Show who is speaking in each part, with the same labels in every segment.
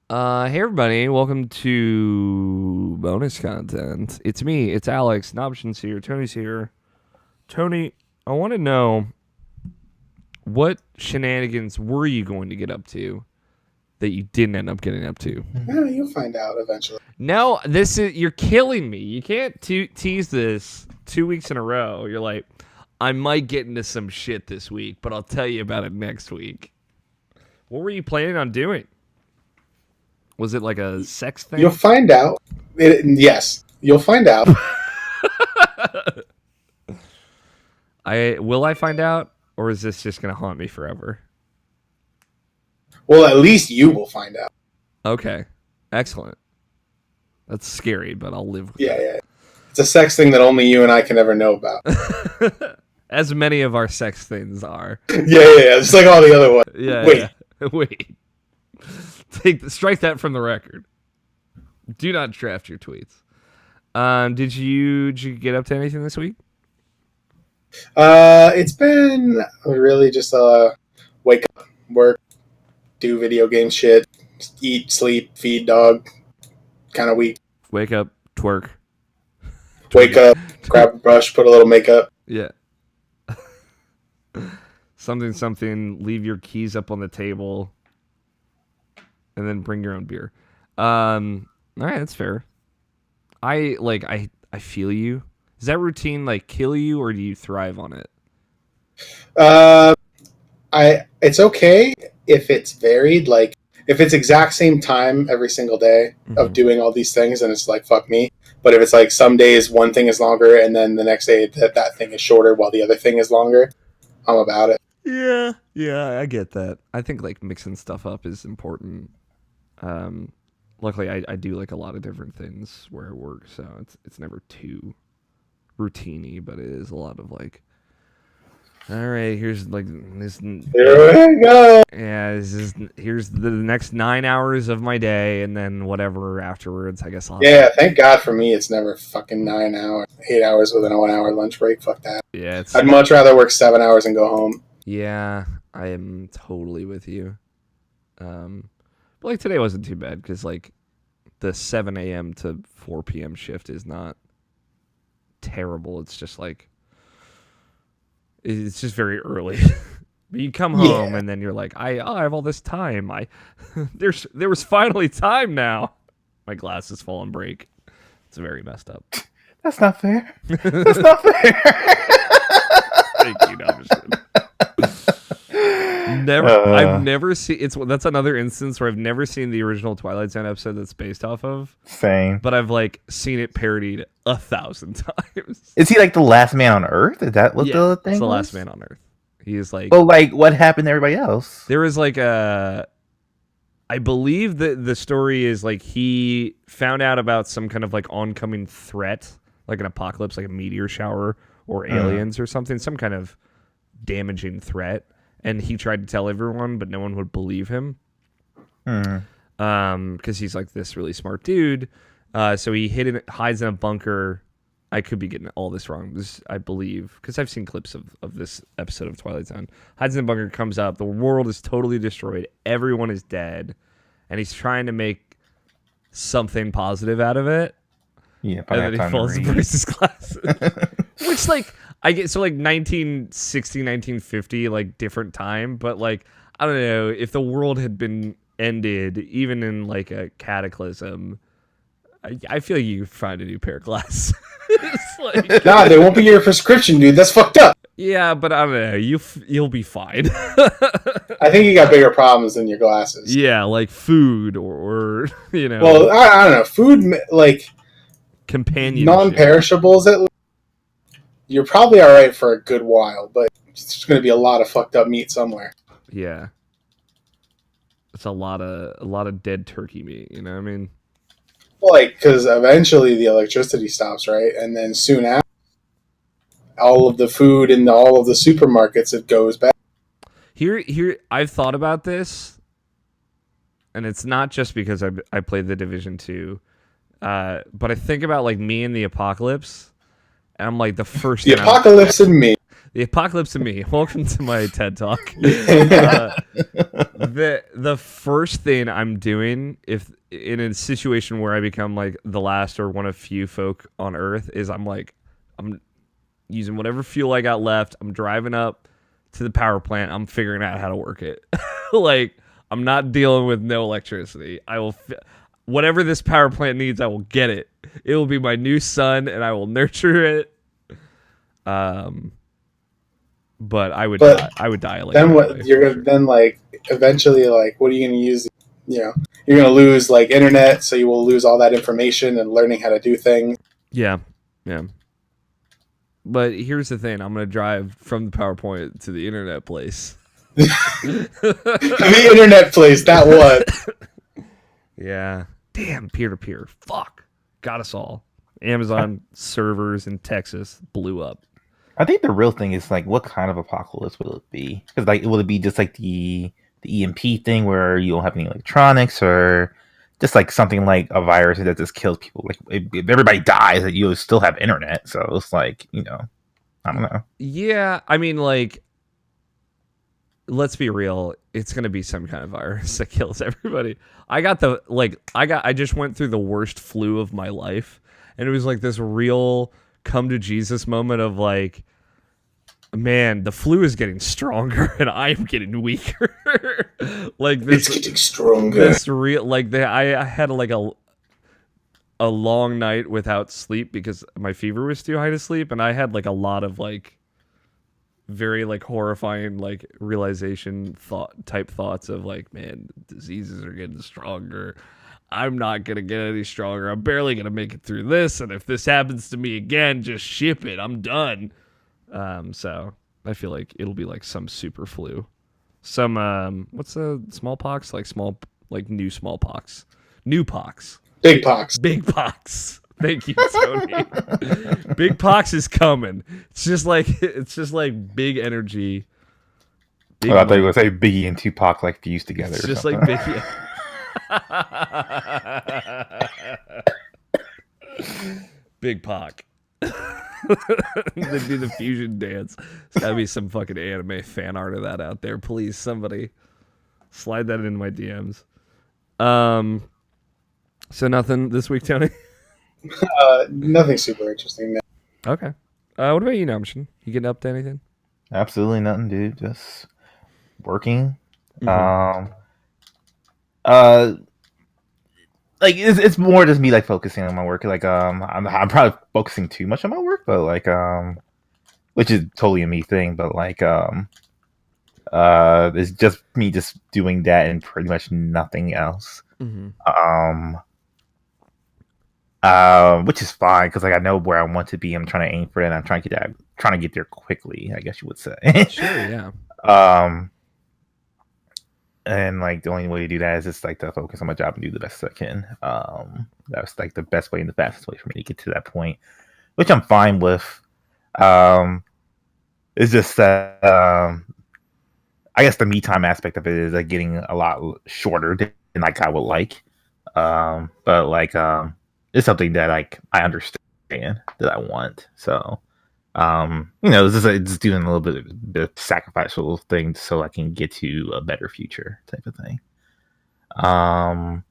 Speaker 1: Hey everybody, welcome to bonus content. It's me, it's Alex, Nobshin's here, Tony's here. Tony, I want to know what shenanigans were you going to get up to that you didn't end up getting up to?
Speaker 2: Yeah, you'll find out eventually.
Speaker 1: No, you're killing me. You can't tease this 2 weeks in a row. You're like, I might get into some shit this week, but I'll tell you about it next week. What were you planning on doing? Was it like a sex thing?
Speaker 2: You'll find out. Yes, you'll find out.
Speaker 1: Will I find out, or is this just gonna haunt me forever?
Speaker 2: Well, at least you will find out.
Speaker 1: Okay, excellent. That's scary, but I'll live with
Speaker 2: Yeah, yeah. It's a sex thing that only you and I can ever know about.
Speaker 1: it. As many of our sex things are.
Speaker 2: Yeah. Just like all the other ones.
Speaker 1: Yeah.
Speaker 2: Wait.
Speaker 1: Yeah. Wait. Strike that from the record. Do not draft your tweets. Did you get up to anything this week?
Speaker 2: It's been really just wake up, work, do video game shit, eat, sleep, feed dog kind of week.
Speaker 1: Wake up, twerk.
Speaker 2: Wake up, grab a brush, put a little makeup.
Speaker 1: Yeah. something. Leave your keys up on the table, and then bring your own beer. All right, that's fair. I feel you. Does that routine like kill you, or do you thrive on it?
Speaker 2: It's okay if it's varied. Like if it's exact same time every single day of doing all these things, and it's like fuck me. But if it's like some days one thing is longer, and then the next day that thing is shorter while the other thing is longer, I'm about it.
Speaker 1: Yeah, I get that. I think like mixing stuff up is important. Luckily, I do like a lot of different things where I work, so it's never too routine-y, but it is a lot of like, all right, here's like this.
Speaker 2: There we go.
Speaker 1: Yeah, here's the next 9 hours of my day, and then whatever afterwards. I guess I'll.
Speaker 2: Yeah, thank God for me, it's never fucking 9 hours, 8 hours with a 1 hour lunch break. Fuck that.
Speaker 1: Yeah,
Speaker 2: I'd much rather work 7 hours and go home.
Speaker 1: Yeah, I am totally with you. But like today wasn't too bad because like the 7 a.m. to 4 p.m. shift is not terrible. It's just like it's just very early. But you come home and then you're like, I have all this time. There was finally time now. My glasses fall and break. It's very messed up.
Speaker 3: That's not fair. That's not fair.
Speaker 1: Thank you, Navashin. I've never seen that's another instance where I've never seen the original Twilight Zone episode that's based off of.
Speaker 3: Same.
Speaker 1: But I've like seen it parodied 1,000 times.
Speaker 3: Is he like the last man on Earth? Is that what the thing
Speaker 1: it's the
Speaker 3: was?
Speaker 1: last man on Earth. He is like.
Speaker 3: Well, like what happened to everybody else?
Speaker 1: There was like I believe that the story is like he found out about some kind of like oncoming threat, like an apocalypse, like a meteor shower or aliens or something, some kind of damaging threat. And he tried to tell everyone, but no one would believe him. Because he's like this really smart dude. So he hides in a bunker. I could be getting all this wrong. I believe, because I've seen clips of this episode of Twilight Zone. Hides in a bunker, comes up. The world is totally destroyed. Everyone is dead. And he's trying to make something positive out of it.
Speaker 3: Yeah,
Speaker 1: and then he falls and breaks his glasses. Which, like, I get so like 1960, 1950, like different time, but like I don't know if the world had been ended, even in like a cataclysm. I feel you find a new pair of glasses.
Speaker 2: Like, nah, they won't be your prescription, dude. That's fucked up.
Speaker 1: Yeah, but I don't know. You'll be fine.
Speaker 2: I think you got bigger problems than your glasses.
Speaker 1: Yeah, like food or you know.
Speaker 2: Well, I don't know. Food like
Speaker 1: companionship,
Speaker 2: non-perishables at least. You're probably all right for a good while, but it's going to be a lot of fucked up meat somewhere.
Speaker 1: Yeah, it's a lot of dead turkey meat. You know what I mean?
Speaker 2: Well, like because eventually the electricity stops, right? And then soon after, all of the food in all of the supermarkets it goes back.
Speaker 1: Here, I've thought about this, and it's not just because I played the Division 2, but I think about like me in the apocalypse. And I'm like the
Speaker 2: apocalypse and me.
Speaker 1: The apocalypse to me. Welcome to my TED Talk. The first thing I'm doing, if in a situation where I become like the last or one of few folk on Earth, is I'm using whatever fuel I got left. I'm driving up to the power plant. I'm figuring out how to work it. Like, I'm not dealing with no electricity. I will, whatever this power plant needs, I will get it. It will be my new son, and I will nurture it. But I would die like
Speaker 2: then
Speaker 1: right
Speaker 2: what
Speaker 1: away,
Speaker 2: you're
Speaker 1: for
Speaker 2: gonna
Speaker 1: sure.
Speaker 2: then like eventually like what are you gonna use? You're gonna lose like internet, so you will lose all that information and learning how to do things.
Speaker 1: Yeah. But here's the thing: I'm gonna drive from the PowerPoint to the internet place.
Speaker 2: The internet place, that was.
Speaker 1: Yeah. Damn, peer-to-peer. Fuck. Got us all. Amazon servers in Texas blew up.
Speaker 3: I think the real thing is like, what kind of apocalypse will it be? Because like, will it be just like the EMP thing where you don't have any electronics, or just like something like a virus that just kills people? Like, if everybody dies, that you'll still have internet. So it's like, I don't know.
Speaker 1: Yeah, I mean, like, let's be real. It's gonna be some kind of virus that kills everybody. I just went through the worst flu of my life, and it was like this real come to Jesus moment of like, man, the flu is getting stronger and I'm getting weaker. Like this,
Speaker 2: It's getting stronger.
Speaker 1: This real like I had like a long night without sleep because my fever was too high to sleep, and I had like a lot of like very like horrifying like realization thoughts of like, man, diseases are getting stronger. I'm not going to get any stronger. I'm barely going to make it through this. And if this happens to me again, just ship it. I'm done. So I feel like it'll be like some super flu. Some, what's the smallpox? Like new smallpox. New pox.
Speaker 2: Big pox.
Speaker 1: Big pox. Thank you, Tony. Big pox is coming. It's just like big energy. Big
Speaker 3: I thought you were going to say Biggie and Tupac like fused together.
Speaker 1: It's
Speaker 3: or
Speaker 1: just
Speaker 3: something.
Speaker 1: like Biggie. Big Poc. That'd be the fusion dance. There's gotta be some fucking anime fan art of that out there. Please, somebody slide that in my DMs. So nothing this week, Tony?
Speaker 2: Nothing super interesting. Man.
Speaker 1: Okay. What about you, Namshin? You getting up to anything?
Speaker 3: Absolutely nothing, dude. Just working.
Speaker 1: Mm-hmm.
Speaker 3: Like it's more just me like focusing on my work. Like I'm probably focusing too much on my work, but like which is totally a me thing. But like it's just me just doing that and pretty much nothing else.
Speaker 1: Mm-hmm.
Speaker 3: Which is fine because like I know where I want to be. I'm trying to aim for that. I'm trying to get there quickly, I guess you would say.
Speaker 1: Sure, yeah.
Speaker 3: And like the only way to do that is just like to focus on my job and do the best I can. That's like the best way and the fastest way for me to get to that point, which I'm fine with. It's just that I guess the me time aspect of it is like getting a lot shorter than like I would like. But like it's something that like I understand that I want. So it's just doing a little bit of sacrificial things so I can get to a better future type of thing. But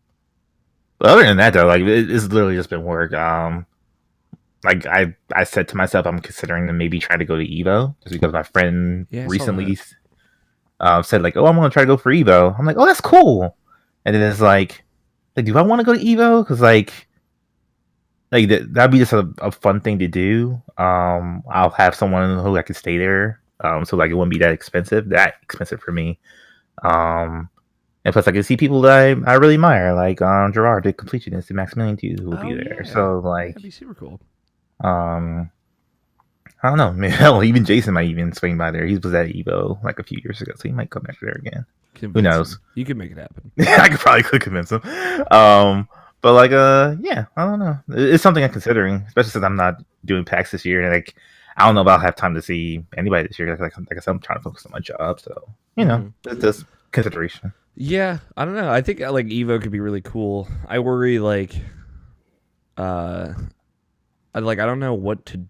Speaker 3: other than that though, like it's literally just been work. Like I said to myself, I'm considering to maybe try to go to Evo just because my friend recently said like, oh, I'm gonna try to go for Evo. I'm like, oh, that's cool. And then it's like do I want to go to Evo? Because like that'd be just a fun thing to do. I'll have someone who I can stay there. So like it wouldn't be that expensive for me. And plus I can see people that I really admire, like Gerard, the completionist, and Maximilian too, who will be there.
Speaker 1: Yeah.
Speaker 3: So like
Speaker 1: that'd be super cool.
Speaker 3: I don't know. Maybe, hell, even Jason might even swing by there. He was at Evo like a few years ago, so he might come back there again. Who knows?
Speaker 1: You could make it happen.
Speaker 3: I could convince him. But like, yeah, I don't know. It's something I'm considering, especially since I'm not doing PAX this year, and like, I don't know if I'll have time to see anybody this year. Like I said, I'm trying to focus on my job, so it's just consideration.
Speaker 1: Yeah, I don't know. I think like Evo could be really cool. I worry like, I don't know what to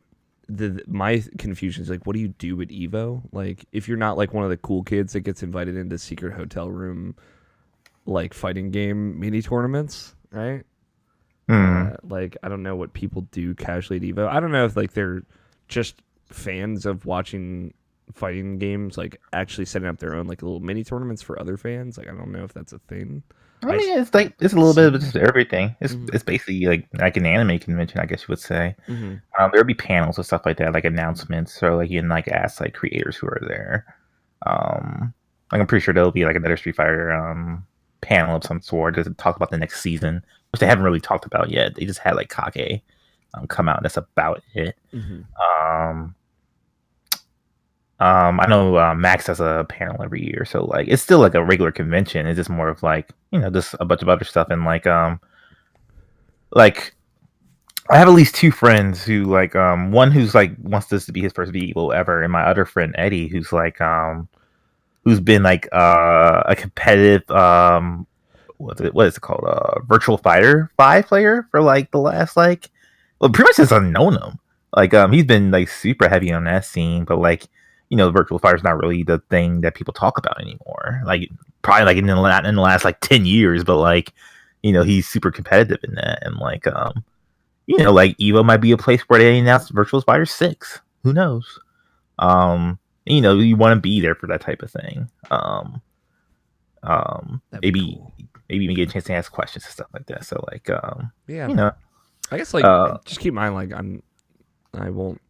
Speaker 1: my confusion is like, what do you do at Evo? Like, if you're not like one of the cool kids that gets invited into secret hotel room like fighting game mini tournaments, right? Like, I don't know what people do casually at Evo. I don't know if like they're just fans of watching fighting games, like actually setting up their own like little mini tournaments for other fans. Like, I don't know if that's a thing.
Speaker 3: I mean, it's like it's a little bit of just everything. It's basically like an anime convention, I guess you would say. There'll be panels and stuff like that, like announcements, or like you can like ask like creators who are there. Like I'm pretty sure there'll be like another Street Fighter panel of some sort to talk about the next season, which they haven't really talked about yet. They just had like Kage come out. And that's about it. I know Max has a panel every year, so like it's still like a regular convention. It's just more of like just a bunch of other stuff, and like I have at least two friends who like one who's like wants this to be his first VEVO ever, and my other friend Eddie who's like who's been like a competitive what is it called Virtual Fighter 5 player for like the last like pretty much since I've known him. Like he's been like super heavy on that scene, but like Virtual Fighter is not really the thing that people talk about anymore. Like probably like in the last like 10 years, but like he's super competitive in that, and like like Evo might be a place where they announce Virtual Fighter 6. Who knows? You want to be there for that type of thing. Maybe
Speaker 1: cool.
Speaker 3: Maybe even get a chance to ask questions and stuff like that. So like
Speaker 1: yeah, I guess like just keep in mind like I won't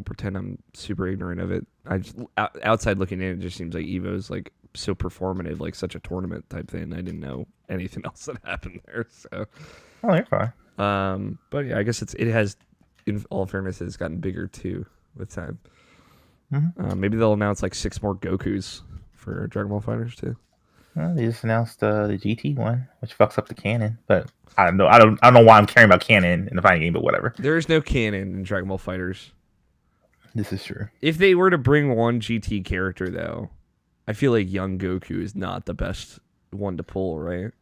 Speaker 1: pretend I'm super ignorant of it. I just outside looking in, it just seems like Evo's like so performative, like such a tournament type thing. I didn't know anything else that happened there. So,
Speaker 3: you're fine.
Speaker 1: But yeah, I guess it has, in all fairness, it's gotten bigger too with time. Maybe they'll announce like 6 more Gokus for Dragon Ball Fighters too.
Speaker 3: Well, they just announced the GT one, which fucks up the canon. But I don't know. I don't know why I'm caring about canon in the fighting game, but whatever.
Speaker 1: There is no canon in Dragon Ball Fighters.
Speaker 3: This is true.
Speaker 1: If they were to bring one GT character, though, I feel like young Goku is not the best one to pull, right?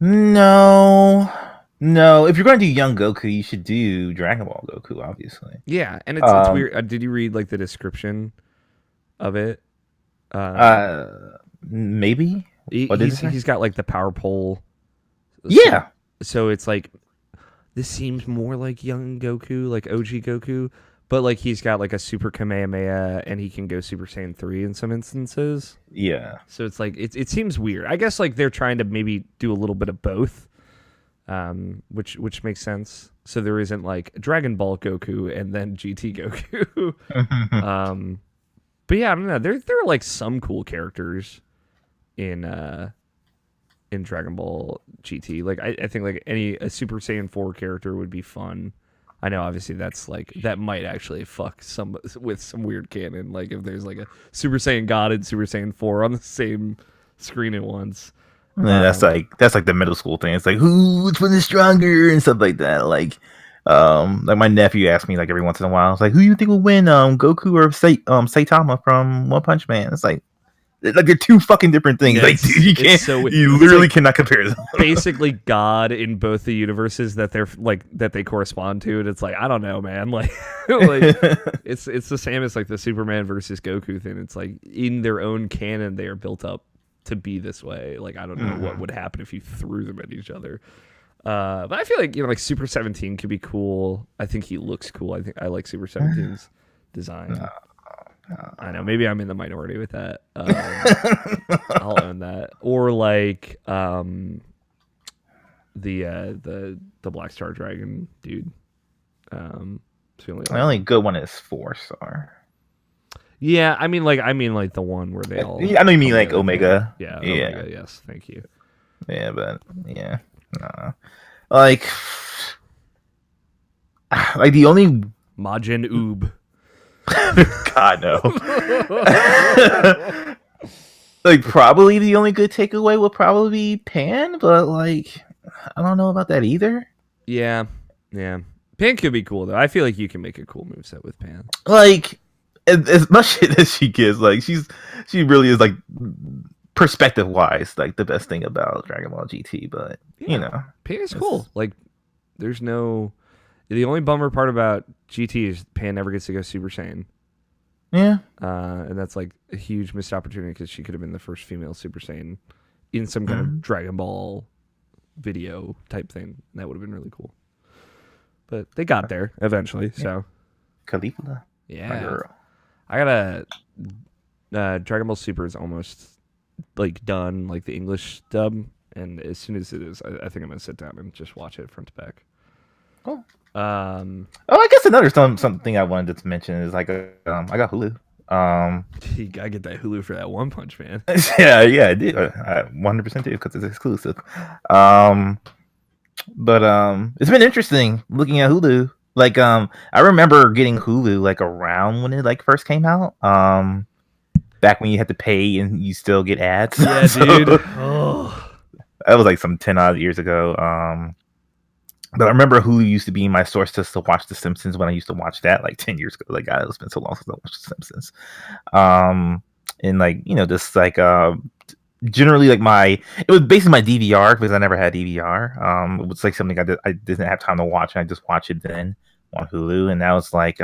Speaker 3: No. If you're going to do young Goku, you should do Dragon Ball Goku, obviously.
Speaker 1: Yeah, and it's weird. Did you read like the description of it?
Speaker 3: Maybe.
Speaker 1: He's got like the power pole.
Speaker 3: Yeah.
Speaker 1: So it's like this seems more like young Goku, like OG Goku. But like he's got like a super Kamehameha, and he can go Super Saiyan 3 in some instances.
Speaker 3: Yeah.
Speaker 1: So it's like it seems weird. I guess like they're trying to maybe do a little bit of both, which makes sense. So there isn't like Dragon Ball Goku and then GT Goku. But yeah, I don't know. There are like some cool characters in Dragon Ball GT. Like I think like a Super Saiyan 4 character would be fun. I know, obviously, that's like that might actually fuck some with some weird canon. Like if there's like a Super Saiyan God and Super Saiyan 4 on the same screen at once.
Speaker 3: Yeah, that's like the middle school thing. It's like which one is stronger and stuff like that. Like my nephew asks me like every once in a while. It's like, who do you think will win, Goku or Saitama from One Punch Man? It's like they're two fucking different things.
Speaker 1: Yeah,
Speaker 3: like dude, you can't. You literally cannot compare them.
Speaker 1: Basically, God in both the universes that they're like that they correspond to, and it's like I don't know, man. Like, it's the same as like the Superman versus Goku thing. It's like in their own canon, they are built up to be this way. Like I don't know what would happen if you threw them at each other. But I feel like like Super 17 could be cool. I think he looks cool. I like Super 17's design. I know, maybe I'm in the minority with that. I'll own that. Or like the Black Star Dragon dude.
Speaker 3: The only good one is 4-star.
Speaker 1: Yeah, I mean like the one where they all.
Speaker 3: I know you mean like Omega.
Speaker 1: Yeah. Omega, yes, thank you.
Speaker 3: Yeah, but yeah, like the only
Speaker 1: Majin Oob.
Speaker 3: God no. Like probably the only good takeaway will probably be Pan, but like I don't know about that either.
Speaker 1: Yeah. Pan could be cool though. I feel like you can make a cool moveset with Pan.
Speaker 3: Like as much shit as she gives, like she really is like perspective wise, like the best thing about Dragon Ball GT. But
Speaker 1: Pan is cool. Like there's no. The only bummer part about GT is Pan never gets to go Super Saiyan.
Speaker 3: Yeah.
Speaker 1: And that's like a huge missed opportunity because she could have been the first female Super Saiyan in some kind of Dragon Ball video type thing. That would have been really cool. But they got there eventually. So
Speaker 3: Khalifa.
Speaker 1: yeah,
Speaker 3: My girl.
Speaker 1: I got Dragon Ball Super is almost like done, like the English dub, and as soon as it is, I think I'm gonna sit down and just watch it front to back.
Speaker 3: Cool.
Speaker 1: Oh,
Speaker 3: I guess another something I wanted to mention is like I got Hulu.
Speaker 1: you gotta get that Hulu for that One Punch Man.
Speaker 3: yeah, I did. I 100% do because it's exclusive. But it's been interesting looking at Hulu. Like I remember getting Hulu like around when it like first came out. Back when you had to pay and you still get ads.
Speaker 1: Yeah,
Speaker 3: So,
Speaker 1: dude. Oh.
Speaker 3: that was like some 10 odd years ago. But I remember Hulu used to be my source just to watch The Simpsons when I used to watch that like 10 years ago. Like, God, it's been so long since I watched The Simpsons. And like, you know, just like generally like it was basically my DVR because I never had DVR. It was like something I didn't have time to watch, and I just watched it then on Hulu. And that was like,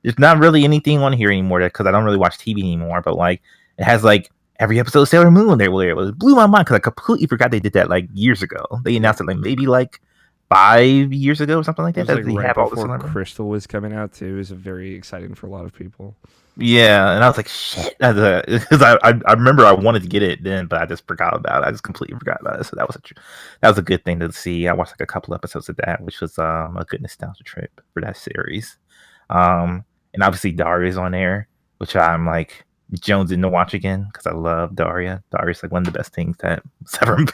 Speaker 3: there's not really anything on here anymore because I don't really watch TV anymore. But like, it has like every episode of Sailor Moon there. It blew my mind because I completely forgot they did that like years ago. They announced it like maybe like 5 years ago or something like that.
Speaker 1: It was
Speaker 3: They
Speaker 1: like right
Speaker 3: have all
Speaker 1: before
Speaker 3: this
Speaker 1: Crystal was coming out too. It was very exciting for a lot of people.
Speaker 3: Yeah, and I was like, shit, because I remember I wanted to get it then, but I just forgot about it. I just completely forgot about it. So that was a good thing to see. I watched like a couple episodes of that, which was a good nostalgia trip for that series. And obviously Daria's on there, which I'm like jonesing to watch again because I love Daria. Daria's like one of the best things that's ever one of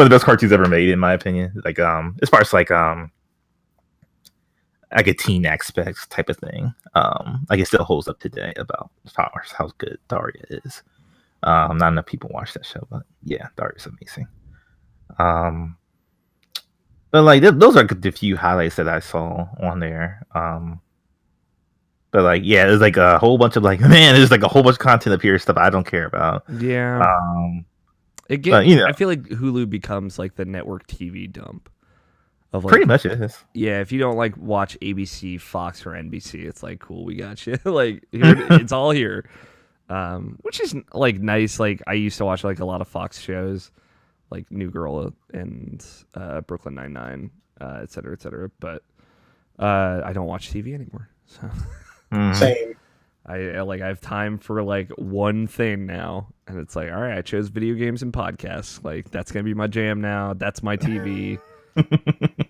Speaker 3: the best cartoons ever made, in my opinion. Like as far as like a teen aspect type of thing. Like it still holds up today about how good Daria is. Not enough people watch that show, but yeah, Daria's amazing. But like those are the few highlights that I saw on there. But like, yeah, there's like a whole bunch of like, man, there's like a whole bunch of content up here, stuff I don't care about.
Speaker 1: Yeah.
Speaker 3: But, you know,
Speaker 1: I feel like Hulu becomes like the network TV dump. Of like,
Speaker 3: pretty much is.
Speaker 1: Yeah, if you don't like watch ABC, Fox, or NBC, it's like, cool, we got you. Like it's all here, which is like nice. Like I used to watch like a lot of Fox shows, like New Girl and Brooklyn Nine-Nine, et cetera, but I don't watch TV anymore. So
Speaker 2: Same.
Speaker 1: I have time for like one thing now, and it's like, all right, I chose video games and podcasts. Like that's gonna be my jam now. That's my TV.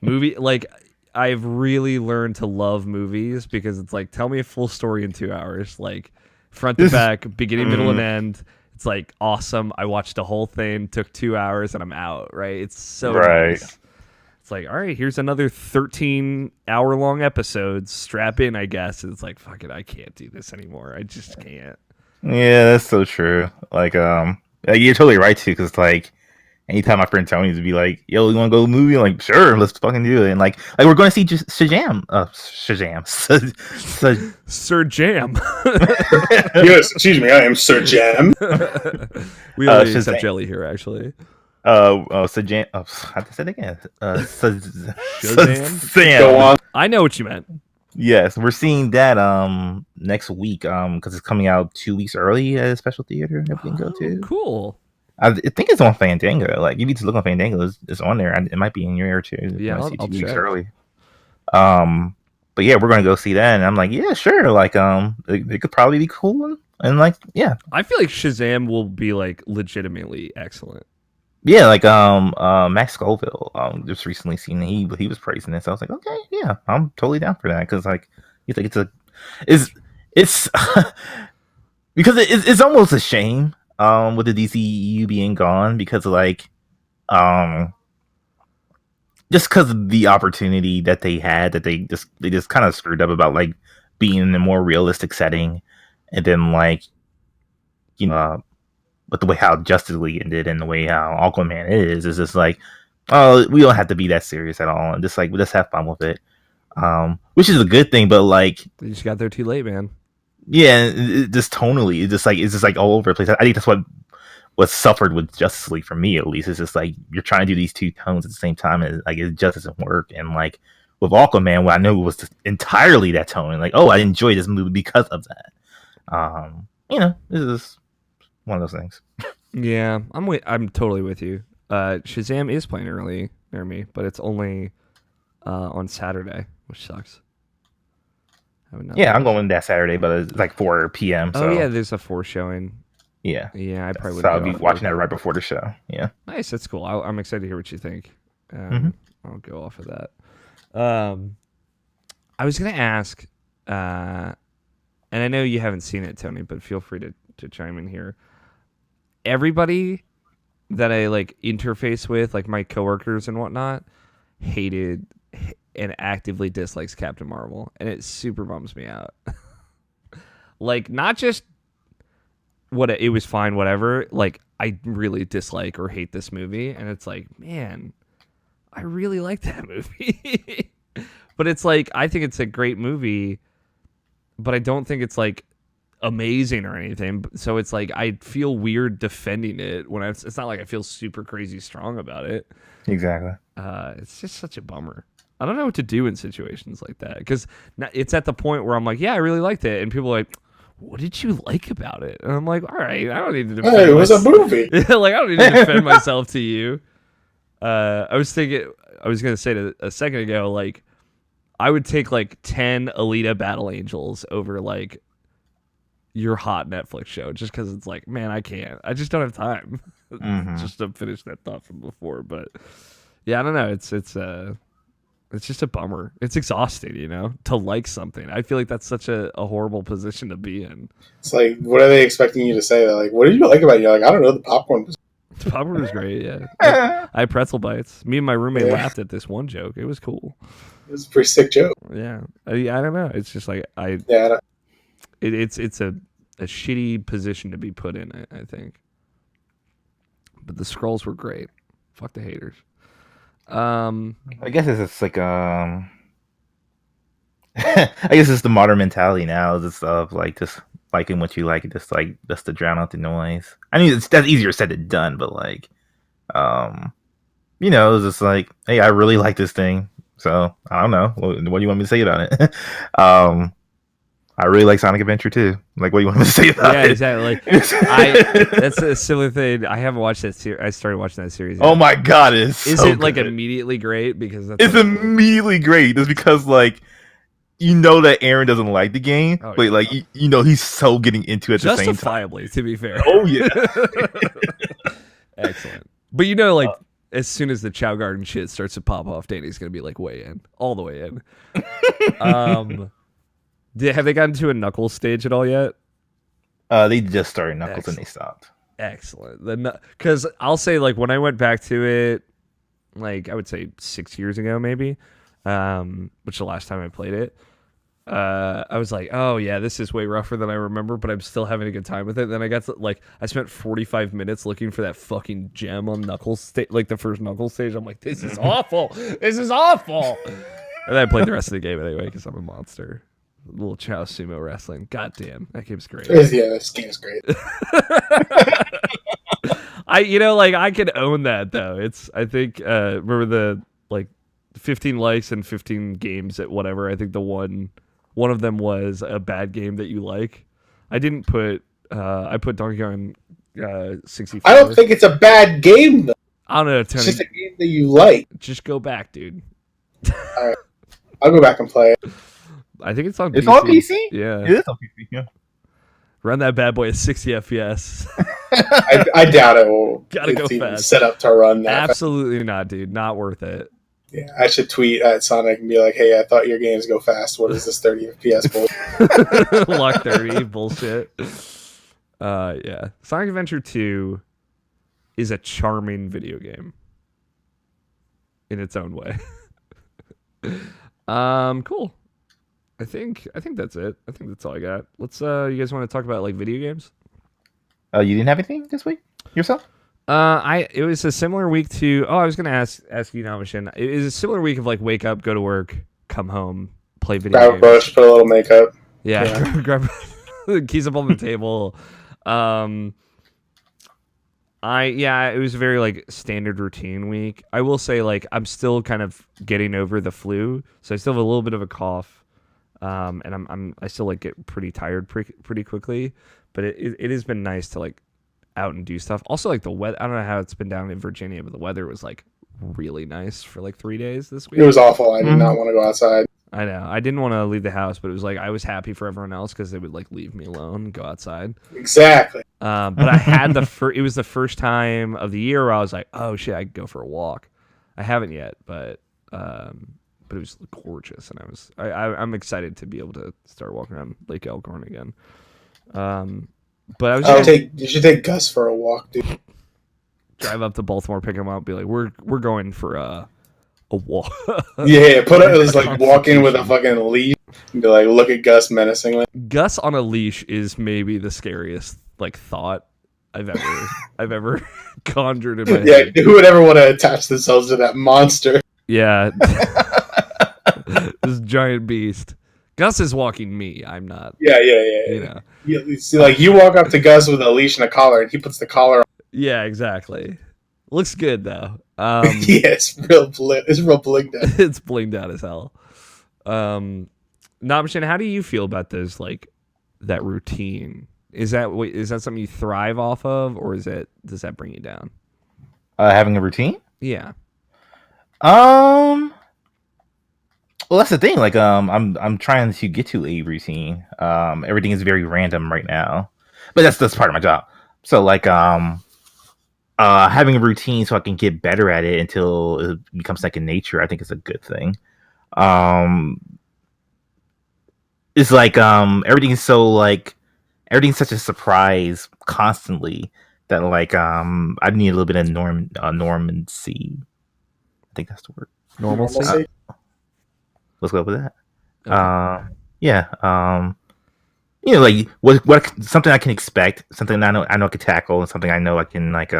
Speaker 1: Movie, like I've really learned to love movies because it's like, tell me a full story in 2 hours, like front to back, beginning, middle, and end. It's like awesome. I watched the whole thing, took 2 hours, and I'm out. Right? It's so nice. It's like, all right, here's another 13-hour-long episodes. Strap in, I guess. And it's like, fuck it, I can't do this anymore. I just can't.
Speaker 3: Yeah, that's so true. Like, you're totally right too, because like, anytime my friend Tony would be like, "Yo, you want to go to a movie?" I'm like, "Sure, let's fucking do it." And like we're going to see Shazam.
Speaker 1: Sir Jam.
Speaker 2: Yes, excuse me, I am Sir Jam.
Speaker 1: We only accept jelly here, actually.
Speaker 3: Shazam. I have to say it again.
Speaker 1: Shazam.
Speaker 2: Go on.
Speaker 1: I know what you meant.
Speaker 3: Yes, we're seeing that next week because it's coming out 2 weeks early at a special theater that we can go to.
Speaker 1: Cool.
Speaker 3: I think it's on Fandango. Like, if you just look on Fandango, it's on there. It might be in your ear too.
Speaker 1: Yeah, I'll
Speaker 3: 2 weeks
Speaker 1: check.
Speaker 3: early. But yeah, we're gonna go see that, and I'm like, yeah, sure. Like, it could probably be cool, and like, yeah,
Speaker 1: I feel like Shazam will be like legitimately excellent.
Speaker 3: yeah. Like, Max Scoville, just recently seen it. He was praising it, so I was like, okay, yeah, I'm totally down for that because like, you think it's because it's almost a shame. With the DCEU being gone because like just because of the opportunity that they had that they just kind of screwed up about like being in a more realistic setting, and then like, you know, with the way how Justice League ended and the way how Aquaman is just like, oh, we don't have to be that serious at all, and just like, let's have fun with it, which is a good thing, but like,
Speaker 1: You just got there too late, man.
Speaker 3: yeah, just tonally, it's just like all over the place. I think that's what suffered with Justice League for me, at least. It's just like you're trying to do these two tones at the same time, and like it just doesn't work. And like with Aquaman, where I know it was entirely that tone, and like, oh, I enjoyed this movie because of that. This is one of those things.
Speaker 1: Yeah, I'm totally with you. Shazam is playing early near me, but it's only on Saturday, which sucks.
Speaker 3: Yeah, I'm going that Saturday, but it's like 4 p.m. So.
Speaker 1: Oh yeah, there's a 4 showing.
Speaker 3: Yeah,
Speaker 1: I probably would.
Speaker 3: So I'll be watching that right before the show. Yeah,
Speaker 1: nice. That's cool. I'm excited to hear what you think. I'll go off of that. I was gonna ask, and I know you haven't seen it, Tony, but feel free to chime in here. Everybody that I like interface with, like my coworkers and whatnot, hated and actively dislikes Captain Marvel, and it super bums me out. Like, not just it was fine, whatever. Like, I really dislike or hate this movie, and it's like, man, I really like that movie. But it's like, I think it's a great movie, but I don't think it's like amazing or anything. So it's like, I feel weird defending it when it's not like I feel super crazy strong about it.
Speaker 3: Exactly.
Speaker 1: It's just such a bummer. I don't know what to do in situations like that, because it's at the point where I'm like, yeah, I really liked it, and people are like, what did you like about it? And I'm like, all right, I don't need to defend.
Speaker 2: Hey, it was a movie.
Speaker 1: Like, I don't need to defend myself to you. I was gonna say a second ago, like, I would take like 10 Alita Battle Angels over like your hot Netflix show, just because it's like, man, I just don't have time just to finish that thought from before. But yeah, I don't know. It's just a bummer. It's exhausting, to like something. I feel like that's such a horrible position to be in.
Speaker 2: It's like, what are they expecting you to say? They're like, what did you like about it? You're like, I don't know, the popcorn was...
Speaker 1: The popcorn was great, yeah. I had pretzel bites. Me and my roommate laughed at this one joke. It was cool.
Speaker 2: It was a pretty sick joke.
Speaker 1: Yeah. I don't know. It's just like, it's a shitty position to be put in, I think. But the Skrulls were great. Fuck the haters.
Speaker 3: I guess it's just like I guess it's the modern mentality now, just of like just liking what you like, just to drown out the noise. I mean, that's easier said than done, but like, it's just like, hey, I really like this thing, so I don't know, what do you want me to say about it? I really like Sonic Adventure 2. Like, what do you want me to say about it?
Speaker 1: Yeah, exactly. That's a similar thing. I haven't watched that series. I started watching that series.
Speaker 3: Oh my god, is
Speaker 1: it like immediately great? Because
Speaker 3: it's immediately great. Just because like, that Aaron doesn't like the game, but like he's so getting into it at the same time.
Speaker 1: Justifiably, to be fair.
Speaker 3: Oh yeah.
Speaker 1: Excellent. But as soon as the Chow Garden shit starts to pop off, Danny's gonna be like all the way in. Have they gotten to a Knuckles stage at all yet?
Speaker 3: They just started Knuckles.
Speaker 1: Excellent.
Speaker 3: And they stopped.
Speaker 1: Excellent. Because I'll say, like, when I went back to it, like, I would say 6 years ago, maybe, which the last time I played it, I was like, oh yeah, this is way rougher than I remember, but I'm still having a good time with it. Then I got to, like, I spent 45 minutes looking for that fucking gem on Knuckles stage, like the first Knuckles stage. I'm like, this is awful. This is awful. And then I played the rest of the game anyway because I'm a monster. Little Chow Sumo Wrestling. God damn, that game's great.
Speaker 2: Yeah, this game's great.
Speaker 1: I could own that though. I think remember the like 15 likes and 15 games at whatever. I think the one of them was a bad game that you like. I didn't put I put Donkey Kong 64.
Speaker 2: I don't think it's a bad game though.
Speaker 1: I don't know, Tony.
Speaker 2: It's just a game that you like.
Speaker 1: Just go back, dude.
Speaker 2: All right, I'll go back and play it.
Speaker 1: I think it's on PC.
Speaker 3: It's on PC?
Speaker 1: Yeah.
Speaker 3: It is on PC, yeah.
Speaker 1: Run that bad boy at 60 FPS.
Speaker 2: I doubt it will.
Speaker 1: Gotta go fast.
Speaker 2: Set up to run that.
Speaker 1: Absolutely not, dude. Not worth it.
Speaker 2: Yeah, I should tweet at Sonic and be like, hey, I thought your games go fast. What is this 30 FPS bullshit?
Speaker 1: Lock 30 bullshit. Yeah. Sonic Adventure 2 is a charming video game in its own way. Cool. I think that's it. I think that's all I got. Let's you guys want to talk about like video games?
Speaker 3: You didn't have anything this week yourself?
Speaker 1: It was a similar week to I was gonna ask you now, Mishin. It is a similar week of like wake up, go to work, come home, play video
Speaker 2: grab
Speaker 1: games.
Speaker 2: Grab a brush, put a little makeup.
Speaker 1: Yeah. Grab keys up on the table. It was a very like standard routine week. I will say like I'm still kind of getting over the flu, so I still have a little bit of a cough, and I still like get pretty tired pretty quickly. But it has been nice to like out and do stuff. Also like the weather. I don't know how it's been down in Virginia, but the weather was like really nice for like 3 days this week.
Speaker 2: It was awful. I did not want to go outside.
Speaker 1: I know. I didn't want to leave the house, but it was like I was happy for everyone else because they would like leave me alone and go outside.
Speaker 2: Exactly.
Speaker 1: But I had it was the first time of the year where I was like, oh shit, I could go for a walk. I haven't yet, but it was gorgeous, and I'm excited to be able to start walking around Lake Elkhorn again. But I was
Speaker 2: you should take Gus for a walk, dude.
Speaker 1: Drive up to Baltimore, pick him up, be like, we're going for a walk.
Speaker 2: Yeah, like walk in with a fucking leash and be like, look at Gus menacingly.
Speaker 1: Gus on a leash is maybe the scariest like thought I've ever conjured in my head.
Speaker 2: Yeah, who would ever want to attach themselves to that monster?
Speaker 1: Yeah. This giant beast. Gus is walking me. I'm not.
Speaker 2: Yeah.
Speaker 1: You know.
Speaker 2: You see, like you walk up to Gus with a leash and a collar, and he puts the collar on.
Speaker 1: Yeah, exactly. Looks good though.
Speaker 2: Yeah, it's real blinged out.
Speaker 1: It's blinged out as hell. Nabishan, how do you feel about those like that routine? Is that something you thrive off of, or does that bring you down?
Speaker 3: Having a routine?
Speaker 1: Yeah.
Speaker 3: Well, that's the thing. Like, I'm trying to get to a routine. Everything is very random right now, but that's part of my job. So, like, having a routine so I can get better at it until it becomes second nature, I think is a good thing. It's like everything's such a surprise constantly that like I need a little bit of normancy. I think that's the word.
Speaker 1: Normalcy.
Speaker 3: Let's go with that.
Speaker 1: Okay.
Speaker 3: Like what something I can expect, something I know I can tackle, and something I know I can like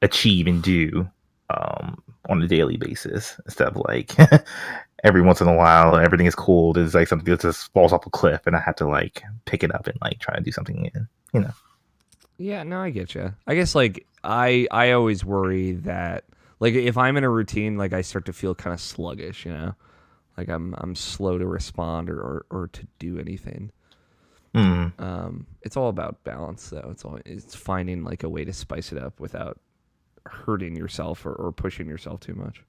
Speaker 3: achieve and do on a daily basis instead of like every once in a while everything is cool. There's like something that just falls off a cliff and I have to like pick it up and like try to do something in.
Speaker 1: Yeah, no, I get you. I guess like I always worry that like if I'm in a routine, like I start to feel kind of sluggish, like I'm slow to respond or to do anything. It's all about balance though. It's finding like a way to spice it up without hurting yourself or pushing yourself too much.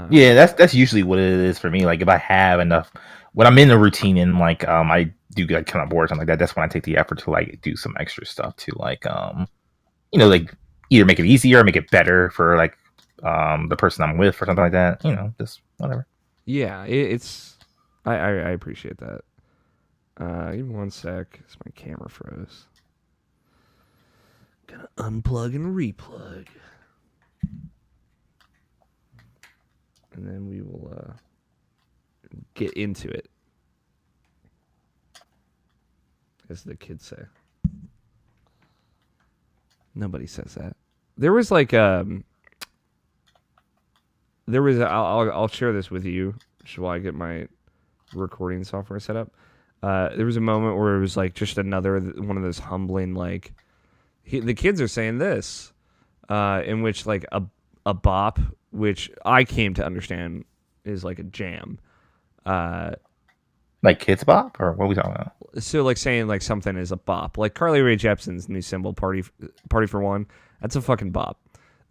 Speaker 3: Yeah, that's usually what it is for me. Like if I have enough, when I'm in a routine and like I do get kind of bored or something like that, that's when I take the effort to like do some extra stuff to like like either make it easier or make it better for like the person I'm with or something like that. Just whatever.
Speaker 1: Yeah, I appreciate that. Give me 1 sec. My camera froze. Gonna unplug and replug. And then we will get into it, as the kids say. Nobody says that. There was like I'll share this with you, which is why I get my recording software set up. There was a moment where it was like just another one of those humbling like the kids are saying this, in which like a bop, which I came to understand is like a jam.
Speaker 3: Like Kids Bop, or what are we talking about?
Speaker 1: So like saying like something is a bop, like Carly Rae Jepsen's new single "Party for One." That's a fucking bop.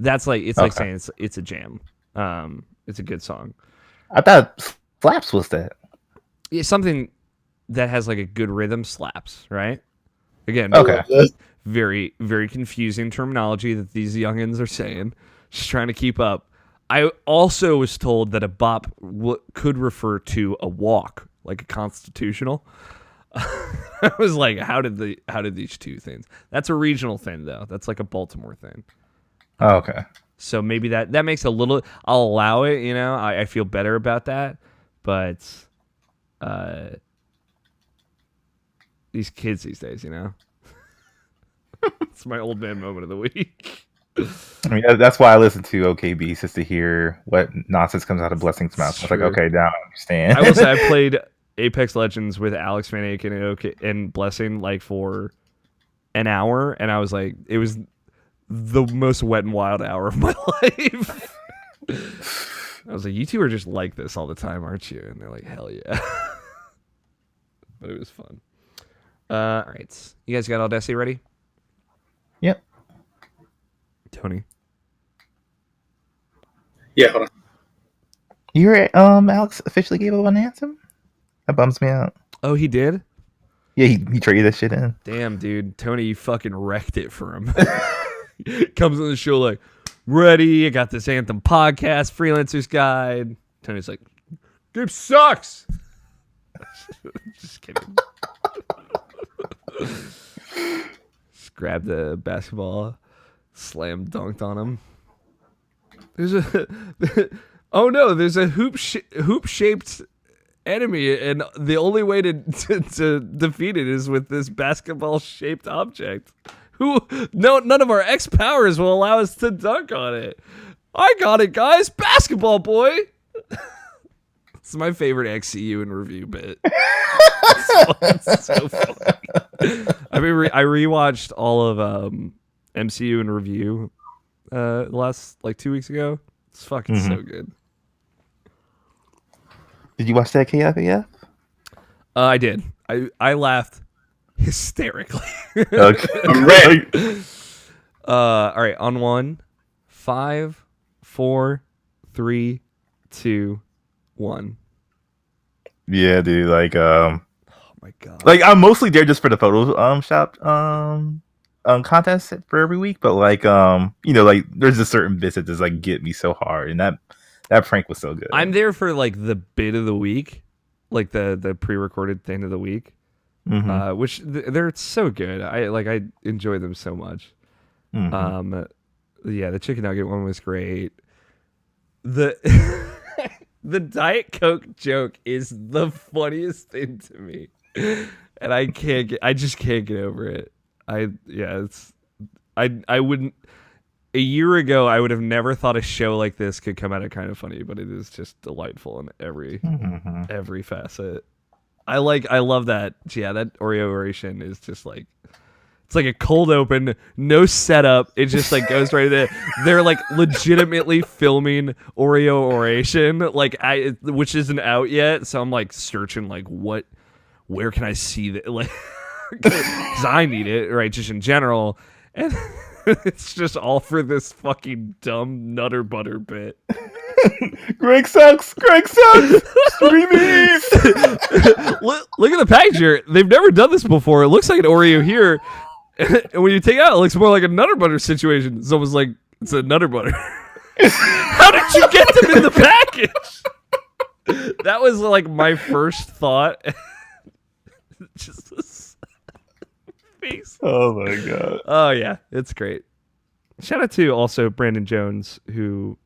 Speaker 1: That's like it's like saying it's a jam. It's a good song.
Speaker 3: I thought Slaps was that.
Speaker 1: Yeah, something that has like a good rhythm slaps, right? Again,
Speaker 3: okay.
Speaker 1: Very, very confusing terminology that these youngins are saying. Just trying to keep up. I also was told that a bop could refer to a walk, like a constitutional. I was like, how did these two things? That's a regional thing, though. That's like a Baltimore thing.
Speaker 3: Oh, okay.
Speaker 1: So maybe that makes a little. I'll allow it. I feel better about that. But these kids these days, it's my old man moment of the week.
Speaker 3: I mean, that's why I listen to OKB, just to hear what nonsense comes out of Blessing's mouth. I was like, okay, now I understand.
Speaker 1: I will say I played Apex Legends with Alex Van Aken and Blessing like for an hour, and I was like, it was the most wet and wild hour of my life. I was like, you two are just like this all the time, aren't you? And they're like, hell yeah. But it was fun. All right. You guys got Audacity ready?
Speaker 3: Yep.
Speaker 1: Tony?
Speaker 2: Yeah, hold on.
Speaker 3: You heard Alex officially gave up on Anthem? That bums me out.
Speaker 1: Oh, he did?
Speaker 3: Yeah, he traded that shit in.
Speaker 1: Damn, dude. Tony, you fucking wrecked it for him. Comes on the show like, ready, I got this Anthem podcast, Freelancer's Guide. Tony's like, game sucks. Just kidding. Just grabbed the basketball, slam dunked on him. There's a oh no, there's a hoop shaped enemy, and the only way to defeat it is with this basketball shaped object. None of our X powers will allow us to dunk on it. I got it, guys. Basketball boy. It's my favorite XCU in review bit. It's so funny. I mean, I rewatched all of MCU in review last 2 weeks ago. It's fucking so good.
Speaker 3: Did you watch that KFAF?
Speaker 1: I did. I laughed hysterically.
Speaker 3: Okay.
Speaker 2: I'm ready.
Speaker 1: All right. On 1, 5, 4, 3, 2, 1.
Speaker 3: Yeah, dude.
Speaker 1: Oh my god.
Speaker 3: I'm mostly there just for the photo shop contest for every week, but there's a certain bits that just get me so hard, and that prank was so good.
Speaker 1: I'm there for the bit of the week, the pre-recorded thing of the week, which they're so good. I enjoy them so much. Yeah, the chicken nugget one was great. The the Diet Coke joke is the funniest thing to me, and I just can't get over it. I wouldn't. A year ago, I would have never thought a show like this could come out of Kind of Funny, but it is just delightful in every facet. I love that. Yeah, that Oreo oration is just it's like a cold open, no setup. It just goes right there. They're legitimately filming Oreo oration, which isn't out yet. So I'm searching where can I see that? Because I need it, right? Just in general, and it's just all for this fucking dumb Nutter Butter bit.
Speaker 3: Greg sucks. Streamies.
Speaker 1: Look at the package here. They've never done this before. It looks like an Oreo here, and when you take it out, it looks more like a Nutter Butter situation. It's almost like it's a Nutter Butter. How did you get them in the package? That was my first thought. Just this face.
Speaker 3: Oh my god.
Speaker 1: Oh yeah, it's great. Shout out to also Brandon Jones, who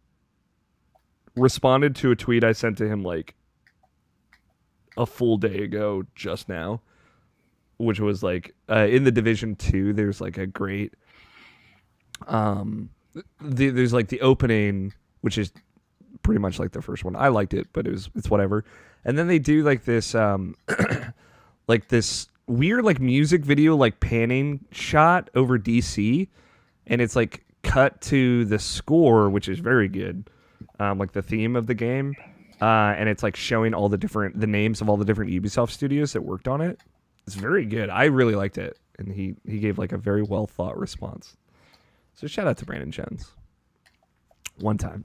Speaker 1: responded to a tweet I sent to him a full day ago just now, which was in the Division 2 there's a great there's the opening, which is pretty much the first one. I liked it, but it's whatever. And then they do this this weird music video panning shot over DC, and it's cut to the score, which is very good, the theme of the game, and it's showing all the names of all the different Ubisoft studios that worked on it. It's very good. I really liked it, and he gave a very well thought response. So shout out to Brandon Jones. One time.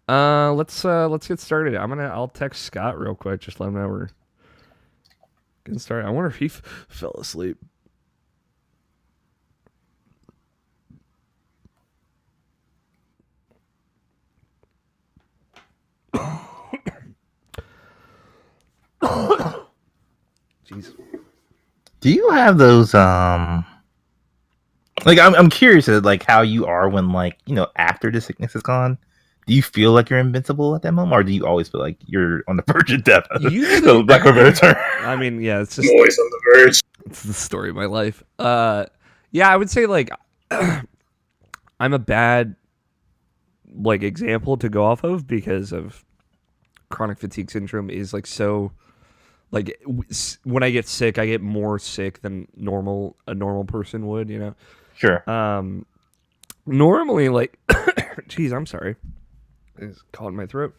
Speaker 1: Let's get started. I'll text Scott real quick. Just let him know we're getting started. I wonder if he fell asleep. Jeez.
Speaker 3: Do you have those I'm curious at how you are when after the sickness is gone? Do you feel like you're invincible at that moment, or do you always feel like you're on the verge of death?
Speaker 1: Usually,
Speaker 3: lack of a better term.
Speaker 1: I mean, yeah, it's just
Speaker 2: always on the verge.
Speaker 1: It's the story of my life. Yeah, I would say I'm a bad example to go off of, because of chronic fatigue syndrome is so like when I get sick, I get more sick than a normal person would, you know.
Speaker 3: Sure.
Speaker 1: Normally, like, geez, I'm sorry, it's caught in my throat.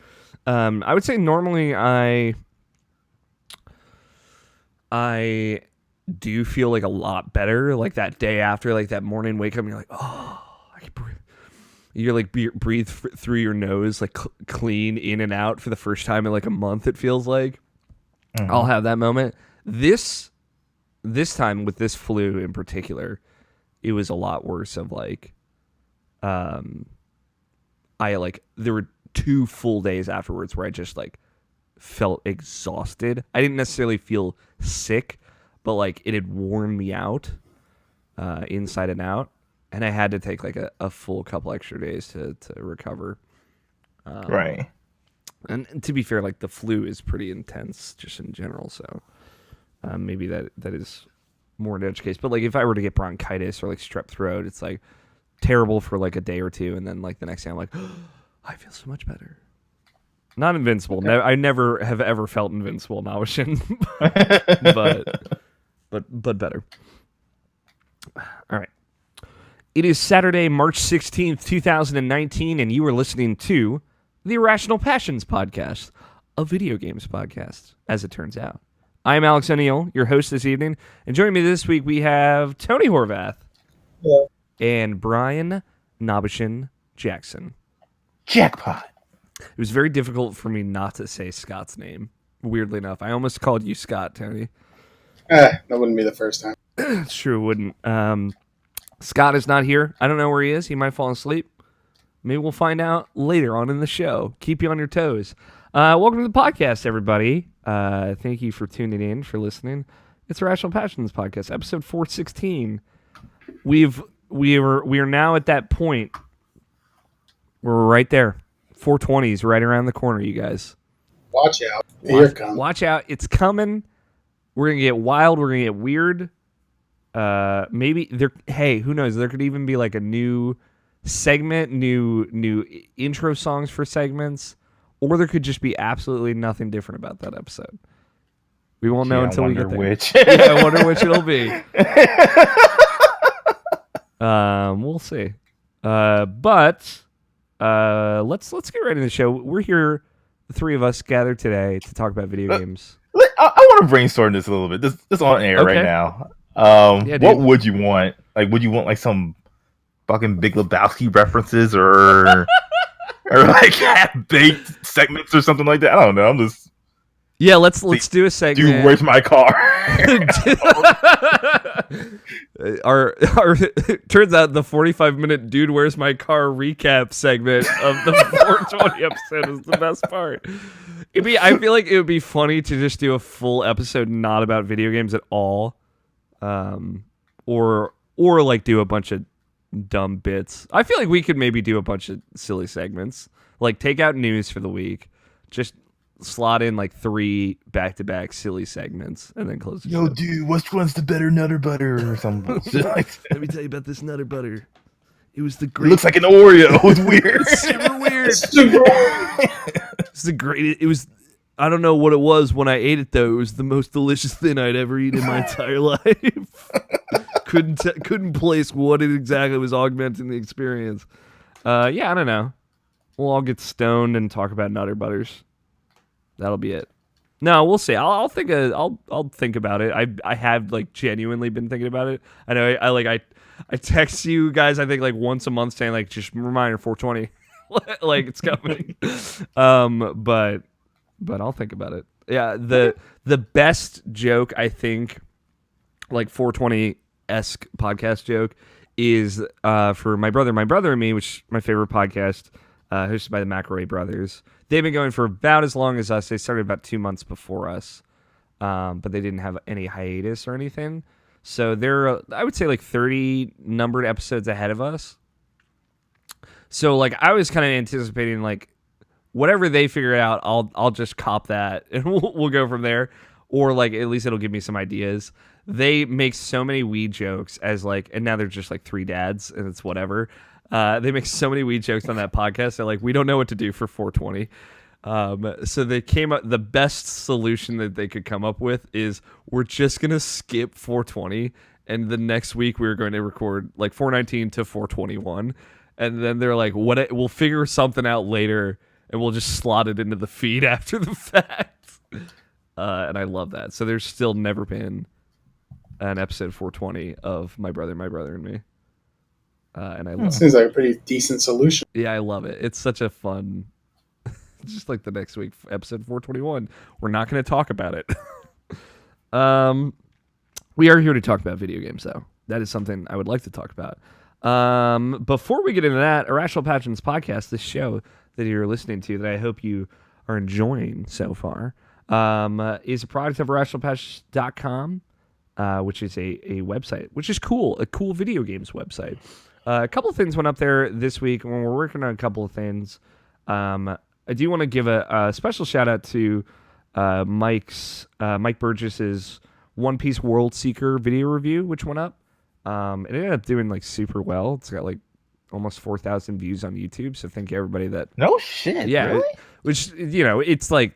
Speaker 1: I would say normally I do feel like a lot better, like that day after, like that morning wake up, and you're like, oh, I can breathe. You're like breathe through your nose, like clean in and out for the first time in like a month. It feels like I'll have that moment. This time with this flu in particular, it was a lot worse. Of like, there were 2 full days afterwards where I just like felt exhausted. I didn't necessarily feel sick, but like it had worn me out inside and out, and I had to take like a full couple extra days to recover.
Speaker 3: Right.
Speaker 1: And to be fair, like the flu is pretty intense just in general, so maybe that is more in edge case. But like if I were to get bronchitis or like strep throat, it's like terrible for like a day or two, and then like the next day I'm like, oh, I feel so much better. Not invincible. Okay. I never have ever felt invincible, Nawashin, but better. All right. It is Saturday, March 16th, 2019, and you are listening to the Irrational Passions podcast, a video games podcast, as it turns out. I'm Alex O'Neill, your host this evening, and joining me this week we have Tony Horvath.
Speaker 2: Hello.
Speaker 1: And Brian Nabashin Jackson.
Speaker 3: Jackpot.
Speaker 1: It was very difficult for me not to say Scott's name, weirdly enough. I almost called you Scott, Tony.
Speaker 2: That wouldn't be the first time.
Speaker 1: It's true, it wouldn't. Scott is not here. I don't know where he is. He might fall asleep. Maybe we'll find out later on in the show. Keep you on your toes. Welcome to the podcast, everybody. Thank you for tuning in, for listening. It's Irrational Passions podcast, episode 416. We are now at that point where we're right there. 420 is right around the corner, you guys.
Speaker 2: Watch out. Here it comes.
Speaker 1: Watch out. It's coming. We're going to get wild. We're going to get weird. Maybe there. Hey, who knows? There could even be like a new segment, new intro songs for segments, or there could just be absolutely nothing different about that episode. We won't know until we get there.
Speaker 3: Which.
Speaker 1: Yeah, I wonder which it'll be. We'll see. But let's get right into the show. We're here, the three of us gathered today to talk about video games.
Speaker 3: I want to brainstorm this a little bit. This on air right now. What would you want? Like, would you want like some fucking Big Lebowski references or like half-baked segments or something like that? I don't know. I'm just
Speaker 1: let's do a segment.
Speaker 3: Dude, where's my car?
Speaker 1: our turns out the 45-minute "Dude, Where's My Car" recap segment of the 420 episode is the best part. I feel like it would be funny to just do a full episode not about video games at all, or like do a bunch of dumb bits. I feel like we could maybe do a bunch of silly segments, like take out news for the week, just slot in like 3 back-to-back silly segments and then close the show.
Speaker 3: Dude, which one's the better Nutter Butter or something?
Speaker 1: Let me tell you about this Nutter Butter. It was the great.
Speaker 3: It looks like an Oreo. It's weird.
Speaker 1: It's super weird. It's the great. It was. I don't know what it was when I ate it though. It was the most delicious thing I'd ever eaten in my entire life. Couldn't place what it exactly was augmenting the experience. I don't know. We'll all get stoned and talk about Nutter Butters. That'll be it. No, we'll see. I'll think about it. I have like genuinely been thinking about it. I know I text you guys I think like once a month saying like just reminder 420 like it's coming. But I'll think about it. Yeah, the best joke I think like 420-esque podcast joke is for my brother and me, which is my favorite podcast, hosted by the McElroy brothers. They've been going for about as long as us. They started about 2 months before us, but they didn't have any hiatus or anything. So they're, I would say, like 30 numbered episodes ahead of us. So like I was kind of anticipating like whatever they figure out, I'll just cop that and we'll go from there. Or like at least it'll give me some ideas. They make so many weed jokes as like, and now they're just like 3 dads and it's whatever. They make so many weed jokes on that podcast. They're like, we don't know what to do for 420. So they came up. The best solution that they could come up with is we're just gonna skip 420, and the next week we're going to record like 419 to 421, and then they're like, "What? We'll figure something out later, and we'll just slot it into the feed after the fact." And I love that. So there's still never been an episode 420 of My Brother, and Me. And I love it.
Speaker 2: Seems like a pretty decent solution.
Speaker 1: Yeah, I love it. It's such a fun. Just like the next week, episode 421. We're not going to talk about it. We are here to talk about video games, though. That is something I would like to talk about. Before we get into that, Irrational Passions podcast, this show that you're listening to, that I hope you are enjoying so far, is a product of irrationalpassions.com, which is a website, which is cool, a cool video games website. A couple of things went up there this week when we're working on a couple of things. I do want to give a special shout out to Mike Burgess's One Piece World Seeker video review, which went up. It ended up doing like super well. It's got like almost 4,000 views on YouTube. So thank you everybody that.
Speaker 3: No shit.
Speaker 1: Yeah,
Speaker 3: Really?
Speaker 1: Which it's like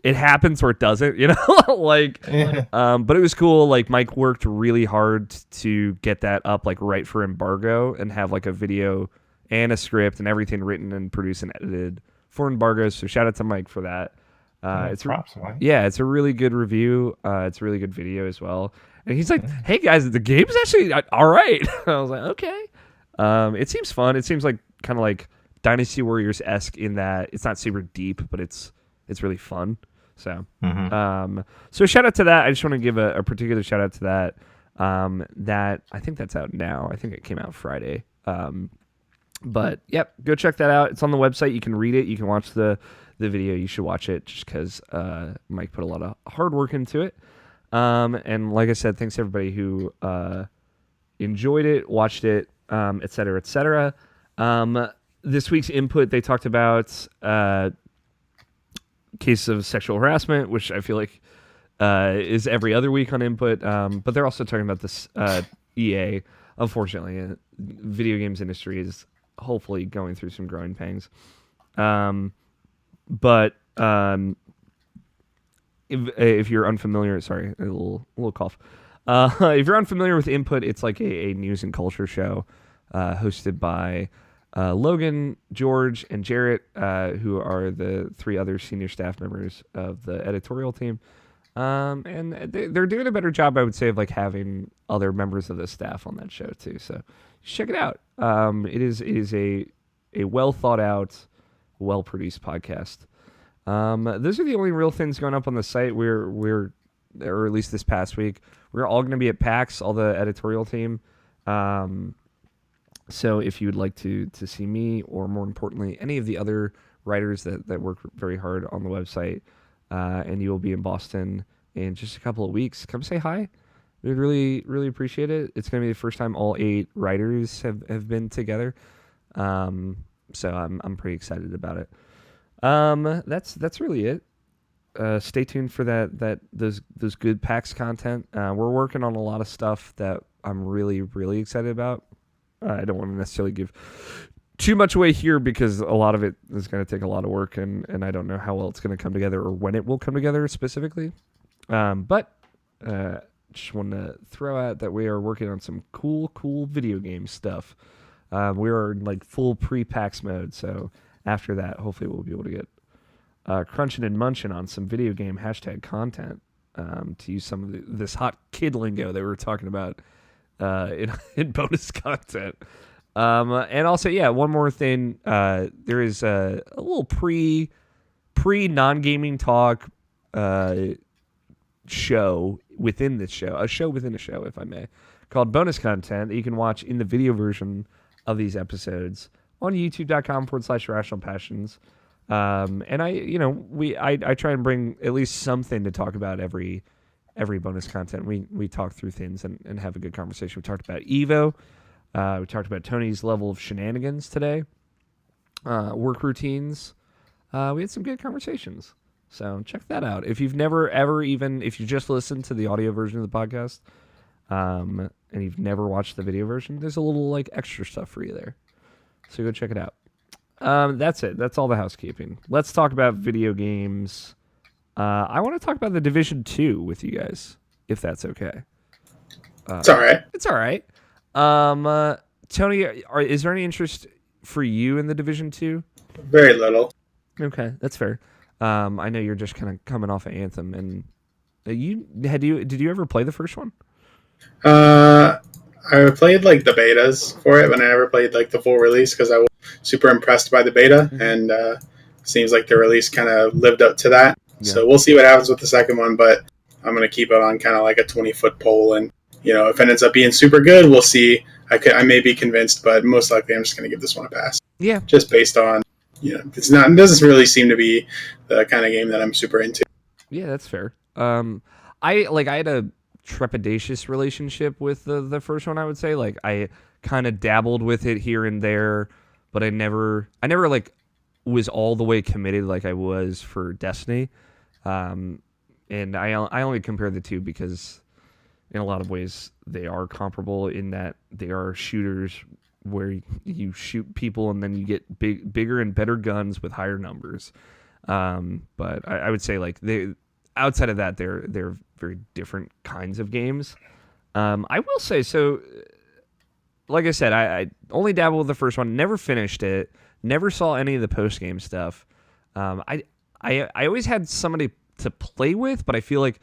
Speaker 1: it happens or it doesn't. Like. But it was cool. Like Mike worked really hard to get that up like right for embargo and have like a video and a script and everything written and produced and edited for embargoes. So shout out to Mike for that. It's a really good review. It's a really good video as well. And he's like, "Hey guys, the game's actually all right." I was like, "Okay." It seems fun. It seems like kind of like Dynasty Warriors-esque in that it's not super deep, but it's really fun. So, so shout out to that. I just want to give a particular shout out to that. That I think that's out now. I think it came out Friday. But yep, go check that out. It's on the website. You can read it. You can watch the video. You should watch it just because Mike put a lot of hard work into it. And like I said, thanks to everybody who enjoyed it, watched it, et cetera, et cetera. This week's input, they talked about cases of sexual harassment, which I feel like is every other week on input. But they're also talking about this EA. Unfortunately, video games industry is hopefully going through some growing pangs. But if you're unfamiliar, sorry, a little cough. If you're unfamiliar with Input, it's like a news and culture show hosted by Logan, George, and Jarrett, who are the three other senior staff members of the editorial team. And they're doing a better job, I would say, of like having other members of the staff on that show too. So check it out. It is a well thought out, well produced podcast. Those are the only real things going up on the site. We're or at least this past week, we're all going to be at PAX, all the editorial team. So if you would like to see me, or more importantly, any of the other writers that work very hard on the website, and you will be in Boston in just a couple of weeks, come say hi. We'd really, really appreciate it. It's going to be the first time all 8 writers have been together. So I'm pretty excited about it. That's really it. Stay tuned for those good PAX content. We're working on a lot of stuff that I'm really, really excited about. I don't want to necessarily give too much away here because a lot of it is going to take a lot of work, and I don't know how well it's going to come together or when it will come together specifically. But just want to throw out that we are working on some cool video game stuff. We are in like full pre-PAX mode, so after that, hopefully we'll be able to get crunching and munching on some video game hashtag content to use some of this hot kid lingo that we were talking about in bonus content. And also, yeah, one more thing. There is a little pre non-gaming talk show within this show, a show within a show, if I may, called Bonus Content that you can watch in the video version of these episodes on youtube.com/Irrational Passions. And I try and bring at least something to talk about every bonus content. We talk through things and have a good conversation. We talked about Evo. We talked about Tony's level of shenanigans today. Work routines. We had some good conversations. So check that out. If you've never ever if you just listened to the audio version of the podcast, and you've never watched the video version, there's a little like extra stuff for you there. So go check it out. That's it. That's all the housekeeping. Let's talk about video games. I want to talk about the Division 2 with you guys, if that's okay.
Speaker 2: It's all right.
Speaker 1: It's all right. Tony, is there any interest for you in the Division 2?
Speaker 2: Very little.
Speaker 1: Okay, that's fair. I know you're just kind of coming off of Anthem, and did you ever play the first one?
Speaker 2: I played like the betas for it, but I never played like the full release because I was super impressed by the beta, and seems like the release kind of lived up to that. Yeah. So we'll see what happens with the second one, but I'm going to keep it on kind of like a 20-foot pole, and if it ends up being super good, we'll see. I may be convinced, but most likely I'm just going to give this one a pass.
Speaker 1: Yeah,
Speaker 2: just based on it doesn't really seem to be the kind of game that I'm super into.
Speaker 1: Yeah, that's fair. I had a trepidatious relationship with the first one. I would say like I kind of dabbled with it here and there, but I never like was all the way committed like I was for Destiny. And I only compare the two because in a lot of ways they are comparable in that they are shooters where you shoot people and then you get bigger and better guns with higher numbers. But I would say like outside of that, they're very different kinds of games. I will say, so like I said, I only dabbled with the first one, never finished it, never saw any of the post-game stuff. I always had somebody to play with, but I feel like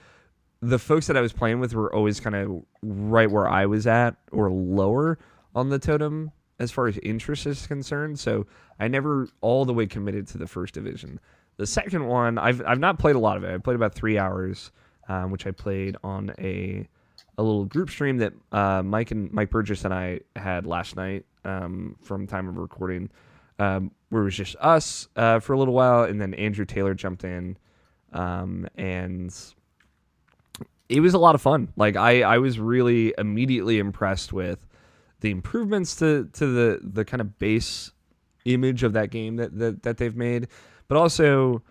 Speaker 1: the folks that I was playing with were always kind of right where I was at or lower on the totem as far as interest is concerned. So I never all the way committed to the first division. The second one, I've not played a lot of it. I played about 3 hours, which I played on a little group stream that Mike Burgess and I had last night from time of recording, where it was just us for a little while, and then Andrew Taylor jumped in, and it was a lot of fun. Like I was really immediately impressed with the improvements to the kind of base image of that game that they've made, but also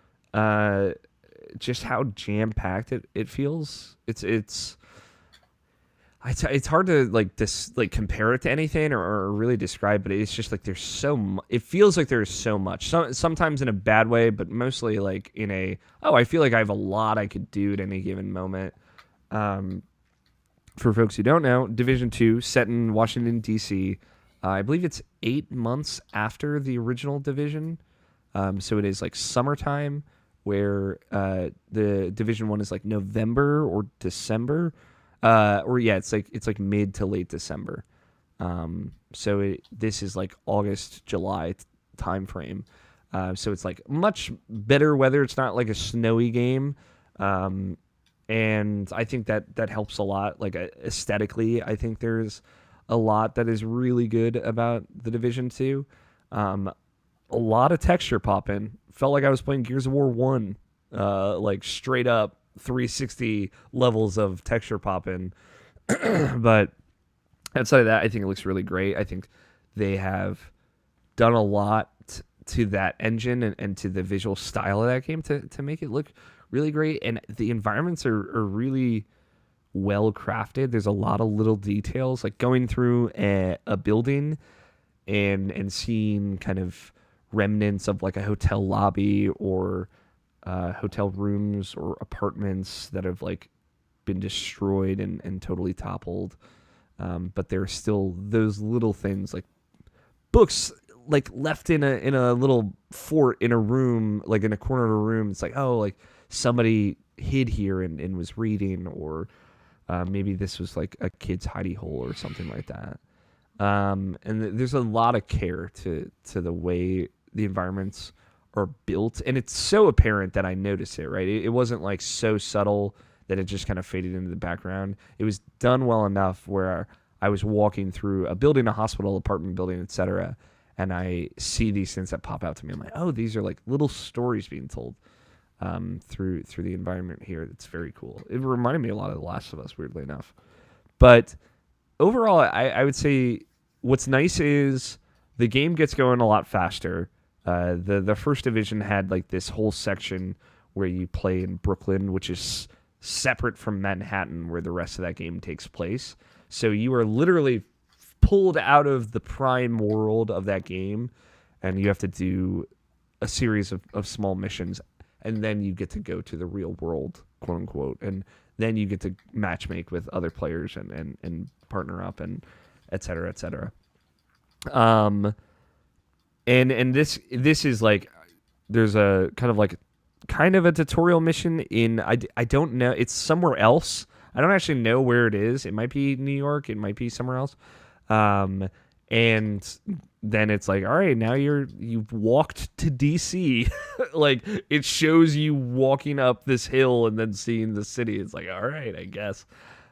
Speaker 1: just how jam-packed it feels. It's hard to compare it to anything or really describe, but it's just like there's it feels like there's so much. Sometimes in a bad way, but mostly like in I feel like I have a lot I could do at any given moment. For folks who don't know, Division 2 set in Washington D.C. I believe it's 8 months after the original Division. So it is like summertime, where the Division 1 is like November or December. It's like mid to late December. So this is like August, July time frame. So it's like much better weather. It's not like a snowy game. And I think that helps a lot. Like aesthetically, I think there's a lot that is really good about the Division 2. A lot of texture popping. Felt like I was playing Gears of War 1, like straight up 360 levels of texture popping. But outside of that, I think it looks really great. I think they have done a lot to that engine and to the visual style of that game to make it look really great. And the environments are really well crafted. There's a lot of little details, like going through a building and seeing kind of remnants of like a hotel lobby or hotel rooms or apartments that have like been destroyed and totally toppled. But there are still those little things like books like left in a little fort in a room, like in a corner of a room. It's like, oh, like somebody hid here and was reading, or maybe this was like a kid's hidey hole or something like that. And there's a lot of care to the way the environments are built, and it's so apparent that I notice it, right? It wasn't like so subtle that it just kind of faded into the background. It was done well enough where I was walking through a building, a hospital, apartment building, etc., and I see these things that pop out to me. I'm like, oh, these are like little stories being told through the environment here. It's very cool. It reminded me a lot of The Last of Us, weirdly enough. But overall, I would say what's nice is the game gets going a lot faster. The first division had like this whole section where you play in Brooklyn, which is separate from Manhattan, where the rest of that game takes place. So you are literally pulled out of the prime world of that game and you have to do a series of small missions, and then you get to go to the real world, quote unquote, and then you get to matchmake with other players and partner up and et cetera, et cetera. And this is like, there's a kind of a tutorial mission in, I don't know, it's somewhere else. I don't actually know where it is. It might be New York, it might be somewhere else. And then it's like, all right, now you've walked to DC. Like, it shows you walking up this hill and then seeing the city. It's like, all right, I guess.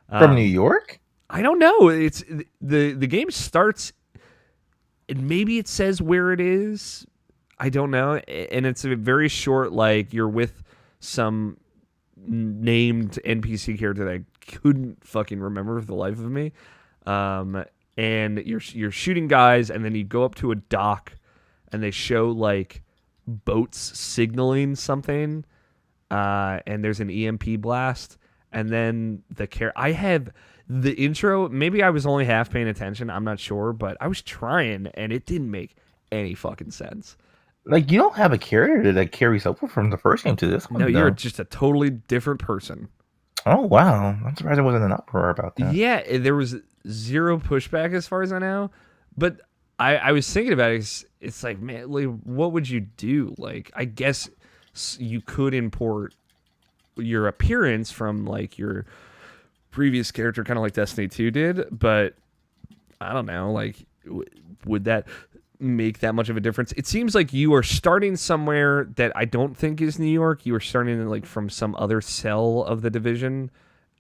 Speaker 3: From New York?
Speaker 1: I don't know. It's the game starts, and maybe it says where it is. I don't know. And it's a very short, like, you're with some named NPC character that I couldn't fucking remember for the life of me. And you're shooting guys, and then you go up to a dock, and they show like boats signaling something, and there's an EMP blast, and then I have the intro. Maybe I was only half paying attention. I'm not sure, but I was trying, and it didn't make any fucking sense.
Speaker 3: Like, you don't have a character that carries over from the first game to this one.
Speaker 1: No, you're just a totally different person.
Speaker 3: Oh, wow. I'm surprised there wasn't an uproar about that.
Speaker 1: Yeah, there was zero pushback as far as I know. But I was thinking about it. It's like, man, like, what would you do? Like, I guess you could import your appearance from, like, your previous character, kind of like Destiny 2 did. But I don't know. Like, would that make that much of a difference? It seems like you are starting somewhere that I don't think is New York. You are starting like from some other cell of the division,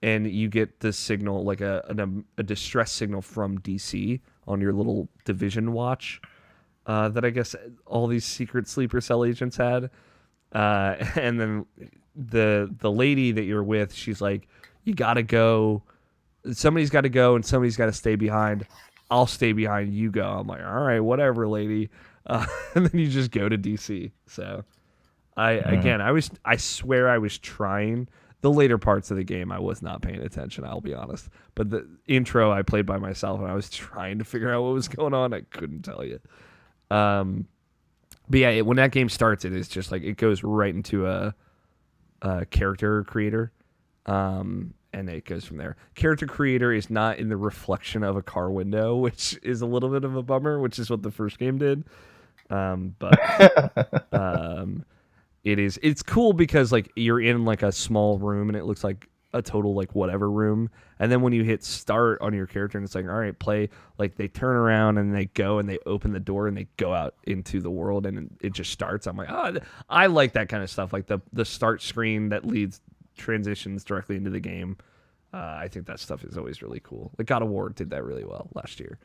Speaker 1: and you get the signal, like a distress signal from DC on your little division watch that I guess all these secret sleeper cell agents had. And then the lady that you're with, she's like, you gotta go. Somebody's got to go, and somebody's got to stay behind. I'll stay behind, you go. I'm like, all right, whatever, lady. And then you just go to DC. So I swear I was trying. The later parts of the game, I was not paying attention, I'll be honest. But the intro, I played by myself, and I was trying to figure out what was going on. I couldn't tell you. But yeah, when that game starts, it is just like, it goes right into a character creator. And it goes from there. Character creator is not in the reflection of a car window, which is a little bit of a bummer, which is what the first game did. It's cool because, like, you're in like a small room and it looks like a total like whatever room. And then when you hit start on your character and it's like, all right, play, like, they turn around and they go and they open the door and they go out into the world and it just starts. I'm like, oh, I like that kind of stuff. Like the start screen that transitions directly into the game. I think that stuff is always really cool. Like, God of War did that really well last year.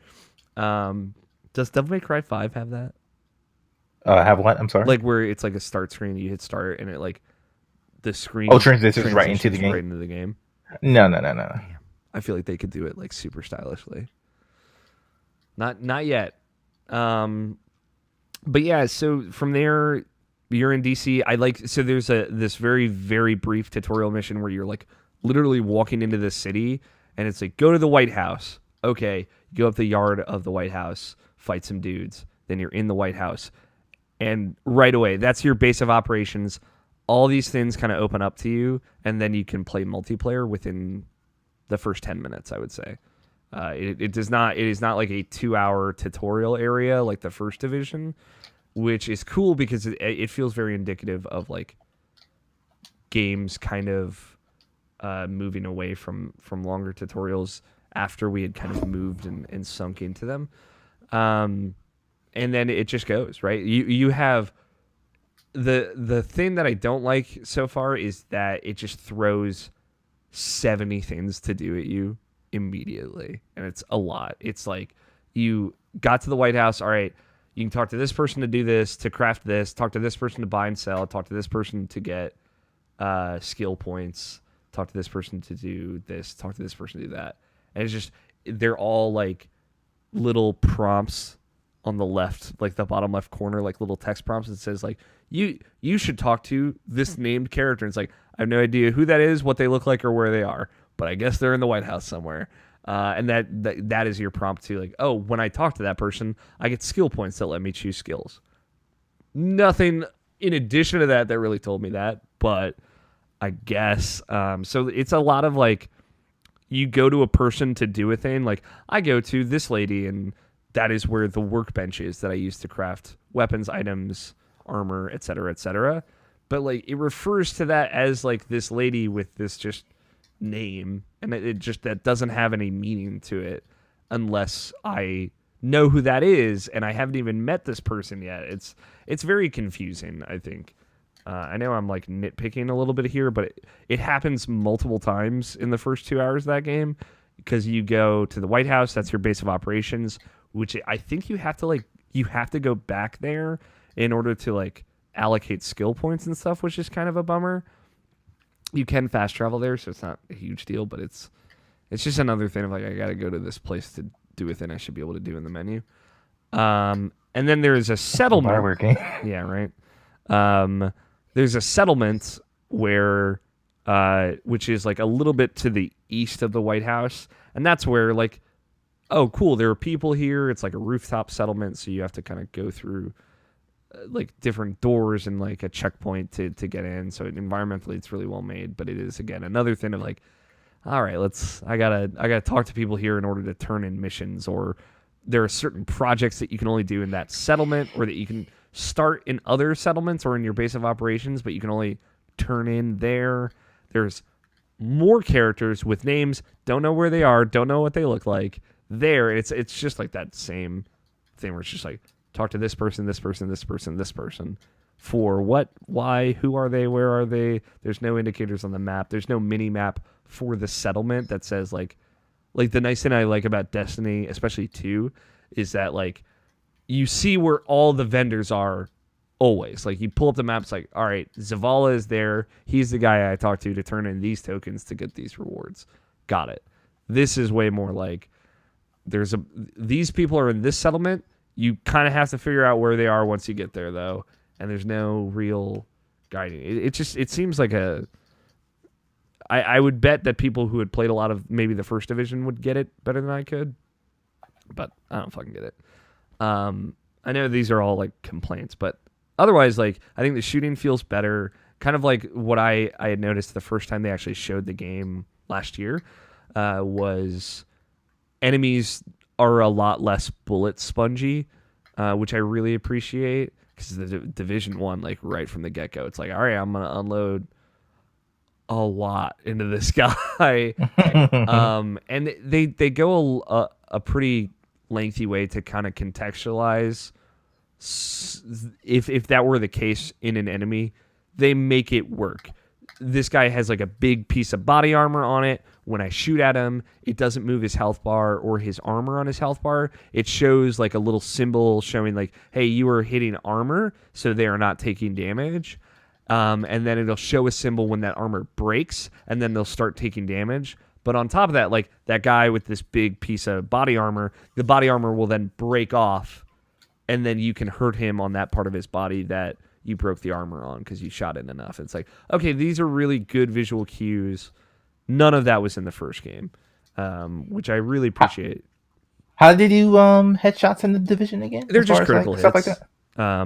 Speaker 1: Does Devil May Cry 5 have that?
Speaker 3: Have what? I'm sorry.
Speaker 1: Like, where it's like a start screen, you hit start, and it like the screen.
Speaker 3: Oh, transitions right into the game.
Speaker 1: Right into the game.
Speaker 3: No.
Speaker 1: I feel like they could do it like super stylishly. Not yet. But yeah. So from there, you're in DC. So there's this very, very brief tutorial mission where you're like literally walking into the city, and it's like, go to the White House. Okay, you go up the yard of the White House, fight some dudes. Then you're in the White House. And right away, that's your base of operations. All these things kind of open up to you, and then you can play multiplayer within the first 10 minutes, I would say. It is not like a 2-hour tutorial area like the first division, which is cool because it feels very indicative of like games kind of moving away from longer tutorials after we had kind of moved and sunk into them. And then it just goes, right? You have the thing that I don't like so far is that it just throws 70 things to do at you immediately, and it's a lot. It's like, you got to the White House, all right, you can talk to this person to do this, to craft this, talk to this person to buy and sell, talk to this person to get skill points, talk to this person to do this, talk to this person to do that. And it's just, they're all like little prompts on the left, like the bottom left corner, like little text prompts that says like, you should talk to this named character. And it's like, I have no idea who that is, what they look like, or where they are, but I guess they're in the White House somewhere. And that is your prompt to like, oh, when I talk to that person, I get skill points that let me choose skills. nothing in addition to that really told me that, but I guess so it's a lot of like you go to a person to do a thing. Like I go to this lady, and that is where the workbench is that I use to craft weapons, items, armor, etc., etc. But like it refers to that as like this lady with this just name, and it just that doesn't have any meaning to it unless I know who that is, and I haven't even met this person yet. It's very confusing, I think. I know I'm like nitpicking a little bit here, but it happens multiple times in the first 2 hours of that game because you go to the White House, that's your base of operations, which I think you have to go back there in order to like allocate skill points and stuff, which is kind of a bummer. You can fast travel there, so it's not a huge deal, but it's just another thing of like I got to go to this place to do a thing I should be able to do in the menu. And then there's a settlement.
Speaker 3: Working.
Speaker 1: Yeah, right. There's a settlement where, which is like a little bit to the east of the White House, and that's where like, oh, cool, there are people here. It's like a rooftop settlement, so you have to kind of go through like different doors and like a checkpoint to get in. So environmentally, it's really well made, but it is again another thing of like, all right, I gotta talk to people here in order to turn in missions, or there are certain projects that you can only do in that settlement, or that you can start in other settlements or in your base of operations, but you can only turn in there. There's more characters with names, don't know where they are, don't know what they look like. There, it's just like that same thing where it's just like talk to this person, this person, this person, this person. For what, why, who are they, where are they? There's no indicators on the map. There's no mini map for the settlement that says like the nice thing I like about Destiny, especially 2, is that like you see where all the vendors are always. Like you pull up the map, it's like, all right, Zavala is there. He's the guy I talked to turn in these tokens to get these rewards. Got it. This is way more like these people are in this settlement. You kind of have to figure out where they are once you get there, though, and there's no real guiding. It seems like I would bet that people who had played a lot of maybe the first division would get it better than I could, but I don't fucking get it. I know these are all like complaints, but otherwise, like I think the shooting feels better. Kind of like what I had noticed the first time they actually showed the game last year was enemies are a lot less bullet spongy, which I really appreciate because the Division 1, like right from the get go, it's like, all right, I'm gonna unload a lot into this guy, and they go a pretty lengthy way to kind of contextualize if that were the case in an enemy. They make it work. This guy has like a big piece of body armor on it. When I shoot at him, it doesn't move his health bar or his armor on his health bar. It shows like a little symbol showing like, hey, you are hitting armor, so they are not taking damage. And then it'll show a symbol when that armor breaks, and then they'll start taking damage. But on top of that, like that guy with this big piece of body armor, the body armor will then break off, and then you can hurt him on that part of his body that you broke the armor on because you shot it enough. It's like, okay, these are really good visual cues. None of that was in the first game, which I really appreciate.
Speaker 3: How did you headshots in the Division again?
Speaker 1: They're just critical hits.
Speaker 3: Stuff like that?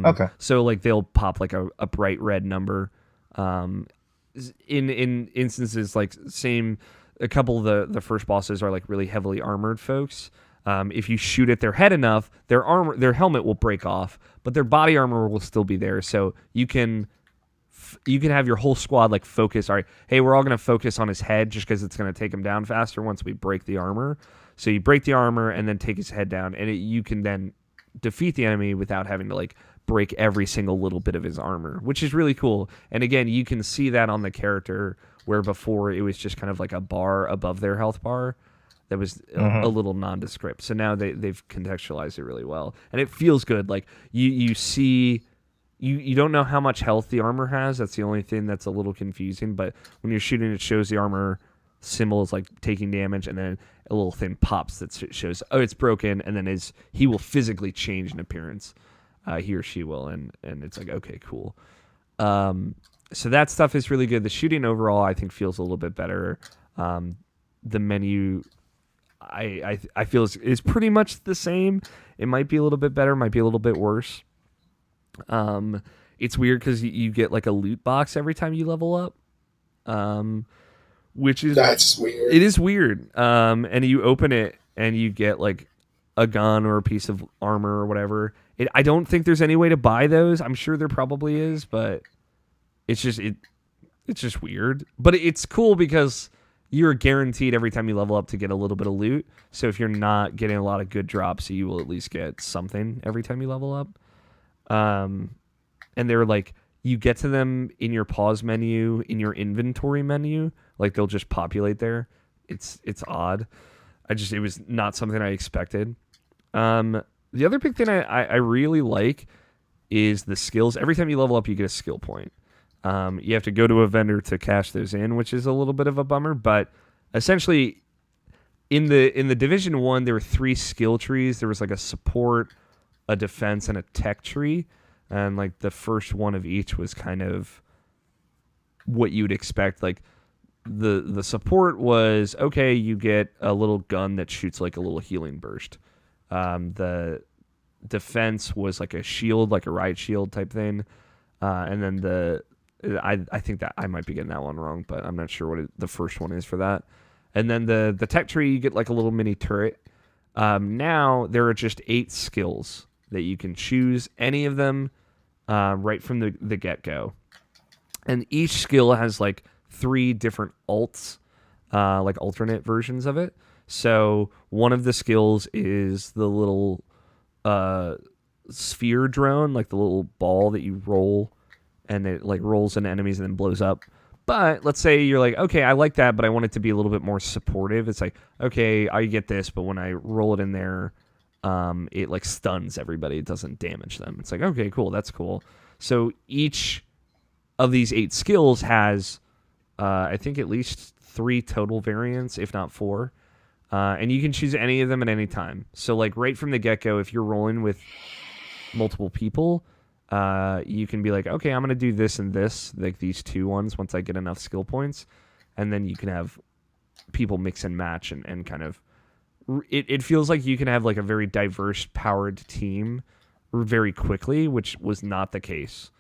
Speaker 3: Okay.
Speaker 1: So like they'll pop like a bright red number. In instances like a couple of the first bosses are like really heavily armored folks. If you shoot at their head enough, their helmet will break off, but their body armor will still be there. So you can have your whole squad like focus. All right, hey, we're all going to focus on his head just because it's going to take him down faster once we break the armor. So you break the armor and then take his head down, and you can then defeat the enemy without having to like break every single little bit of his armor, which is really cool. And again, you can see that on the character where before it was just kind of like a bar above their health bar that was a little nondescript. So now they've contextualized it really well, and it feels good. Like you see, you don't know how much health the armor has. That's the only thing that's a little confusing. But when you're shooting, it shows the armor symbol is like taking damage, and then a little thing pops that shows, oh, it's broken, and then he will physically change in appearance. He or she will, and it's like, okay, cool. So that stuff is really good. The shooting overall, I think, feels a little bit better. The menu, I feel is pretty much the same. It might be a little bit better, might be a little bit worse. It's weird because you get like a loot box every time you level up, which is
Speaker 2: That's weird.
Speaker 1: It is weird. And you open it and you get like a gun or a piece of armor or whatever. I don't think there's any way to buy those. I'm sure there probably is, but it's just weird. But it's cool because you're guaranteed every time you level up to get a little bit of loot. So if you're not getting a lot of good drops, you will at least get something every time you level up. And they're like, you get to them in your pause menu, in your inventory menu, like they'll just populate there. It's odd. It was not something I expected. The other big thing I really like is the skills. Every time you level up, you get a skill point. You have to go to a vendor to cash those in, which is a little bit of a bummer. But essentially, in the Division 1, there were 3 skill trees. There was like a support, a defense, and a tech tree. And like the first one of each was kind of what you'd expect. Like the support was, okay, you get a little gun that shoots like a little healing burst. The defense was like a shield, like a riot shield type thing. And then I think that I might be getting that one wrong, but I'm not sure what the first one is for that. And then the tech tree, you get like a little mini turret. Now there are just 8 skills that you can choose any of them right from the get-go. And each skill has like 3 different alts, like alternate versions of it. So one of the skills is the little sphere drone, like the little ball that you roll, and it like rolls into enemies and then blows up. But let's say you're like, okay, I like that, but I want it to be a little bit more supportive. It's like, okay, I get this, but when I roll it in there, it like stuns everybody. It doesn't damage them. It's like, okay, cool. That's cool. So each of these 8 skills has, I think, at least 3 total variants, if not 4. And you can choose any of them at any time. So like right from the get-go, if you're rolling with multiple people, you can be like, okay, I'm going to do this and this, like these 2 ones once I get enough skill points. And then you can have people mix and match and kind of, it feels like you can have like a very diverse powered team very quickly, which was not the case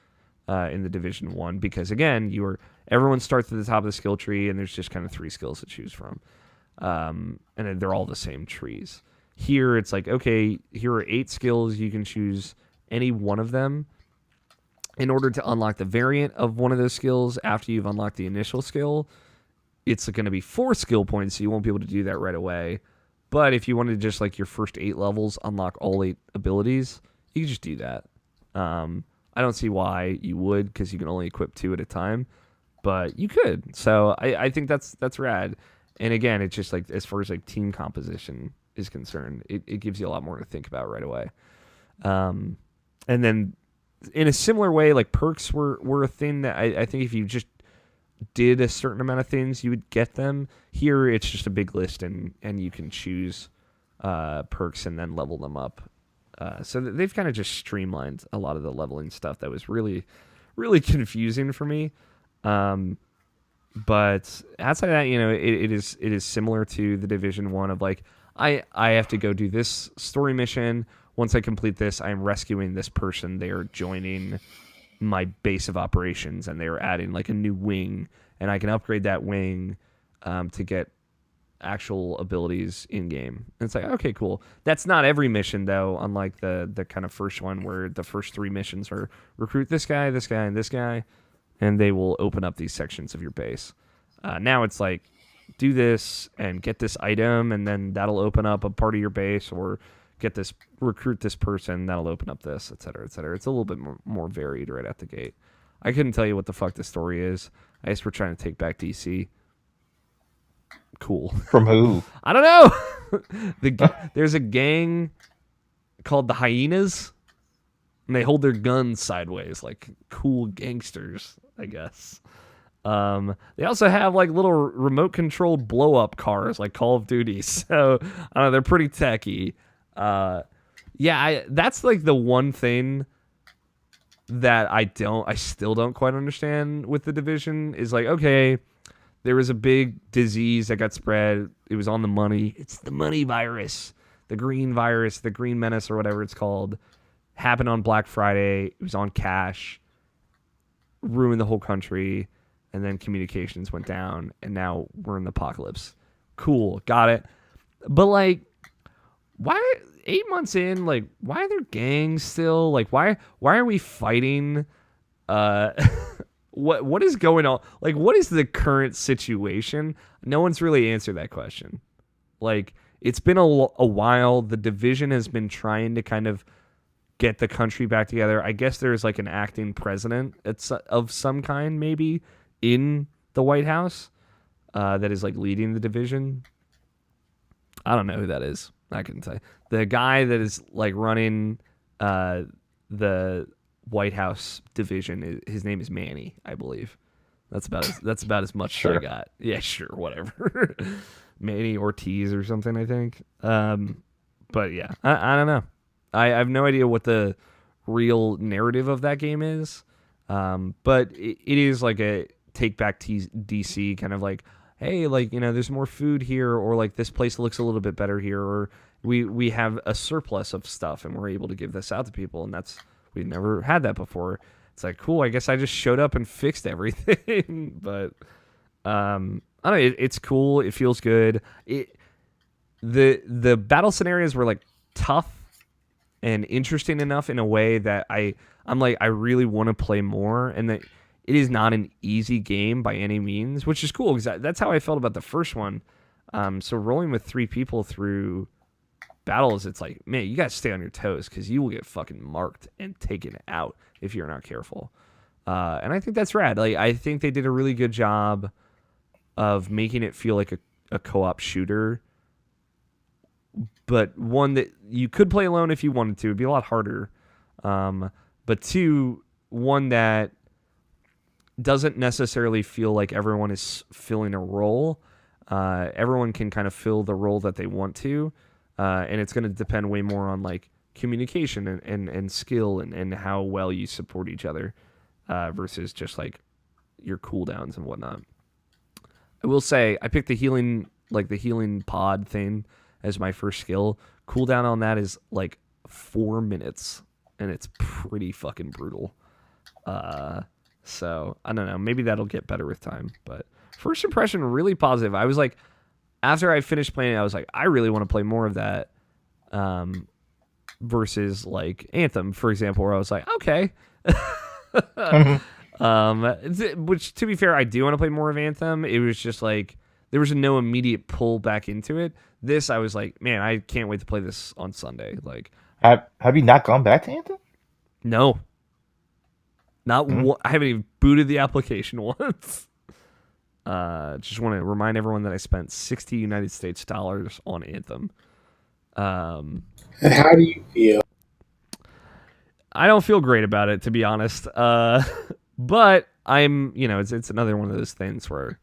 Speaker 1: in the Division 1, because again, everyone starts at the top of the skill tree and there's just kind of 3 skills to choose from. And then they're all the same trees. Here it's like, okay, here are 8 skills. You can choose any one of them. In order to unlock the variant of one of those skills after you've unlocked the initial skill, it's going to be 4 skill points, so you won't be able to do that right away. But if you wanted to just like your first 8 levels unlock all 8 abilities, you can just do that. I don't see why you would, because you can only equip 2 at a time, but you could. So I think that's rad. And again, it's just like, as far as like team composition is concerned, it gives you a lot more to think about right away. And then in a similar way, like perks were a thing that I think if you just did a certain amount of things, you would get them. Here, it's just a big list, and you can choose perks and then level them up. So they've kind of just streamlined a lot of the leveling stuff that was really, really confusing for me. But outside of that, it is similar to the Division 1 of like, I have to go do this story mission. Once I complete this, I am rescuing this person. They are joining my base of operations, and they are adding like a new wing, and I can upgrade that wing to get actual abilities in game. And it's like, okay, cool. That's not every mission though, unlike the kind of first one where the first 3 missions are recruit this guy, this guy, and this guy, and they will open up these sections of your base. Now it's like, do this and get this item, and then that'll open up a part of your base, or recruit this person, that'll open up this, et cetera, et cetera. It's a little bit more varied right out the gate. I couldn't tell you what the fuck the story is. I guess we're trying to take back DC. Cool.
Speaker 3: From who?
Speaker 1: I don't know. There's a gang called the Hyenas, and they hold their guns sideways like cool gangsters, I guess. They also have like little remote controlled blow up cars like Call of Duty. So I don't know, they're pretty techy. That's like the one thing that I still don't quite understand with the Division is like, okay, there was a big disease that got spread. It was on the money. It's the money virus, the green menace or whatever it's called, happened on Black Friday. It was on cash, ruined the whole country, and then communications went down, and now we're in the apocalypse. Cool, got it. But like, why 8 months in? Like, why are there gangs still? Like, why are we fighting? What is going on? Like, what is the current situation? No one's really answered that question. Like, it's been a while. The division has been trying to kind of get the country back together. I guess there's like an acting president of some kind, maybe, in the White House that is like leading the division. I don't know who that is. I couldn't say. The guy that is like running the White House division, his name is Manny, I believe. That's about as much as I got. Yeah, sure, whatever. Manny Ortiz or something, I think. But yeah, I don't know. I have no idea what the real narrative of that game is. But it is like a take back DC kind of like, hey, like, you know, there's more food here, or like this place looks a little bit better here, or we have a surplus of stuff and we're able to give this out to people, and we never had that before. It's like, cool, I guess I just showed up and fixed everything. But I don't know, it's cool, it feels good. The battle scenarios were like tough and interesting enough in a way that I'm like, I really want to play more, and that it is not an easy game by any means, which is cool because that's how I felt about the first one. So rolling with 3 people through battles, it's like, man, you gotta stay on your toes because you will get fucking marked and taken out if you're not careful. And I think that's rad. Like, I think they did a really good job of making it feel like a co-op shooter, but one that you could play alone if you wanted to. It'd be a lot harder. But 2, one that doesn't necessarily feel like everyone is filling a role. Everyone can kind of fill the role that they want to. And it's going to depend way more on like communication and skill and how well you support each other versus just like your cooldowns and whatnot. I will say I picked the healing pod thing as my first skill. Cooldown on that is like 4 minutes, and it's pretty fucking brutal. So I don't know, maybe that'll get better with time, but first impression, really positive. I was like, after I finished playing it, I was like, I really want to play more of that. Versus like Anthem, for example, where I was like, okay. Which, to be fair, I do want to play more of Anthem. It was just like, there was no immediate pull back into it. This, I was like, man, I can't wait to play this on Sunday. Like,
Speaker 3: have you not gone back to Anthem?
Speaker 1: No. Not one, I haven't even booted the application once. Just want to remind everyone that I spent $60 United States on Anthem.
Speaker 2: And how do you feel?
Speaker 1: I don't feel great about it, to be honest. But I'm, it's another one of those things where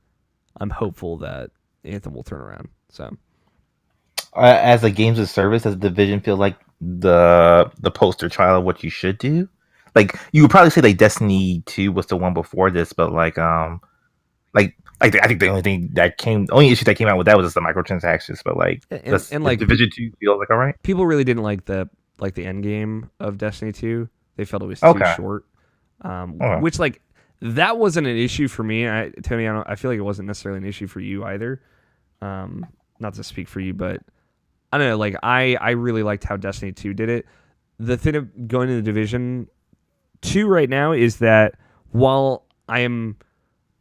Speaker 1: I'm hopeful that Anthem will turn around. So,
Speaker 3: as a games of service, does Division feel like the poster child of what you should do? Like, you would probably say like Destiny 2 was the one before this, but I think the only issue that came out with that was just the microtransactions. But and like Division 2 feels like all right.
Speaker 1: People really didn't like the end game of Destiny 2. They felt it was too short. Which like that wasn't an issue for me. Tony, I feel like it wasn't necessarily an issue for you either. Not to speak for you, but I don't know. Like I really liked how Destiny 2 did it. The thing of going to the Division 2 right now is that while I am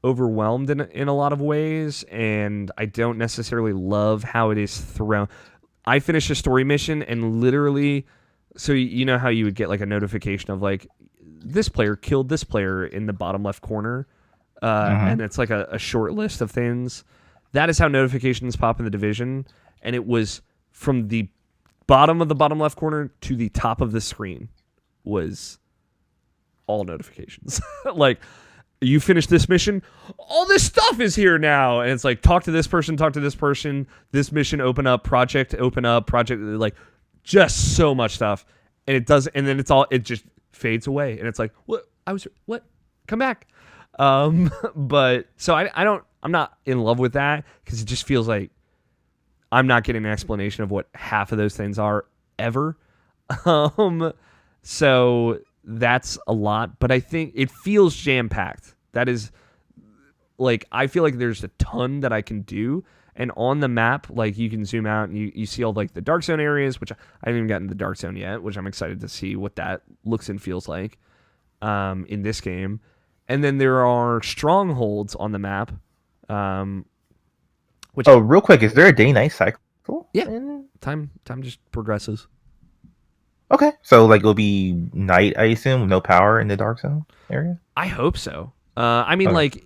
Speaker 1: overwhelmed in a lot of ways, and I don't necessarily love how it is thrown. I finished a story mission and literally, so you know how you would get like a notification of like, this player killed this player in the bottom left corner, and it's like a short list of things. That is how notifications pop in the Division, and it was from the bottom of the bottom left corner to the top of the screen was all notifications. Like, you finished this mission, all this stuff is here now, and it's like, talk to this person, this mission, open up, project, like, just so much stuff, and it does, and then it just fades away, and it's like, what, come back. But so I'm not in love with that, because it just feels like I'm not getting an explanation of what half of those things are ever. So that's a lot, but I think it feels jam packed. That is like I feel like there's a ton that I can do. And on the map, like you can zoom out and you see all like the dark zone areas, which I haven't even gotten the dark zone yet, which I'm excited to see what that looks and feels like in this game. And then there are strongholds on the map. Which
Speaker 3: real quick, is there a day-night cycle?
Speaker 1: Yeah, time just progresses.
Speaker 3: Okay, so like it'll be night, I assume, with no power in the dark zone area.
Speaker 1: I hope so. I mean, like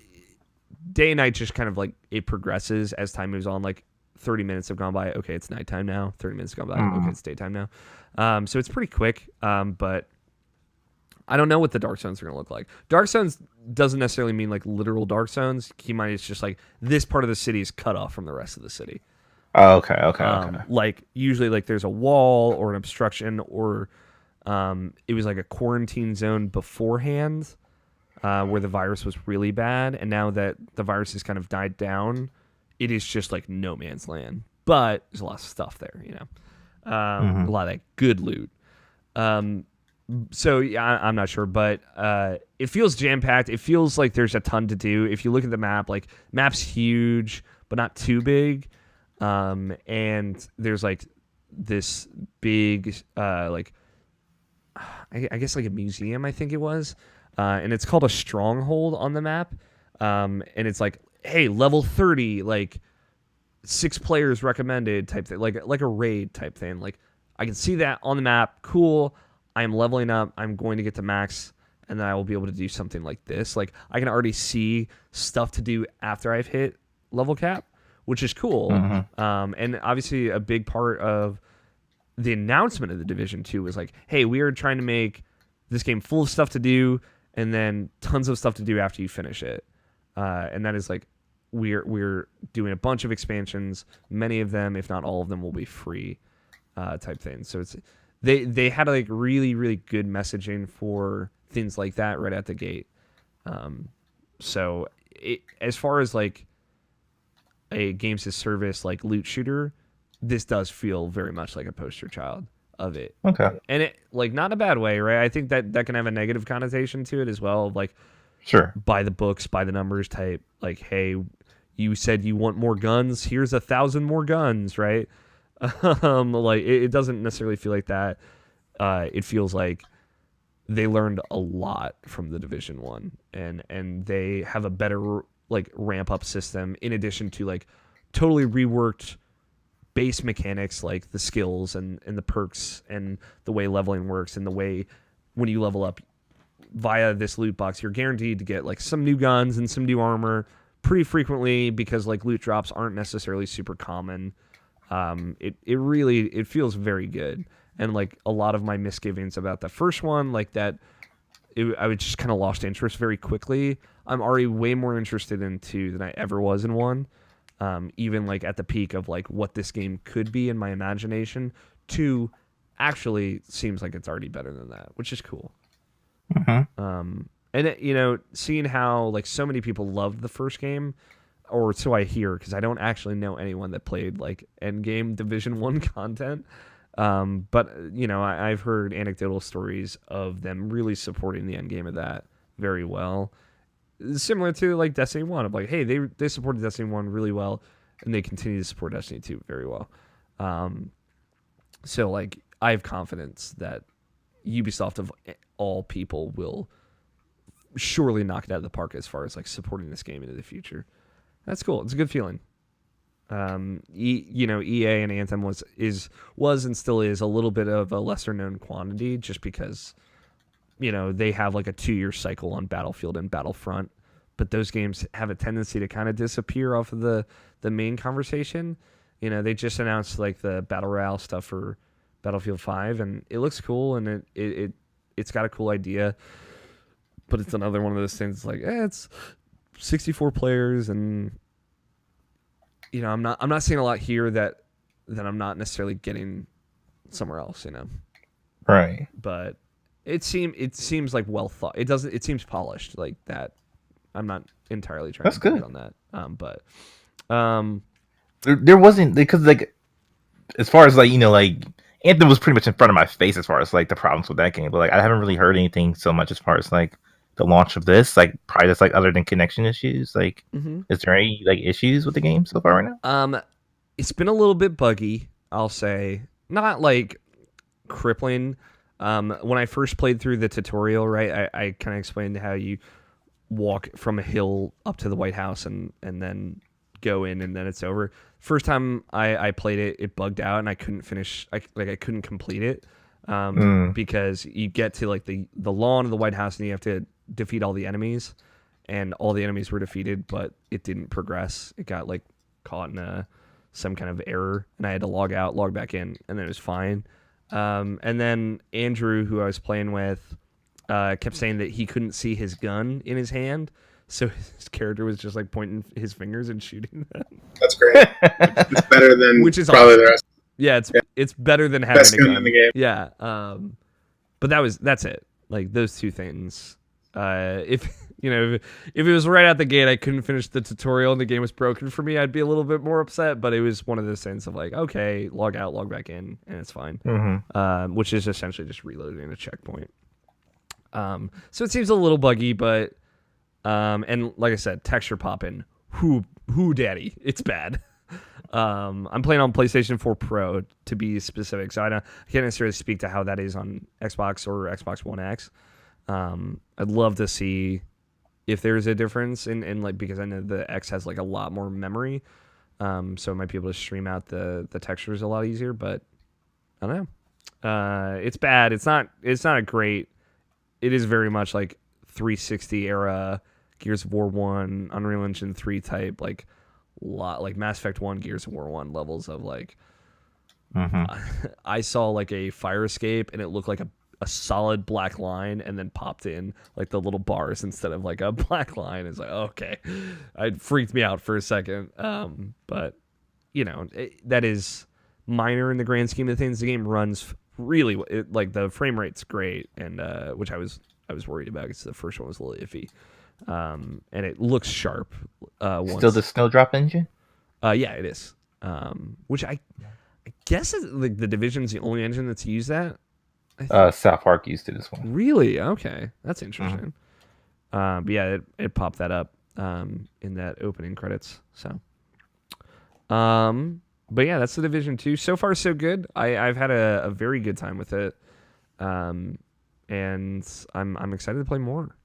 Speaker 1: day and night just kind of like it progresses as time moves on. Like 30 minutes have gone by. Okay, it's nighttime now. 30 minutes have gone by. Okay, it's daytime now. So it's pretty quick. But I don't know what the dark zones are going to look like. Dark zones doesn't necessarily mean like literal dark zones. Keep in mind, it's just like this part of the city is cut off from the rest of the city.
Speaker 3: Oh, okay.
Speaker 1: Like usually like there's a wall or an obstruction or it was like a quarantine zone beforehand where the virus was really bad. And now that the virus has kind of died down, it is just like no man's land. But there's a lot of stuff there, you know, a lot of that good loot. So yeah, I'm not sure, but it feels jam-packed. It feels like there's a ton to do. If you look at the map, like map's huge, but not too big. And there's like this big, like, I guess like a museum, I think it was. And it's called a stronghold on the map. And it's like, hey, level 30, like 6 players recommended type thing, like a raid type thing. Like I can see that on the map. Cool. I'm leveling up. I'm going to get to max. And then I will be able to do something like this. Like I can already see stuff to do after I've hit level cap, which is cool. And obviously a big part of the announcement of the Division 2 was like, hey, we are trying to make this game full of stuff to do and then tons of stuff to do after you finish it. And that is like, we're doing a bunch of expansions. Many of them, if not all of them, will be free type thing. So it's they had like really, really good messaging for things like that right at the gate. So as far as like a games as service like loot shooter, this does feel very much like a poster child of it.
Speaker 3: Okay.
Speaker 1: And it like not in a bad way, right? I think that can have a negative connotation to it as well, of like
Speaker 3: sure,
Speaker 1: by the books, by the numbers type, like, hey, you said you want more guns, here's 1,000 more guns, right? Like it doesn't necessarily feel like that. It feels like they learned a lot from the Division 1 and they have a better like ramp up system in addition to like totally reworked base mechanics like the skills and the perks and the way leveling works and the way when you level up via this loot box you're guaranteed to get like some new guns and some new armor pretty frequently because like loot drops aren't necessarily super common. It feels very good. And like a lot of my misgivings about the first one, like that I was just kind of lost interest very quickly. I'm already way more interested in 2 than I ever was in 1. Even like at the peak of like what this game could be in my imagination, 2 actually seems like it's already better than that, which is cool. And it, you know, seeing how like so many people loved the first game, or so I hear, because I don't actually know anyone that played like endgame Division 1 content. But you know, I've heard anecdotal stories of them really supporting the end game of that very well. Similar to like Destiny 1 of like, hey, they supported Destiny 1 really well and they continue to support Destiny 2 very well. So like I have confidence that Ubisoft of all people will surely knock it out of the park as far as like supporting this game into the future. That's cool. It's a good feeling. You know, EA and Anthem was and still is a little bit of a lesser known quantity just because, you know, they have like a 2-year cycle on Battlefield and Battlefront, but those games have a tendency to kind of disappear off of the main conversation. You know, they just announced like the Battle Royale stuff for Battlefield 5 and it looks cool and it's got a cool idea, but it's another one of those things like, it's 64 players and you know, I'm not seeing a lot here that I'm not necessarily getting somewhere else, you know.
Speaker 3: Right.
Speaker 1: But it seems like well thought. It seems polished like that. I'm not entirely trying to put on that. But
Speaker 3: there wasn't, because like as far as like, you know, like Anthem was pretty much in front of my face as far as like the problems with that game, but like I haven't really heard anything so much as far as like the launch of this. Like probably just like other than connection issues. Like, is there any like issues with the game so far right now?
Speaker 1: It's been a little bit buggy, I'll say. Not like crippling. When I first played through the tutorial, right, I kind of explained how you walk from a hill up to the White House and then go in and then it's over. First time I played it, it bugged out and I couldn't finish. I couldn't complete it because you get to like the lawn of the White House and you have to defeat all the enemies, and all the enemies were defeated, but it didn't progress. It got like caught in some kind of error, and I had to log out, log back in, and then it was fine. And then Andrew, who I was playing with, kept saying that he couldn't see his gun in his hand, so his character was just like pointing his fingers and shooting them.
Speaker 2: That's great. It's better than
Speaker 1: which is
Speaker 2: probably
Speaker 1: awesome.
Speaker 2: the rest.
Speaker 1: Yeah, it's better than having
Speaker 2: Best
Speaker 1: a
Speaker 2: gun
Speaker 1: gun
Speaker 2: in the game.
Speaker 1: Yeah, but that's it. Like those two things. If if it was right out the gate, I couldn't finish the tutorial and the game was broken for me, I'd be a little bit more upset. But it was one of those things of like, okay, log out, log back in, and it's fine. Which is essentially just reloading a checkpoint. So it seems a little buggy, but and like I said, texture popping, who daddy, it's bad. I'm playing on PlayStation 4 Pro to be specific, so I can't necessarily speak to how that is on Xbox or Xbox One X. I'd love to see if there's a difference in like, because I know the X has like a lot more memory, so I might be able to stream out the textures a lot easier. But I don't know. It's bad. It's not a great. It is very much like 360 era Gears of War 1, Unreal Engine 3 type, like Mass Effect 1, Gears of War 1 levels of like. I saw like a fire escape and it looked like a solid black line, and then popped in like the little bars instead of like a black line. It's like, okay, it freaked me out for a second. But that is minor in the grand scheme of things. The game runs really like the frame rate's great, and which I was worried about because the first one was a little iffy. And it looks sharp.
Speaker 3: Still the Snowdrop engine?
Speaker 1: Yeah, it is. Which I guess like the Division's the only engine that's used that.
Speaker 3: South Park used it as well.
Speaker 1: Really? Okay, that's interesting. But yeah, it popped that up in that opening credits. So, but yeah, that's the Division 2. So far, so good. I've had a very good time with it, and I'm excited to play more.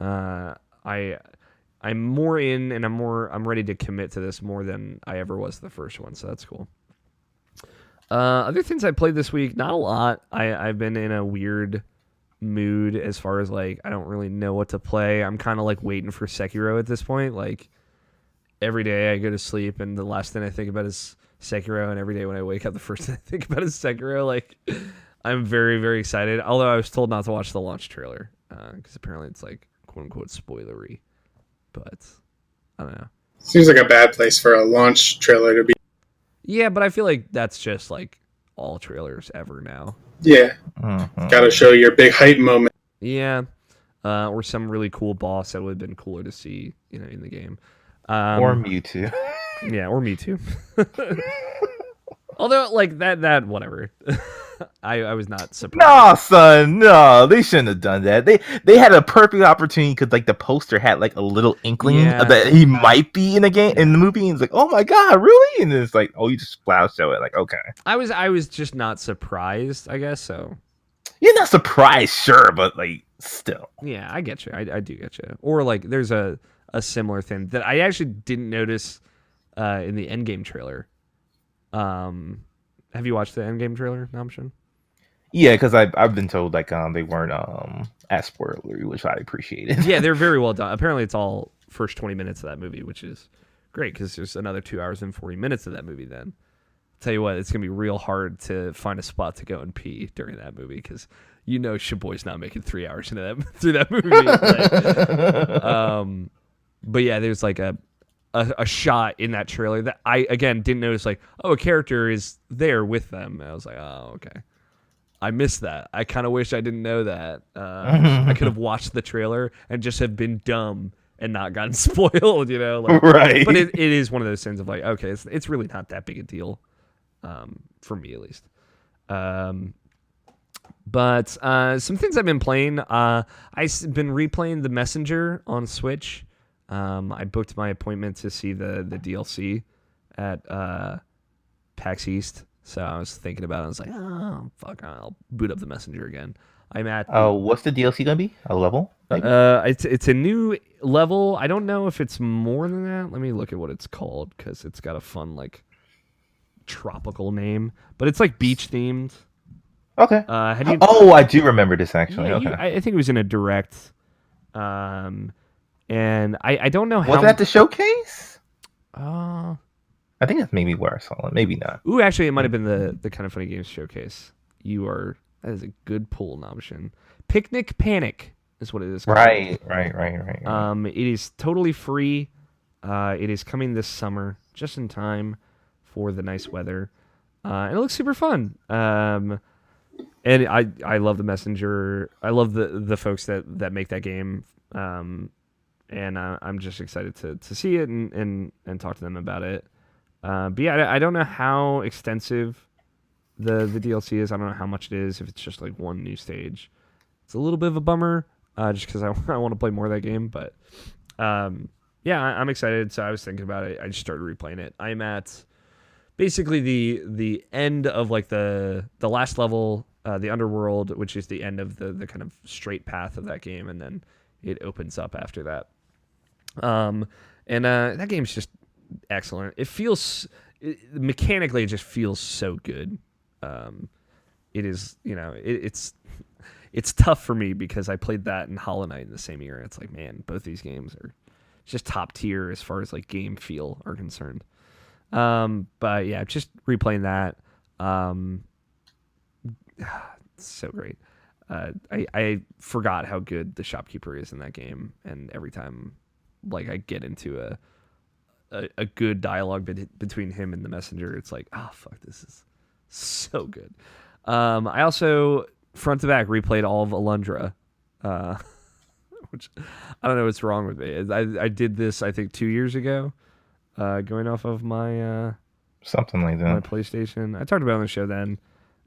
Speaker 1: I'm more in, and I'm ready to commit to this more than I ever was the first one. So that's cool. Other things I played this week, not a lot. I've been in a weird mood as far as like I don't really know what to play. I'm kind of like waiting for Sekiro at this point. Like every day I go to sleep and the last thing I think about is Sekiro, and every day when I wake up the first thing I think about is Sekiro. Like I'm very, very excited. Although I was told not to watch the launch trailer because apparently it's like quote unquote spoilery. But I don't know.
Speaker 2: Seems like a bad place for a launch trailer to be.
Speaker 1: Yeah, but I feel like that's just like all trailers ever now.
Speaker 2: Yeah. Got to show your big hype moment.
Speaker 1: Yeah. Or some really cool boss that would have been cooler to see, in the game.
Speaker 3: Or Mewtwo.
Speaker 1: Yeah, or Mewtwo. Although, like, that whatever. I was not surprised.
Speaker 3: No, son, no, they shouldn't have done that. They had a perfect opportunity because like the poster had like a little inkling that he might be in the game in the movie, and it's like, oh my god, really? And it's like, oh, you just flat show it. Like, okay. I
Speaker 1: was just not surprised, I guess so.
Speaker 3: You're not surprised, sure, but like still.
Speaker 1: Yeah, I get you. I do get you. Or like, there's a similar thing that I actually didn't notice in the Endgame trailer. Have you watched the Endgame trailer, Namshin?
Speaker 3: Yeah, because I've been told like they weren't as spoilery, which I appreciated.
Speaker 1: Yeah, they're very well done. Apparently, it's all first 20 minutes of that movie, which is great because there's another 2 hours and 40 minutes of that movie. Then, tell you what, it's gonna be real hard to find a spot to go and pee during that movie because Shaboy's not making 3 hours into that through that movie. Like, but yeah, there's like a shot in that trailer that I again didn't notice. Like, oh, a character is there with them. I was like, oh, okay. I missed that. I kind of wish I didn't know that. I could have watched the trailer and just have been dumb and not gotten spoiled, Like,
Speaker 3: right.
Speaker 1: But it is one of those things of like, okay, it's really not that big a deal, for me at least. But some things I've been playing. I've been replaying The Messenger on Switch. I booked my appointment to see the DLC at PAX East. So I was thinking about it. I was like, oh, fuck, I'll boot up The Messenger again. I'm at.
Speaker 3: What's the DLC gonna be? A level? Maybe?
Speaker 1: It's a new level. I don't know if it's more than that. Let me look at what it's called because it's got a fun like tropical name, but it's like beach themed.
Speaker 3: Okay. I do remember this actually.
Speaker 1: Yeah,
Speaker 3: okay.
Speaker 1: I think it was in a direct. And I don't know how.
Speaker 3: Was that the showcase?
Speaker 1: Uh,
Speaker 3: I think that's maybe where I saw it. Maybe not.
Speaker 1: Ooh, actually, it might have been the Kind of Funny Games showcase. That is a good pull option. Picnic Panic is what it is called.
Speaker 3: Right.
Speaker 1: It is totally free. It is coming this summer, just in time for the nice weather. And it looks super fun. And I love The Messenger. I love the folks that make that game. And I'm just excited to see it and talk to them about it. But yeah, I don't know how extensive the DLC is. I don't know how much it is, if it's just like one new stage. It's a little bit of a bummer, just because I want to play more of that game. But yeah, I'm excited. So I was thinking about it. I just started replaying it. I'm at basically the end of like the last level, the underworld, which is the end of the kind of straight path of that game, and then it opens up after that. And that game's just excellent. Mechanically, it just feels so good. It is, it's tough for me because I played that and Hollow Knight in the same year. It's like, man, both these games are just top tier as far as like game feel are concerned. But yeah, just replaying that. It's so great. I forgot how good the shopkeeper is in that game, and every time like I get into a good dialogue between him and the messenger, it's like, oh fuck, this is so good. I also front to back replayed all of Alundra, which I don't know what's wrong with me. I did this I think 2 years ago, going off of my
Speaker 3: something like that,
Speaker 1: my PlayStation. I talked about it on the show then.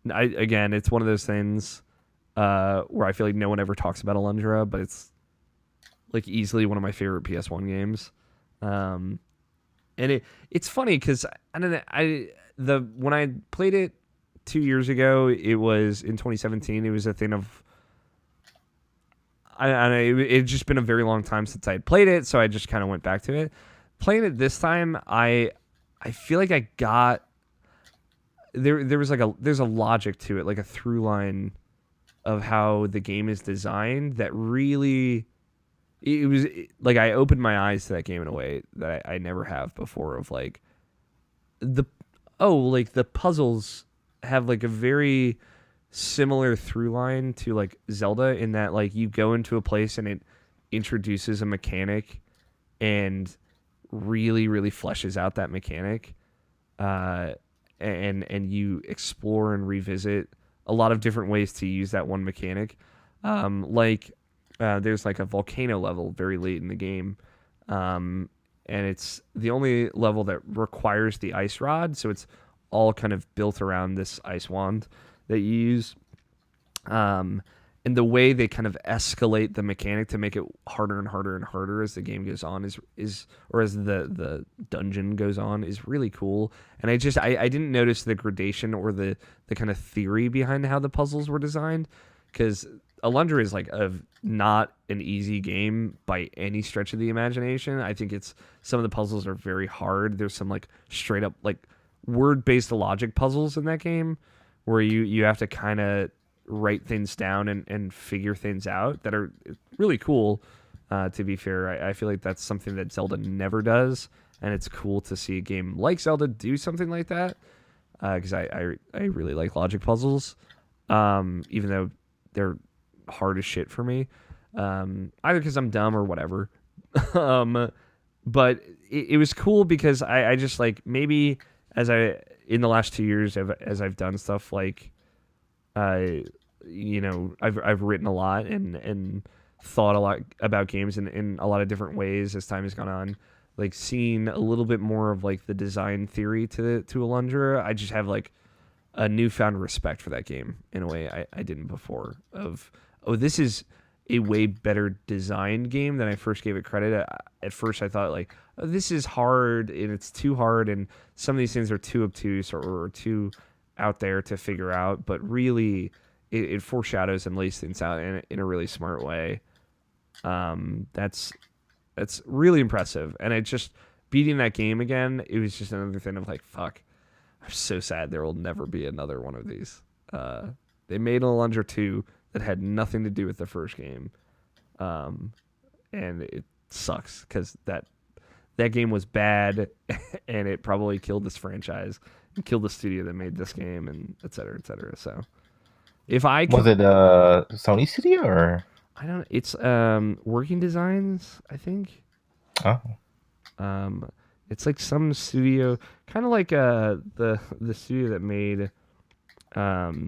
Speaker 1: Again, it's one of those things where I feel like no one ever talks about Alundra, but it's like easily one of my favorite PS1 games. And it's funny because I don't know, when I played it 2 years ago, it was in 2017. It was a thing of it'd just been a very long time since I had played it, so I just kind of went back to it. Playing it this time, I feel like I got there was there's a logic to it, like a through line of how the game is designed that really it was like I opened my eyes to that game in a way that I never have before, of like the puzzles have like a very similar through line to like Zelda, in that like you go into a place and it introduces a mechanic and really fleshes out that mechanic, and you explore and revisit a lot of different ways to use that one mechanic. There's like a volcano level very late in the game, and it's the only level that requires the ice rod, so it's all kind of built around this ice wand that you use. And the way they kind of escalate the mechanic to make it harder and harder and harder as the game goes on or as the dungeon goes on is really cool. And I didn't notice the gradation or the kind of theory behind how the puzzles were designed, because Alundra is like not an easy game by any stretch of the imagination. I think some of the puzzles are very hard. There's some like straight up like word-based logic puzzles in that game where you have to kind of write things down and figure things out that are really cool. To be fair, I feel like that's something that Zelda never does, and it's cool to see a game like Zelda do something like that, because I really like logic puzzles, even though they're hard as shit for me, either because I'm dumb or whatever. But it was cool because I just like, maybe in the last 2 years as I've done stuff like I've written a lot and thought a lot about games in a lot of different ways as time has gone on, like seeing a little bit more of like the design theory to Alundra. I just have like a newfound respect for that game in a way I didn't before. This is a way better designed game than I first gave it credit. At first, I thought like, oh, this is hard and it's too hard, and some of these things are too obtuse or too out there to figure out. But really, it foreshadows and lays things out in a really smart way. That's really impressive. And it just beating that game again, it was just another thing of like, fuck, I'm so sad there will never be another one of these. They made a Lunger 2 that had nothing to do with the first game. And it sucks because that game was bad and it probably killed this franchise and killed the studio that made this game, and et cetera, et cetera. So if I could,
Speaker 3: Was it a Sony studio or?
Speaker 1: I don't, it's Working Designs, I think.
Speaker 3: Oh.
Speaker 1: It's like some studio, kind of like the studio that made Tomba.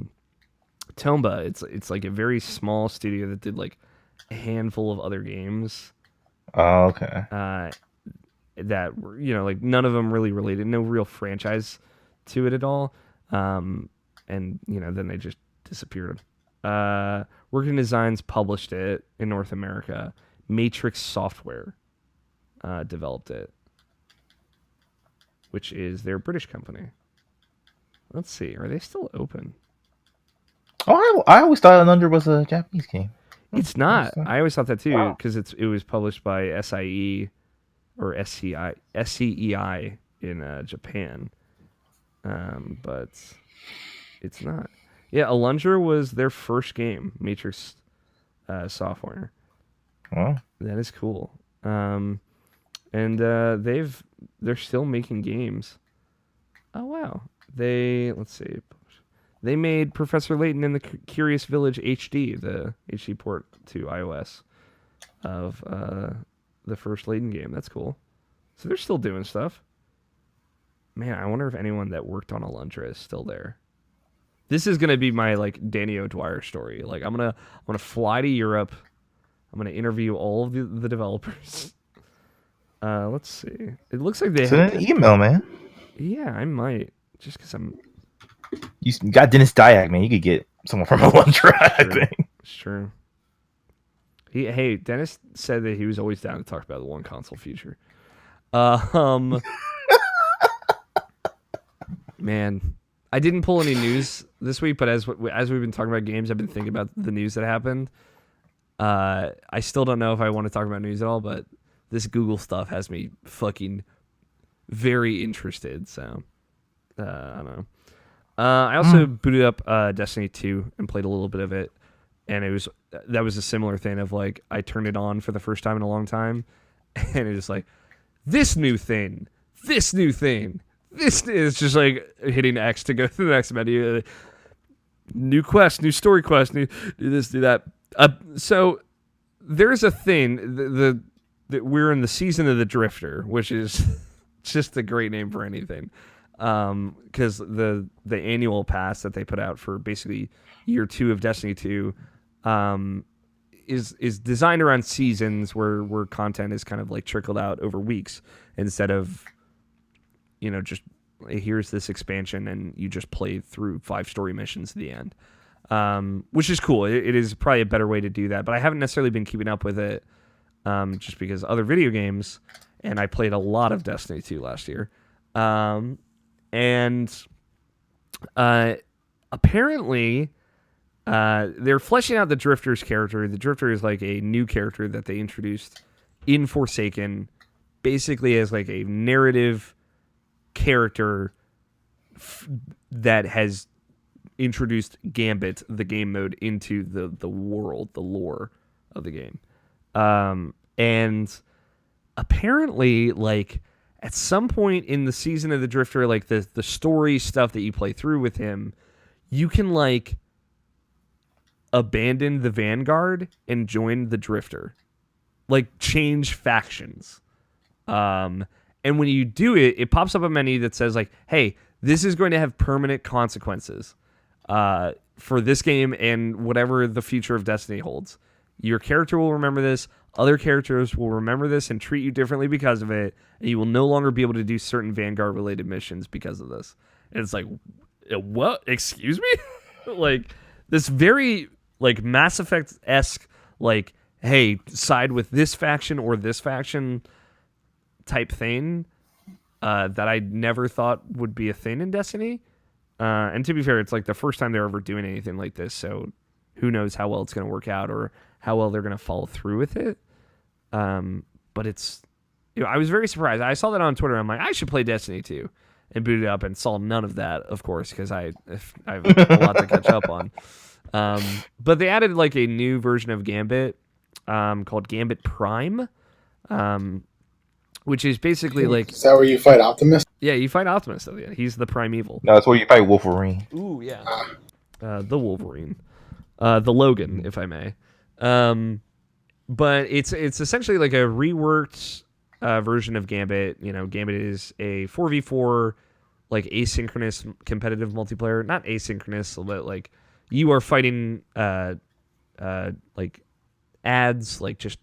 Speaker 1: It's like a very small studio that did like a handful of other games.
Speaker 3: Oh, okay.
Speaker 1: That were, like none of them really related, no real franchise to it at all. And then they just disappeared. Working Designs published it in North America. Matrix Software developed it, which is their British company. Let's see, are they still open?
Speaker 3: Oh, I always thought Lunger was a Japanese game.
Speaker 1: It's not. I always thought that too,
Speaker 3: Wow.
Speaker 1: because it was published by SIE or SCEI in Japan, but it's not. Yeah, Lunger was their first game, Matrix Software.
Speaker 3: Well,
Speaker 1: That is cool. And they're still making games. Oh wow. Let's see. They made Professor Layton in the Curious Village HD, the HD port to iOS of the first Layton game. That's cool. So they're still doing stuff. Man, I wonder if anyone that worked on Alundra is still there. This is gonna be my like Danny O'Dwyer story. Like I'm gonna fly to Europe. I'm gonna interview all of the developers. Let's see. It looks like they
Speaker 3: send an email, man.
Speaker 1: Yeah, I might. Just because I'm.
Speaker 3: You got Dennis Dyack, man. You could get someone from Alundra, I think.
Speaker 1: Sure. Hey, Dennis said that he was always down to talk about the one console future. Man, I didn't pull any news this week, but as we've been talking about games, I've been thinking about the news that happened. I still don't know if I want to talk about news at all, but this Google stuff has me fucking very interested. So I don't know. I also booted up Destiny 2 and played a little bit of it, and that was a similar thing of like I turned it on for the first time in a long time, and it was like this new thing. This is just like hitting X to go through the next menu. New quest, new story quest, new do this, do that. So there's a thing that we're in the season of the Drifter, which is just a great name for anything. Because the annual pass that they put out for basically year 2 of Destiny 2 is designed around seasons where content is kind of like trickled out over weeks instead of just here's this expansion and you just play through 5 story missions at the end, which is cool. It is probably a better way to do that, but I haven't necessarily been keeping up with it just because other video games, and I played a lot of Destiny 2 last year. And apparently, they're fleshing out the Drifter's character. The Drifter is like a new character that they introduced in Forsaken, basically as like a narrative character that has introduced Gambit, the game mode, into the world, the lore of the game. And apparently, like, at some point in the season of the Drifter, like the story stuff that you play through with him, you can like abandon the Vanguard and join the Drifter, like change factions. And when you do it, it pops up a menu that says like, hey, this is going to have permanent consequences for this game and whatever the future of Destiny holds. Your character will remember this. Other characters will remember this and treat you differently because of it. And you will no longer be able to do certain Vanguard-related missions because of this. And it's like, what? Excuse me? Like this very like Mass Effect-esque, like, hey, side with this faction or this faction type thing that I never thought would be a thing in Destiny. And to be fair, it's like the first time they're ever doing anything like this, so who knows how well it's going to work out or how well they're going to follow through with it. But it's, I was very surprised. I saw that on Twitter. I'm like, I should play Destiny 2. And booted it up and saw none of that, of course, because I have a lot to catch up on. But they added like a new version of Gambit called Gambit Prime, which is basically like...
Speaker 2: Is that where you fight Optimus?
Speaker 1: Yeah, you fight Optimus. Yeah. He's the primeval.
Speaker 3: No, that's where you fight Wolverine.
Speaker 1: Ooh, yeah. The Wolverine. The Logan, if I may. But it's essentially like a reworked version of Gambit. You know, Gambit is a 4v4 like asynchronous competitive multiplayer. Not asynchronous, but like you are fighting like ads, like just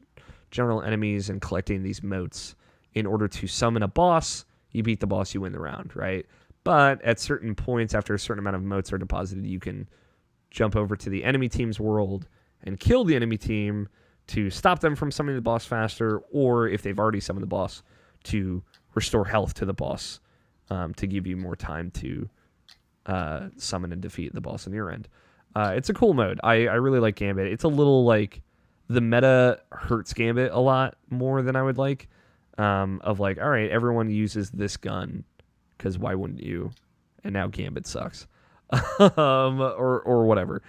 Speaker 1: general enemies, and collecting these motes in order to summon a boss. You beat the boss, you win the round, right? But at certain points, after a certain amount of motes are deposited, you can jump over to the enemy team's world and kill the enemy team to stop them from summoning the boss faster, or if they've already summoned the boss, to restore health to the boss to give you more time to summon and defeat the boss on your end. It's a cool mode. I really like Gambit. It's a little like the meta hurts Gambit a lot more than I would like. Of like, all right, everyone uses this gun because why wouldn't you? And now Gambit sucks. Or whatever.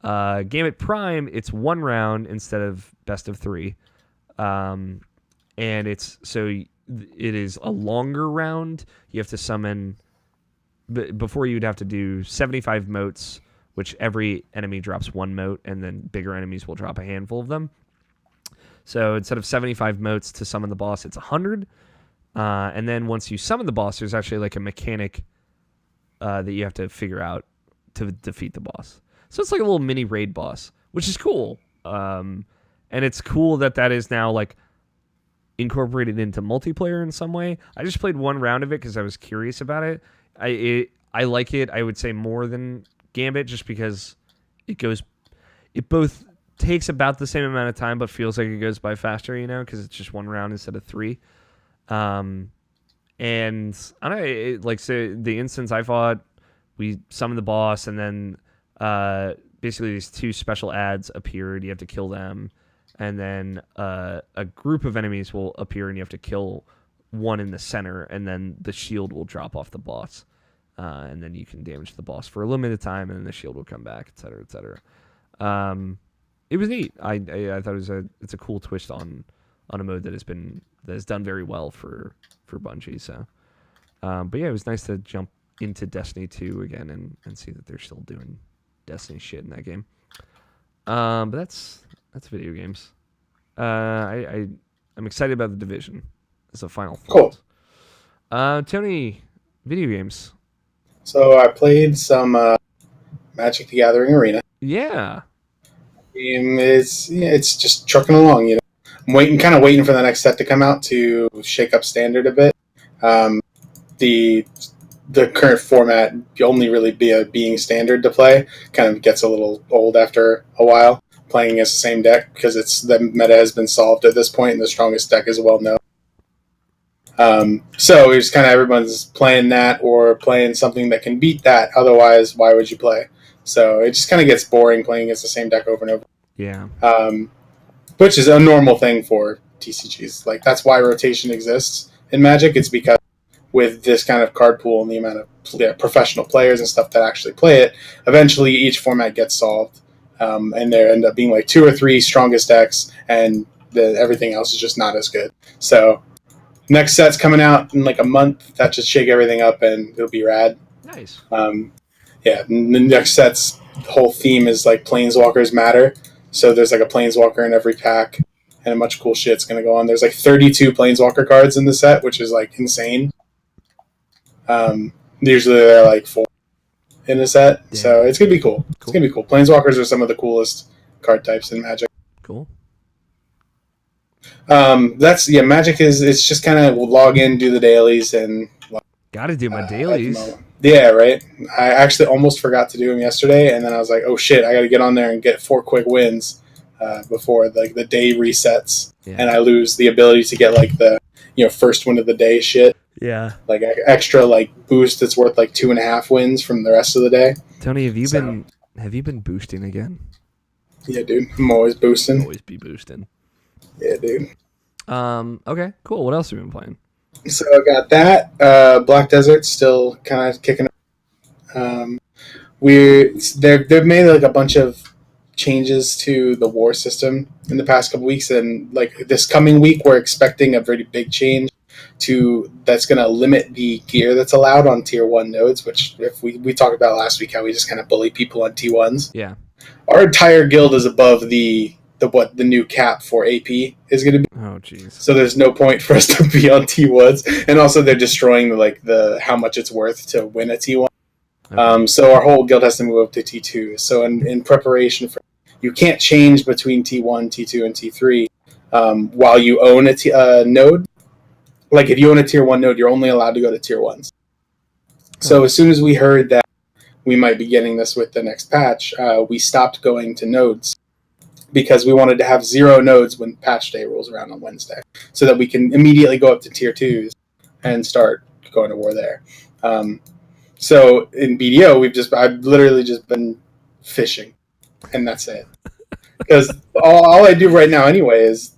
Speaker 1: Gambit Prime, it's 1 round instead of best of 3. And it's so it is a longer round. You have to summon before you'd have to do 75 motes, which every enemy drops 1 mote, and then bigger enemies will drop a handful of them. So instead of 75 motes to summon the boss, it's 100. And then once you summon the boss, there's actually like a mechanic that you have to figure out to defeat the boss. So it's like a little mini raid boss, which is cool. And it's cool that is now like incorporated into multiplayer in some way. I just played 1 round of it because I was curious about it. I like it, I would say, more than Gambit, just because it both takes about the same amount of time, but feels like it goes by faster, you know, because it's just 1 round instead of 3. And I don't know, like, so the instance I fought, we summoned the boss, and then basically these 2 special ads appeared. You have to kill them, and then a group of enemies will appear, and you have to kill one in the center, and then the shield will drop off the boss, and then you can damage the boss for a limited time, and then the shield will come back, etc., etc. It was neat. I thought it's a cool twist on a mode that has done very well for Bungie. So, but yeah, it was nice to jump into Destiny 2 again and see that they're still doing Destiny shit in that game. But that's video games. I'm excited about The Division as a final thought. Cool. Tony, video games.
Speaker 2: So I played some Magic the Gathering Arena.
Speaker 1: Yeah.
Speaker 2: It's just trucking along, you know. I'm waiting for the next set to come out to shake up standard a bit. The current format only really being standard to play kind of gets a little old after a while playing against the same deck, because the meta has been solved at this point and the strongest deck is well known. So it's kind of everyone's playing that or playing something that can beat that. Otherwise, why would you play? So it just kind of gets boring playing against the same deck over and over.
Speaker 1: Yeah.
Speaker 2: Which is a normal thing for TCGs. Like, that's why rotation exists in Magic. It's because with this kind of card pool and the amount of professional players and stuff that actually play it, eventually each format gets solved. And there end up being like 2 or 3 strongest decks, and everything else is just not as good. So next set's coming out in like a month. That should shake everything up, and it'll be rad.
Speaker 1: Nice.
Speaker 2: Yeah, the next set's whole theme is like Planeswalkers Matter. So there's like a Planeswalker in every pack, and a bunch of cool shit's going to go on. There's like 32 Planeswalker cards in the set, which is like insane. Usually there are like 4 in a set, yeah. So it's going to be cool. It's going to be cool. Planeswalkers are some of the coolest card types in Magic.
Speaker 1: Cool.
Speaker 2: Magic it's just kind of log in, do the dailies, and
Speaker 1: gotta do my dailies.
Speaker 2: Yeah, right. I actually almost forgot to do them yesterday, and then I was like, "Oh shit, I got to get on there and get 4 quick wins before like the day resets,
Speaker 1: Yeah.
Speaker 2: and I lose the ability to get like the first win of the day shit,
Speaker 1: Yeah.
Speaker 2: like extra like boost that's worth like 2.5 wins from the rest of the day."
Speaker 1: Tony, have you
Speaker 2: So-
Speaker 1: been boosting again?
Speaker 2: Yeah, dude, I'm always boosting.
Speaker 1: Always be boosting.
Speaker 2: Yeah, dude.
Speaker 1: Okay, cool. What else have you been playing?
Speaker 2: So I got that. Black Desert still kind of kicking. They've made like a bunch of changes to the war system in the past couple weeks, and like this coming week, we're expecting a very big change to that's going to limit the gear that's allowed on tier 1 nodes. Which, if we talked about last week, how we just kind of bully people on T1s.
Speaker 1: Yeah.
Speaker 2: Our entire guild is above the what the new cap for AP is going to be.
Speaker 1: Oh, jeez.
Speaker 2: So there's no point for us to be on T1s, and also they're destroying the how much it's worth to win a T1.
Speaker 1: Okay.
Speaker 2: So our whole guild has to move up to T2. So in preparation for, you can't change between T1, T2, and T3 while you own a node. Like if you own a tier 1 node, you're only allowed to go to tier 1s. So as soon as we heard that we might be getting this with the next patch, we stopped going to nodes because we wanted to have 0 nodes when patch day rolls around on Wednesday, so that we can immediately go up to tier 2s and start going to war there. So in BDO, I've literally just been fishing, and that's it. Because all I do right now anyway is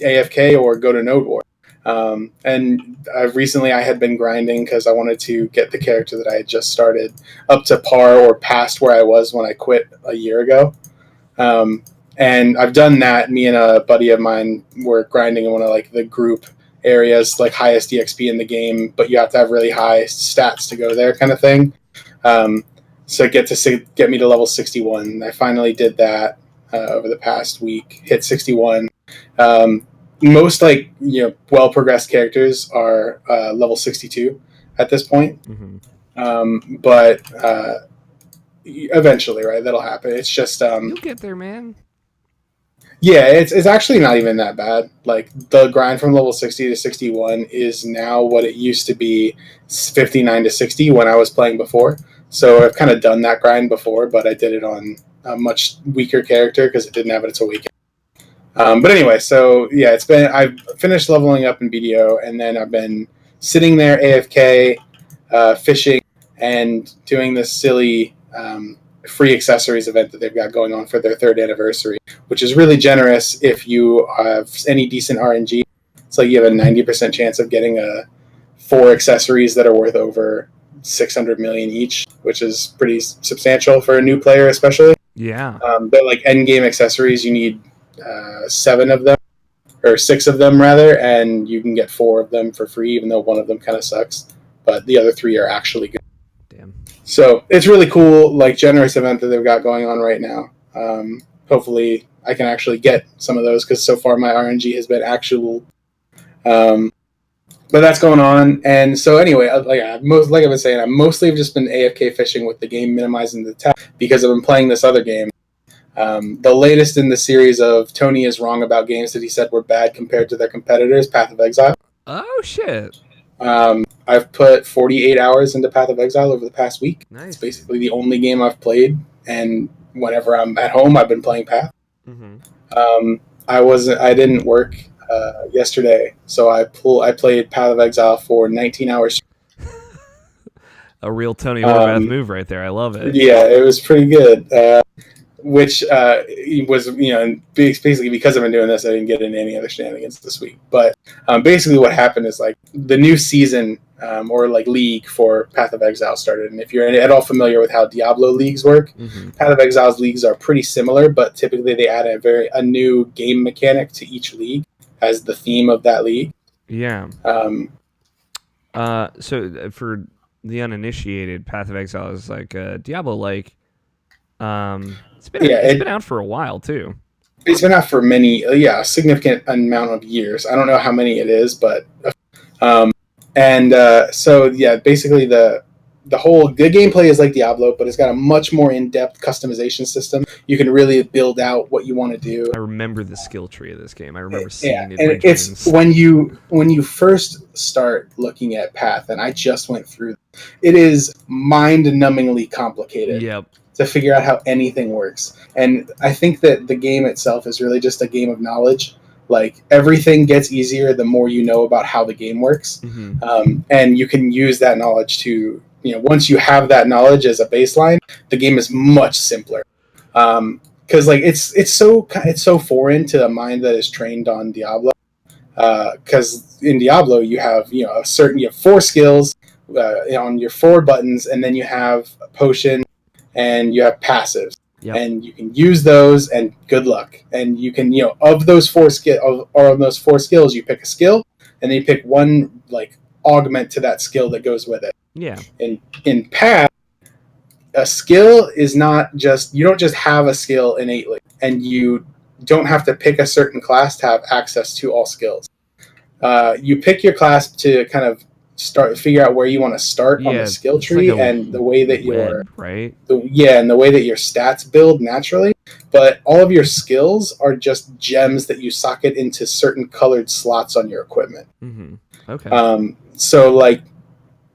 Speaker 2: AFK or go to node war. And I had been grinding because I wanted to get the character that I had just started up to par or past where I was when I quit a year ago. And I've done that. Me and a buddy of mine were grinding in one of like the group areas, like highest EXP in the game, but you have to have really high stats to go there, kind of thing. So get me to level 61. I finally did that over the past week. Hit 61. Most well progressed characters are level 62 at this point.
Speaker 1: Mm-hmm.
Speaker 2: But eventually, right? That'll happen. It's just
Speaker 1: You'll get there, man.
Speaker 2: yeah, it's actually not even that bad. Like the grind from level 60 to 61 is now what it used to be 59 to 60 when I was playing before. So I've kind of done that grind before, but I did it on a much weaker character because it didn't have it until weekend. But anyway, so yeah, I've finished leveling up in BDO, and then I've been sitting there AFK, fishing, and doing this silly free accessories event that they've got going on for their 3rd anniversary, which is really generous if you have any decent RNG. It's like you have a 90% chance of getting 4 accessories that are worth over 600 million each, which is pretty substantial for a new player, especially.
Speaker 1: Yeah.
Speaker 2: But like end game accessories, you need 7 of them, or 6 of them rather, and you can get 4 of them for free, even though one of them kind of sucks, but the other 3 are actually good.
Speaker 1: Damn.
Speaker 2: So it's really cool, like generous event that they've got going on right now. Hopefully I can actually get some of those, because so far my RNG has been actual. But that's going on, and so anyway, like I've been saying, I mostly have just been AFK fishing with the game minimizing the tap, because I've been playing this other game. The latest in the series of Tony is wrong about games that he said were bad compared to their competitors, Path of Exile.
Speaker 1: Oh shit.
Speaker 2: I've put 48 hours into Path of Exile over the past week.
Speaker 1: Nice.
Speaker 2: It's basically the only game I've played, and whenever I'm at home, I've been playing Path.
Speaker 1: Mm-hmm.
Speaker 2: I didn't work yesterday, so I played Path of Exile for 19 hours.
Speaker 1: A real Tony Horvath move right there. I love it.
Speaker 2: Yeah, it was pretty good. Which was, basically because I've been doing this, I didn't get into any other shenanigans this week. But basically what happened is like the new season or like league for Path of Exile started. And if you're at all familiar with how Diablo leagues work,
Speaker 1: Mm-hmm.
Speaker 2: Path of Exile's leagues are pretty similar, but typically they add a new game mechanic to each league as the theme of that league.
Speaker 1: Yeah. So for the uninitiated, Path of Exile is like Diablo-like. It's been out for a while too.
Speaker 2: It's been out for a significant amount of years. I don't know how many it is, but so yeah, basically the the gameplay is like Diablo, but it's got a much more in-depth customization system. You can really build out what you want to do.
Speaker 1: I remember the skill tree of this game. I remember seeing
Speaker 2: Yeah,
Speaker 1: it in my
Speaker 2: and it's
Speaker 1: dreams.
Speaker 2: when you first start looking at Path, and I just went through. It is mind-numbingly complicated
Speaker 1: Yep.
Speaker 2: to figure out how anything works. And I think that the game itself is really just a game of knowledge. Like, everything gets easier the more you know about how the game works.
Speaker 1: Mm-hmm.
Speaker 2: And you can use that knowledge to, once you have that knowledge as a baseline, the game is much simpler. Because like it's so foreign to a mind that is trained on Diablo. Because in Diablo you have you have 4 skills on your 4 buttons, and then you have a potion, and you have passives,
Speaker 1: Yep.
Speaker 2: and you can use those, and good luck. And you can of those 4 skills, you pick a skill, and then you pick one like augment to that skill that goes with it.
Speaker 1: Yeah.
Speaker 2: In Path, a skill is not just, you don't just have a skill innately, and you don't have to pick a certain class to have access to all skills. You pick your class to kind of figure out where you want to start on the skill tree,
Speaker 1: like
Speaker 2: and the way that and the way that your stats build naturally. But all of your skills are just gems that you socket into certain colored slots on your equipment.
Speaker 1: Mm-hmm. Okay.
Speaker 2: So like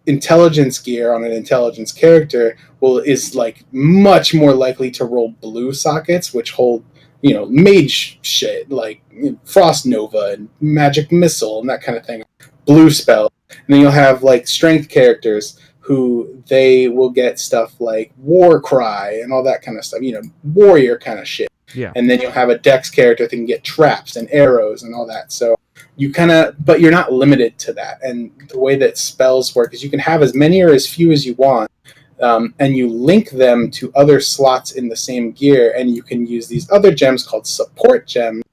Speaker 2: intelligence gear on an intelligence character is like much more likely to roll blue sockets, which hold mage shit like Frost Nova and Magic Missile and that kind of thing, blue spell. And then you'll have like strength characters who they will get stuff like War Cry and all that kind of stuff, warrior kind of shit.
Speaker 1: Yeah.
Speaker 2: And then you'll have a dex character that can get traps and arrows and all that. So you but you're not limited to that. And the way that spells work is you can have as many or as few as you want. And you link them to other slots in the same gear, and you can use these other gems called support gems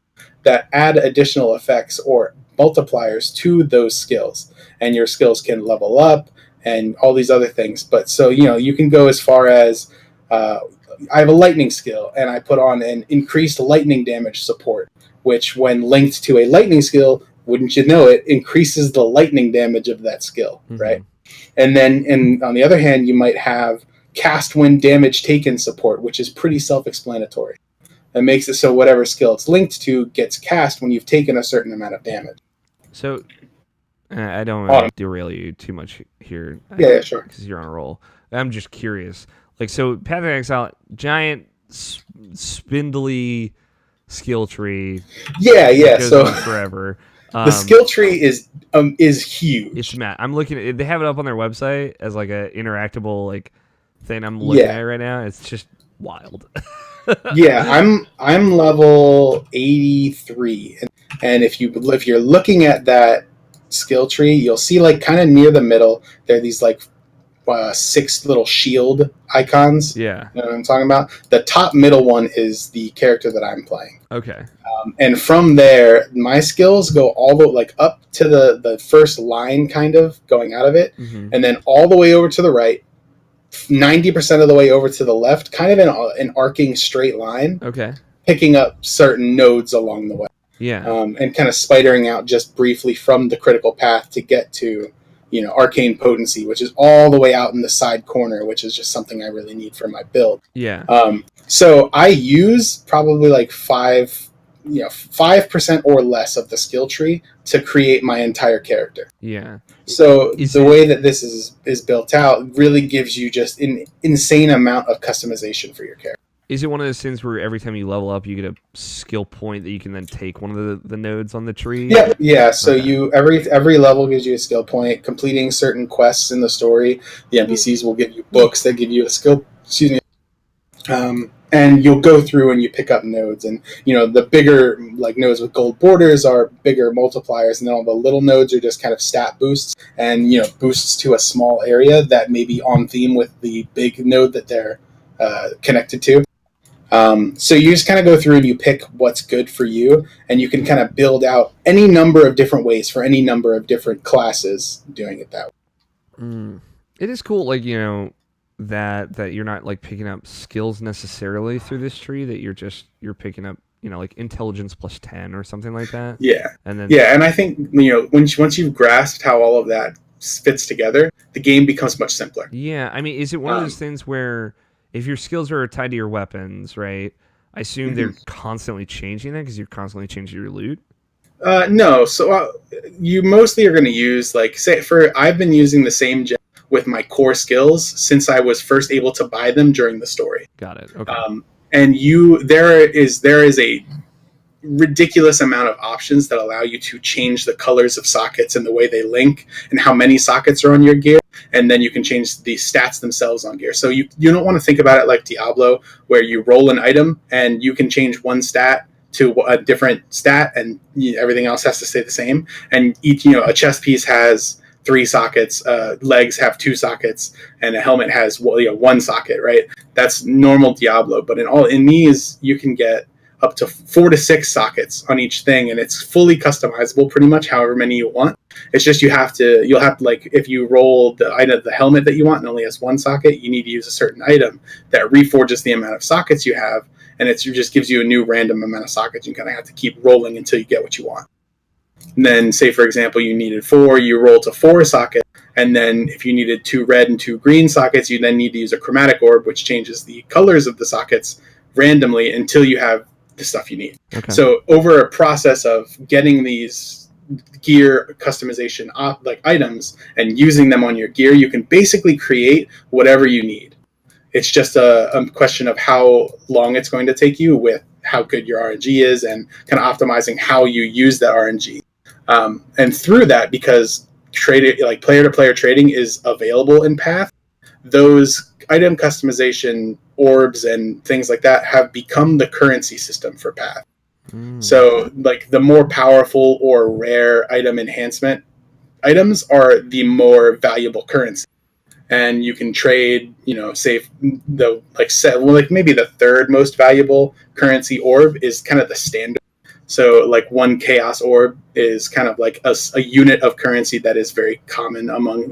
Speaker 2: that add additional effects or multipliers to those skills. And your skills can level up and all these other things. But so, you can go as far as I have a lightning skill, and I put on an increased lightning damage support, which when linked to a lightning skill, wouldn't you know it, increases the lightning damage of that skill,
Speaker 1: Mm-hmm.
Speaker 2: right? And then on the other hand, you might have cast when damage taken support, which is pretty self-explanatory. It makes it so whatever skill it's linked to gets cast when you've taken a certain amount of damage.
Speaker 1: So I don't want to derail you too much here.
Speaker 2: Yeah, sure.
Speaker 1: Because you're on a roll. I'm just curious. Like, so Path of Exile, giant, spindly skill tree.
Speaker 2: Yeah.
Speaker 1: Goes
Speaker 2: So
Speaker 1: on forever.
Speaker 2: The skill tree is huge.
Speaker 1: It's mad. I'm looking at it. They have it up on their website as like a interactable like thing. I'm looking at it right now. It's just wild.
Speaker 2: Yeah, I'm level 83, and if you're looking at that skill tree, you'll see like kind of near the middle there are these like 6 little shield icons.
Speaker 1: Yeah.
Speaker 2: You know what I'm talking about? The top middle one is the character that I'm playing.
Speaker 1: Okay.
Speaker 2: And from there, my skills go all the like up to the first line, kind of going out of it,
Speaker 1: Mm-hmm.
Speaker 2: and then all the way over to the right, 90% of the way over to the left, kind of in an arcing straight line.
Speaker 1: Okay.
Speaker 2: Picking up certain nodes along the way.
Speaker 1: Yeah.
Speaker 2: And kind of spidering out just briefly from the critical path to get to, arcane potency, which is all the way out in the side corner, which is just something I really need for my build.
Speaker 1: Yeah.
Speaker 2: So I use probably like 5% or less of the skill tree to create my entire character.
Speaker 1: Yeah.
Speaker 2: So the way that this is built out really gives you just an insane amount of customization for your character.
Speaker 1: Is it one of those things where every time you level up, you get a skill point that you can then take one of the nodes on the tree?
Speaker 2: Yeah. So every level gives you a skill point. Completing certain quests in the story, the NPCs will give you books that give you a skill. Excuse me. And you'll go through and you pick up nodes, and the bigger like nodes with gold borders are bigger multipliers, and then all the little nodes are just kind of stat boosts and boosts to a small area that may be on theme with the big node that they're connected to. So you just kind of go through and you pick what's good for you, and you can kind of build out any number of different ways for any number of different classes doing it that way.
Speaker 1: It is cool, like, that you're not like picking up skills necessarily through this tree, that you're picking up, like intelligence +10 or something like that.
Speaker 2: Yeah.
Speaker 1: And then
Speaker 2: and I think, once you've grasped how all of that fits together, the game becomes much simpler.
Speaker 1: Yeah, I mean, is it one of those things where if your skills are tied to your weapons, right? I assume they're constantly changing that because you're constantly changing your loot.
Speaker 2: No, so you mostly are going to use I've been using the same gem with my core skills since I was first able to buy them during the story.
Speaker 1: Got it. Okay.
Speaker 2: And there is a ridiculous amount of options that allow you to change the colors of sockets and the way they link and how many sockets are on your gear, and then you can change the stats themselves on gear. So you don't want to think about it like Diablo, where you roll an item and you can change one stat to a different stat and everything else has to stay the same. And each, a chest piece has 3 sockets, legs have 2 sockets, and a helmet has 1 socket, right? That's normal Diablo. But in these, you can get up to 4 to 6 sockets on each thing, and it's fully customizable, pretty much however many you want. It's just you'll have to if you roll the helmet that you want and only has 1 socket, you need to use a certain item that reforges the amount of sockets you have, and it just gives you a new random amount of sockets. You kind of have to keep rolling until you get what you want. And then, say for example, you needed 4, you roll to 4 sockets, and then if you needed 2 red and 2 green sockets, you then need to use a chromatic orb, which changes the colors of the sockets randomly until you have the stuff you need. Okay. So over a process of getting these gear customization items and using them on your gear, you can basically create whatever you need. It's just a question of how long it's going to take you with how good your RNG is and kind of optimizing how you use that RNG. And through that, because player-to-player trading is available in Path, those item customization orbs and things like that have become the currency system for Path. So the more powerful or rare item enhancement items are the more valuable currency. And you can trade, say maybe the 3rd most valuable currency orb is kind of the standard. So 1 chaos orb is kind of like a unit of currency that is very common among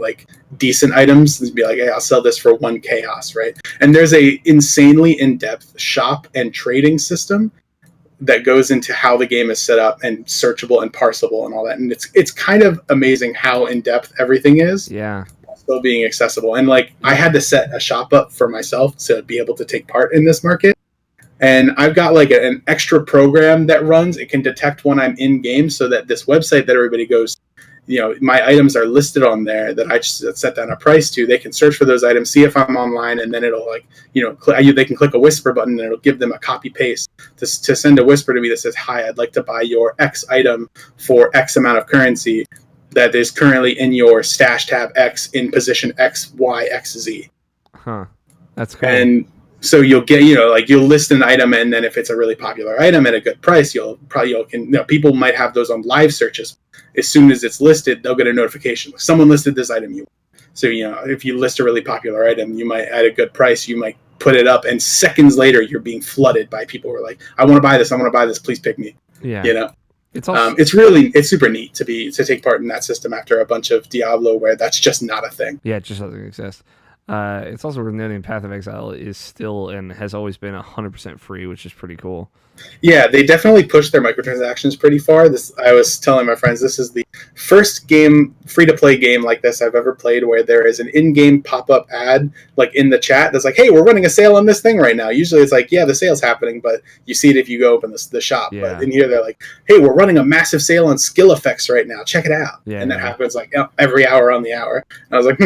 Speaker 2: decent items. It'd be like, hey, I'll sell this for 1 chaos, right? And there's a insanely in-depth shop and trading system that goes into how the game is set up and searchable and parsable and all that. And it's kind of amazing how in-depth everything is.
Speaker 1: Yeah.
Speaker 2: Still being accessible. And I had to set a shop up for myself to be able to take part in this market. And I've got an extra program that runs. It can detect when I'm in game, so that this website that everybody goes, my items are listed on there that I just set down a price to. They can search for those items, see if I'm online, and then it'll they can click a whisper button and it'll give them a copy paste to send a whisper to me that says, hi, I'd like to buy your X item for X amount of currency that is currently in your stash tab X in position X, Y, X, Z.
Speaker 1: Huh. That's cool.
Speaker 2: And so you'll get, you'll list an item, and then if it's a really popular item at a good price, people might have those on live searches. As soon as it's listed, they'll get a notification. Someone listed this item you want. So, if you list a really popular item, you might, at a good price, you might put it up, and seconds later, you're being flooded by people who are like, I want to buy this, please pick me.
Speaker 1: Yeah.
Speaker 2: It's also, it's super neat to take part in that system after a bunch of Diablo where that's just not a thing.
Speaker 1: Yeah, it just doesn't exist. It's also worth noting Path of Exile is still and has always been 100% free, which is pretty cool.
Speaker 2: Yeah, they definitely pushed their microtransactions pretty far. I was telling my friends, this is the first free-to-play game like this I've ever played where there is an in-game pop-up ad in the chat that's like, hey, we're running a sale on this thing right now. Usually it's like, yeah, the sale's happening, but you see it if you go open the shop. Yeah. But in here they're like, hey, we're running a massive sale on skill effects right now. Check it out. Yeah, and that happens every hour on the hour. And I was like,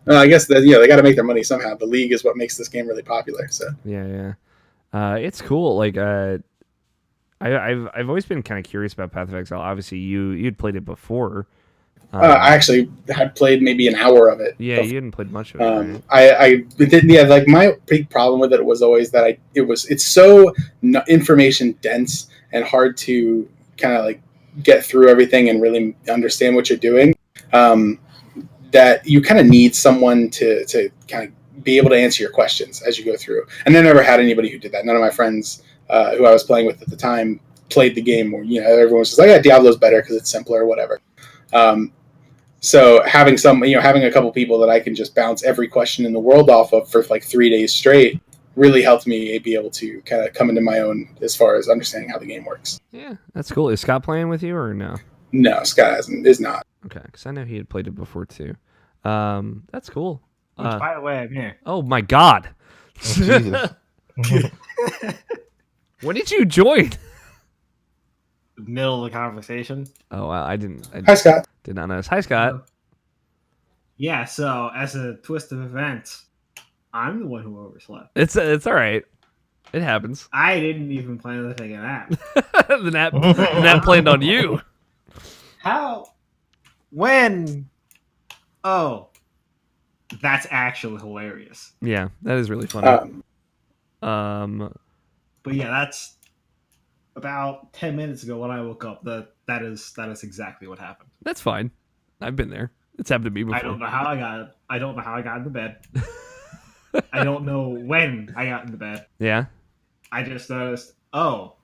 Speaker 2: I guess that they got to make their money somehow. The League is what makes this game really popular. So
Speaker 1: yeah. It's cool. I've always been kind of curious about Path of Exile. Obviously, you'd played it before.
Speaker 2: I actually had played maybe an hour of it.
Speaker 1: Yeah, you hadn't played much of it. Right?
Speaker 2: I didn't. Yeah, my big problem with it was always that it's so information dense and hard to kind of get through everything and really understand what you're doing. That you kind of need someone to kind of be able to answer your questions as you go through. And I never had anybody who did that. None of my friends who I was playing with at the time played the game where, everyone was just like, yeah, Diablo's better because it's simpler or whatever. So having having a couple people that I can just bounce every question in the world off of for 3 days straight really helped me be able to kind of come into my own as far as understanding how the game works.
Speaker 1: Yeah, that's cool. Is Scott playing with you or no?
Speaker 2: No, Scott is not.
Speaker 1: Okay, because I know he had played it before too. That's cool.
Speaker 4: Which, by the way, I'm here.
Speaker 1: Oh my God.
Speaker 3: Jesus.
Speaker 1: When did you join?
Speaker 4: Middle of the conversation.
Speaker 1: Oh, I didn't.
Speaker 2: Hi, Scott.
Speaker 1: Did not notice. Hi, Scott.
Speaker 4: Yeah, so as a twist of events, I'm the one who overslept.
Speaker 1: It's all right. It happens.
Speaker 4: I didn't even plan to take a nap.
Speaker 1: the nap planned on you.
Speaker 4: How? When? Oh, that's actually hilarious.
Speaker 1: Yeah, that is really funny.
Speaker 2: Um,
Speaker 4: But yeah, that's about 10 minutes ago when I woke up. That is exactly what happened.
Speaker 1: That's fine. I've been there. It's happened to me before.
Speaker 4: I don't know how I got it. I don't know how I got into bed. I don't know when I got into bed.
Speaker 1: Yeah.
Speaker 4: I just noticed, oh,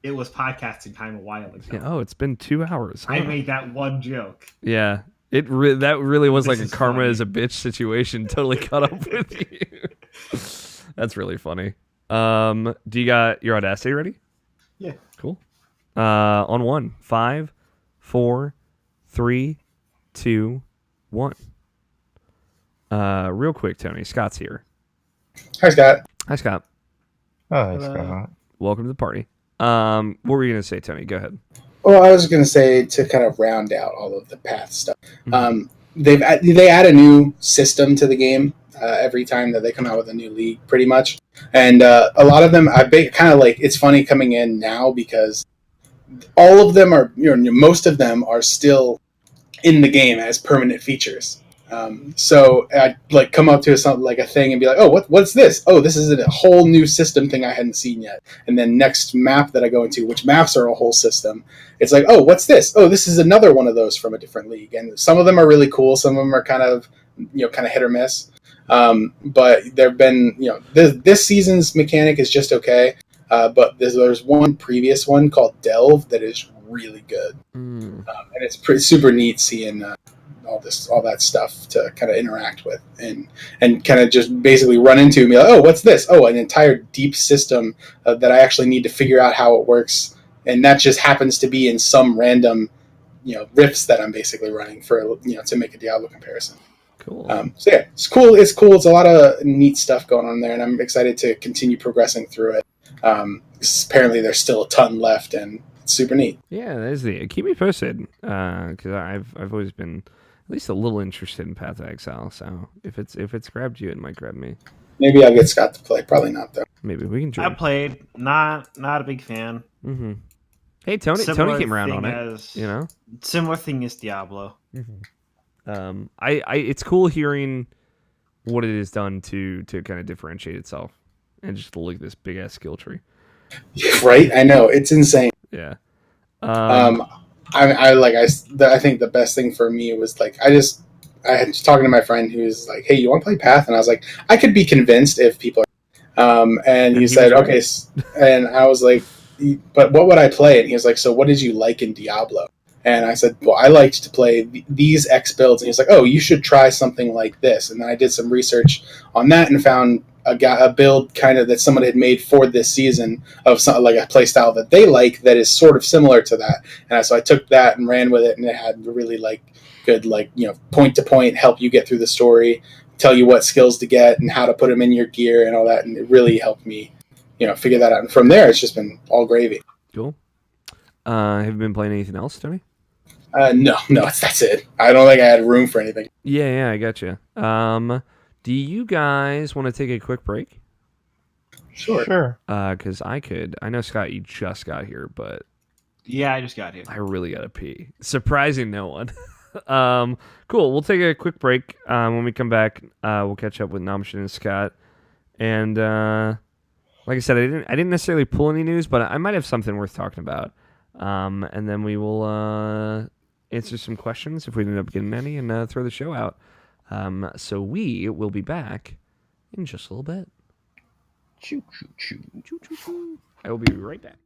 Speaker 4: it was podcasting time a while ago.
Speaker 1: Yeah. Oh, it's been 2 hours.
Speaker 4: I
Speaker 1: Huh?
Speaker 4: made that one joke.
Speaker 1: Yeah. That really was
Speaker 4: This
Speaker 1: like a
Speaker 4: is
Speaker 1: karma
Speaker 4: funny.
Speaker 1: as a bitch situation. Totally caught up with you. That's really funny. Do you got your Audacity ready?
Speaker 4: Yeah.
Speaker 1: Cool. On 1, 5, 4, 3, 2, 1. Real quick, Tony. Scott's here.
Speaker 2: hi, Scott.
Speaker 1: Hi, Scott.
Speaker 3: Oh, that's good.
Speaker 1: Welcome to the party. What were you gonna say, Tony? Go ahead.
Speaker 2: Well, I was going to say to kind of round out all of the path stuff.
Speaker 1: Mhm.
Speaker 2: They add a new system to the game every time that they come out with a new league, pretty much. And a lot of them, kind of like it's funny coming in now because all of them are, most of them are still in the game as permanent features. So I like come up to something like a thing and be like, oh, what's this? Oh, this is a whole new system thing I hadn't seen yet. And then next map that I go into, which maps are a whole system, it's like, oh, what's this? Oh, this is another one of those from a different league. And some of them are really cool. Some of them are kind of hit or miss. But there've been, this season's mechanic is just okay. But there's one previous one called Delve that is really good. And it's super neat seeing all that stuff to kind of interact with and kind of just basically run into and be like, oh, what's this? Oh, an entire deep system that I actually need to figure out how it works, and that just happens to be in some random riffs that I'm basically running for to make a Diablo comparison.
Speaker 1: Cool.
Speaker 2: So yeah, it's cool. It's cool. It's a lot of neat stuff going on there, and I'm excited to continue progressing through it. Apparently, there's still a ton left, and it's super neat.
Speaker 1: Yeah, that is the. Keep me posted, because I've always been at least a little interested in Path of Exile. So if it's grabbed you, it might grab me.
Speaker 2: Maybe I'll get Scott to play. Probably not though.
Speaker 1: Maybe we can
Speaker 4: I
Speaker 1: join.
Speaker 4: played. Not a big fan.
Speaker 1: Mm-hmm. Hey, Tony
Speaker 4: Similar
Speaker 1: came around on
Speaker 4: thing
Speaker 1: it.
Speaker 4: as- Similar thing as Diablo.
Speaker 1: It's cool hearing what it has done to kind of differentiate itself and just look at this big ass skill tree.
Speaker 2: Right? I know it's insane.
Speaker 1: Yeah.
Speaker 2: I think the best thing for me was like I had talking to my friend who was like, hey, you want to play Path? And I was like, I could be convinced if people and he said,
Speaker 1: was
Speaker 2: okay, and I was like, but what would I play? And he was like, so what did you like in Diablo? And I said, well, I liked to play these X builds. And he's like, oh, you should try something like this. And then I did some research on that and found a build kind of that someone had made for this season of something like a play style that they like that is sort of similar to that. And so I took that and ran with it, and it had really good point to point help you get through the story, tell you what skills to get and how to put them in your gear and all that. And it really helped me, figure that out. And from there, it's just been all gravy.
Speaker 1: Cool. Have you been playing anything else, Tony?
Speaker 2: No, that's it. I don't think I had room for anything.
Speaker 1: Yeah, I got you. Do you guys want to take a quick break?
Speaker 2: Sure.
Speaker 1: Because I could. I know, Scott, you just got here, but
Speaker 4: Yeah, I just got here.
Speaker 1: I really gotta pee. Surprising no one. Cool. We'll take a quick break. When we come back, we'll catch up with Namshin and Scott. And like I said, I didn't necessarily pull any news, but I might have something worth talking about. And then we will answer some questions if we end up getting any, and throw the show out. So we will be back in just a little bit.
Speaker 3: Choo choo choo.
Speaker 1: Choo, choo, choo. I will be right back.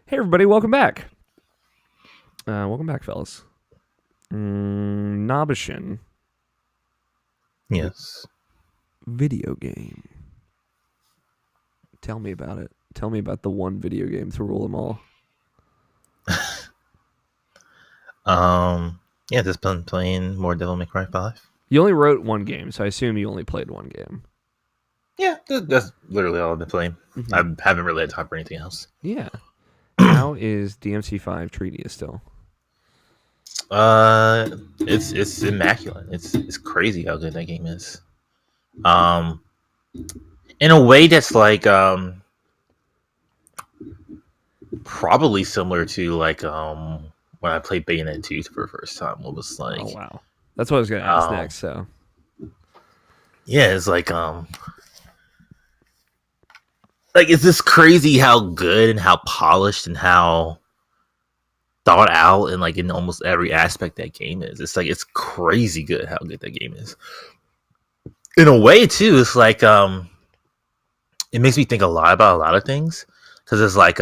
Speaker 1: Hey everybody, welcome back. Welcome back, fellas. Nobishin.
Speaker 3: Yes.
Speaker 1: Video game. Tell me about it. Tell me about the one video game to rule them all.
Speaker 3: Yeah, just been playing more Devil May Cry 5.
Speaker 1: You only wrote one game, so I assume you only played one game.
Speaker 3: Yeah, that's literally all I've been playing.
Speaker 1: Mhm.
Speaker 3: I haven't really had time for anything else.
Speaker 1: Yeah. How is DMC 5 treating you still?
Speaker 3: It's immaculate. It's crazy how good that game is. In a way that's like probably similar to like when I played Bayonetta 2 for the first time. It was like,
Speaker 1: Oh wow, that's what I was gonna ask next. So
Speaker 3: yeah, it's like it's just crazy how good and how polished and how thought out and like in almost every aspect that game is. It's like it's crazy good how good that game is. In a way too, it's like it makes me think a lot about a lot of things because it's like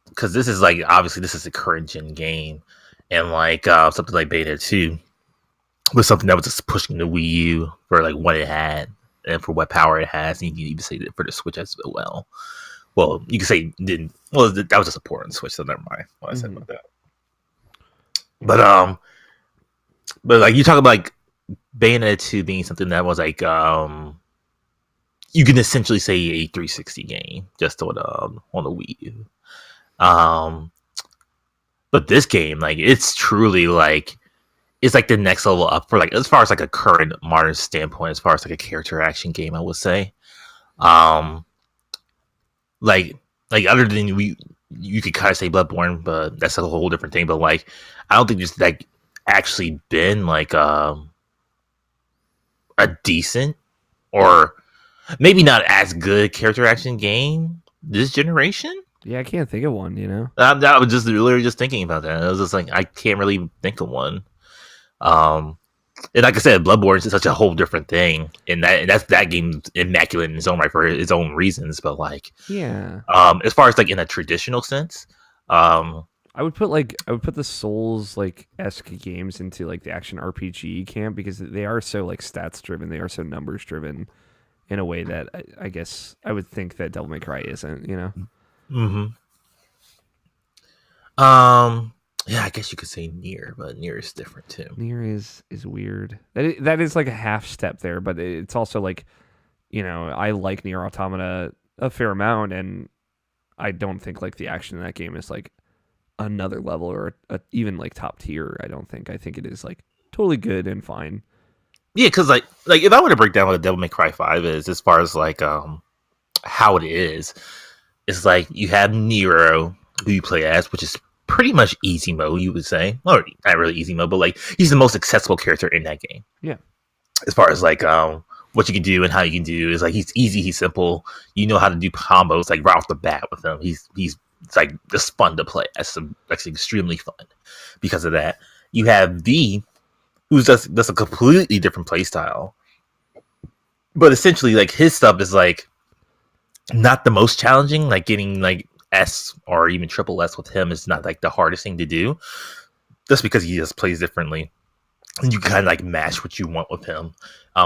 Speaker 3: because this is like obviously this is a current gen game and like something like Beta 2 was something that was just pushing the Wii U for like what it had and for what power it has, and you can even say that for the Switch as well. Well, you can say it didn't. Well, that was just a port on the Switch, so never mind what I said about that. But like you talk about like Bayonetta 2 being something that was like you can essentially say a 360 game just on the Wii U. But this game, like it's truly like it's like the next level up for like as far as like a current modern standpoint, as far as like a character action game, I would say. Like other than you could kind of say Bloodborne, but that's a whole different thing. But like I don't think there's like actually been like a decent or maybe not as good character action game this generation.
Speaker 1: yeah, I can't think of one. You know,
Speaker 3: I was just literally just thinking about that. I was just like, I can't really think of one. And like I said, Bloodborne is such a whole different thing, and that game's immaculate in its own right for its own reasons. But like,
Speaker 1: yeah,
Speaker 3: as far as like in a traditional sense,
Speaker 1: I would put the Souls like esque games into like the action RPG camp because they are so like stats driven. They are so numbers driven in a way that I guess I would think that Devil May Cry isn't. You know.
Speaker 3: Mm-hmm. Yeah, I guess you could say Nier, but Nier is different too.
Speaker 1: Nier is weird. That is like a half step there, but it's also like, you know, I like Nier Automata a fair amount, and I don't think like the action in that game is like another level or even like top tier. I don't think. I think it is like totally good and fine.
Speaker 3: Yeah, because like if I were to break down what Devil May Cry 5 is, as far as like how it is, it's like you have Nero who you play as, which is pretty much easy mode, you would say. Or not really easy mode, but like he's the most accessible character in that game.
Speaker 1: Yeah.
Speaker 3: As far as like what you can do and how you can do is like he's easy, he's simple. You know how to do combos like right off the bat with him. He's it's like just fun to play. That's extremely fun because of that. You have V, who's just a completely different play style. But essentially like his stuff is like not the most challenging, like getting like S or even triple S with him is not like the hardest thing to do, just because he just plays differently, and you kind of like match what you want with him,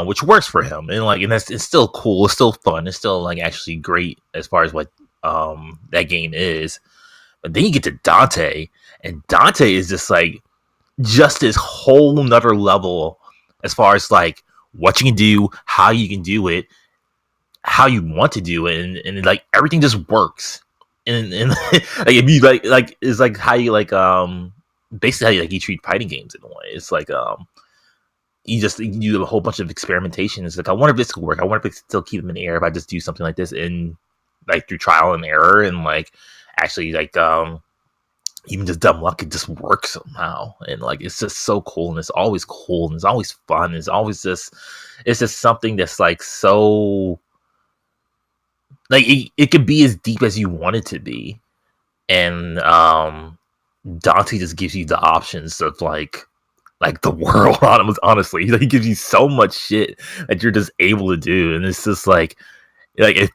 Speaker 3: which works for him, and like it's still cool, it's still fun, it's still like actually great as far as what that game is. But then you get to Dante, and Dante is just like just this whole nother level as far as like what you can do, how you can do it, how you want to do it, and like everything just works. And like if you like it's like how you like basically how you treat fighting games in a way. It's like you do a whole bunch of experimentation. It's like I wonder if this could work. I wonder if it still keep them in the air if I just do something like this and like through trial and error and like actually like even just dumb luck, it just works somehow. And like it's just so cool, and it's always cool, and it's always fun. It's just something that's like so. Like it could be as deep as you want it to be, and Dante just gives you the options of like the world. Honestly, he gives you so much shit that you're just able to do, and it's just like it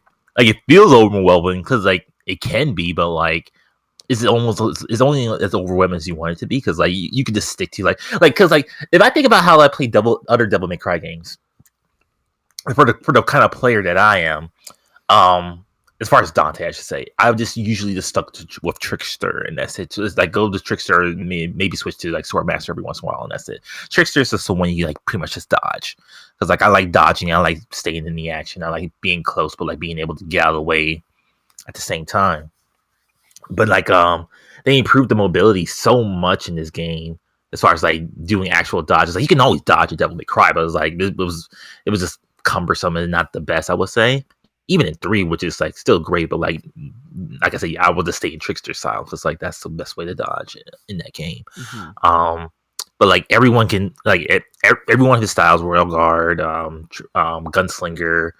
Speaker 3: feels overwhelming because like it can be, but like it's only as overwhelming as you want it to be, because like you can just stick to because like if I think about how I play other Devil May Cry games, for the kind of player that I am, as far as Dante, I should say, I would just usually just stuck with Trickster, and that's it. So it's like go to Trickster, maybe switch to like Swordmaster every once in a while, and that's it. Trickster is just the one you like pretty much just dodge, because like I like dodging, I like staying in the action, I like being close, but like being able to get out of the way at the same time. But like they improved the mobility so much in this game as far as like doing actual dodges. Like you can always dodge a Devil May Cry, but it was like it was just cumbersome and not the best, I would say. Even in 3, which is like still great, but like I said, I will just stay in Trickster style because like that's the best way to dodge in that game. Mm-hmm. But like everyone can like every one of his styles, Royal Guard, Gunslinger,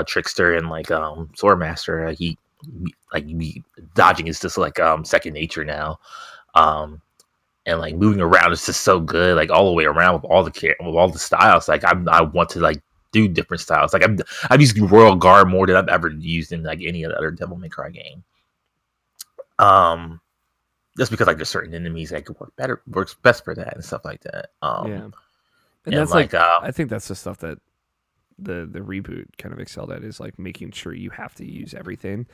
Speaker 3: Trickster, and like Swordmaster, dodging is just like second nature now. And like moving around is just so good, like all the way around with all the styles. Like I want to like do different styles. Like I've used Royal Guard more than I've ever used in like any other Devil May Cry game. Just because like there's certain enemies that could works best for that and stuff like that.
Speaker 1: And that's like I think that's the stuff that the reboot kind of excelled at, is like making sure you have to use everything.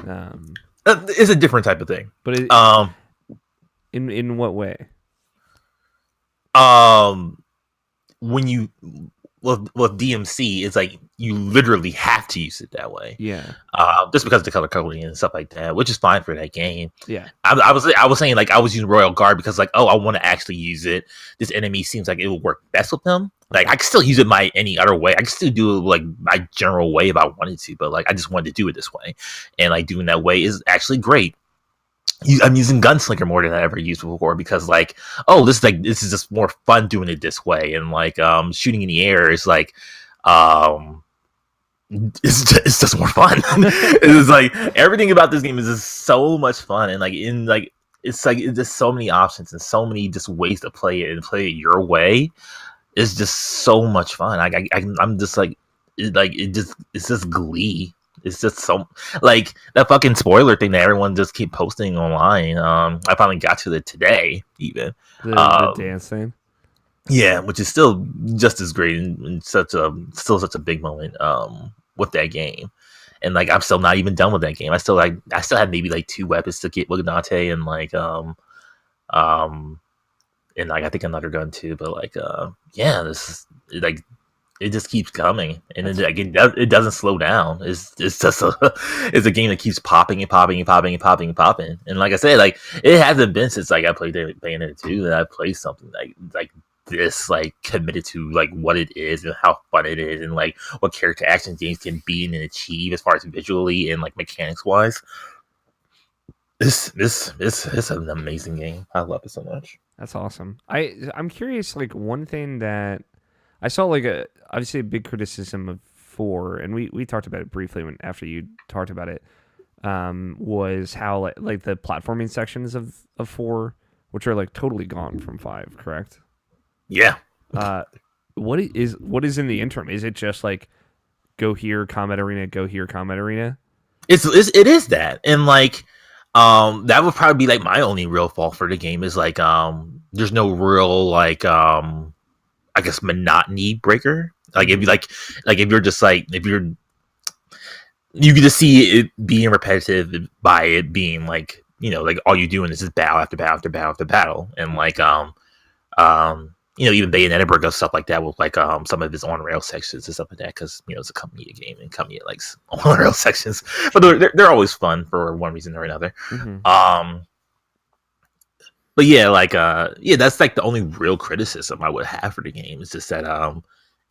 Speaker 3: It's a different type of thing,
Speaker 1: but in what way?
Speaker 3: When you with DMC, it's like you literally have to use it that way.
Speaker 1: Yeah.
Speaker 3: Just because of the color coding and stuff like that, which is fine for that game.
Speaker 1: Yeah.
Speaker 3: I was saying like I was using Royal Guard because like, oh, I want to actually use it. This enemy seems like it will work best with them. Like I could still use it any other way. I could still do it like my general way if I wanted to, but like I just wanted to do it this way, and like doing that way is actually great. I'm using Gunslinger more than I ever used before because like, oh, this is just more fun doing it this way, and like shooting in the air is like it's just more fun. It's like everything about this game is just so much fun, and like it's just so many options and so many just ways to play it and play it your way. It's just so much fun. I'm just like it's just glee. It's just so like that fucking spoiler thing that everyone just keep posting online. I finally got to it today, even
Speaker 1: the dance thing.
Speaker 3: Yeah, which is still just as great and such a big moment with that game. And like I'm still not even done with that game. I still have maybe like 2 weapons to get with Dante and like and like I think another gun too. But like yeah, this is like. It just keeps coming, and it doesn't slow down. It's just it's a game that keeps popping and popping and popping and popping and popping. And like I said, like it hasn't been since like I played Bayonetta 2 that I played something like this, like committed to like what it is and how fun it is, and like what character action games can be and achieve as far as visually and like mechanics wise. This is an amazing game. I love it so much.
Speaker 1: That's awesome. I'm curious. Like one thing that I saw, like obviously a big criticism of 4, and we talked about it briefly after you talked about it, was how like the platforming sections of 4, which are like totally gone from 5, correct?
Speaker 3: Yeah.
Speaker 1: What is in the interim? Is it just like go here, combat arena, go here, combat arena?
Speaker 3: It is that, and like that would probably be like my only real fault for the game is like there's no real like I guess monotony breaker. Like if you're just like you can just see it being repetitive by it being like, you know, like all you're doing is just battle after battle after battle after battle, and like you know, even Bayonetta does stuff like that with like some of his on rail sections and stuff like that, because you know it's a Kamiya game and Kamiya likes on rail sections, but they're always fun for one reason or another. Mm-hmm. But yeah, like yeah, that's like the only real criticism I would have for the game. It's just that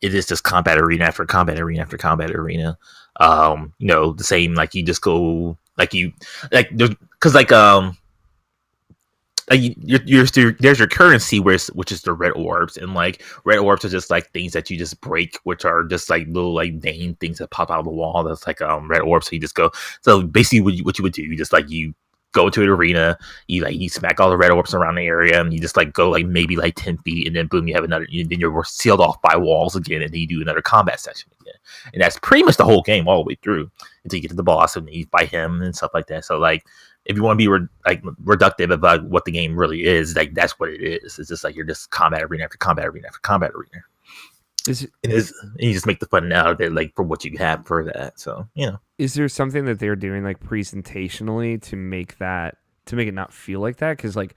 Speaker 3: it is just combat arena after combat arena after combat arena. You know, the same, like you just go like there's because like there's your currency which is the red orbs, and like red orbs are just like things that you just break, which are just like little like Dane things that pop out of the wall. That's like red orbs. So you just go. So basically, what you would do, you just like you go to an arena, you smack all the red orbs around the area, and you just like go like maybe like 10 feet, and then boom, you have another. Then you're sealed off by walls again, and then you do another combat section again, and that's pretty much the whole game all the way through. until you get to the boss and you fight him and stuff like that. So like, if you want to be reductive about what the game really is, like that's what it is. It's just like you're just combat arena after combat arena after combat arena. And you just make the fun out of it, like for what you have for that. So
Speaker 1: is there something that they're doing like presentationally to make it not feel like that? Because like,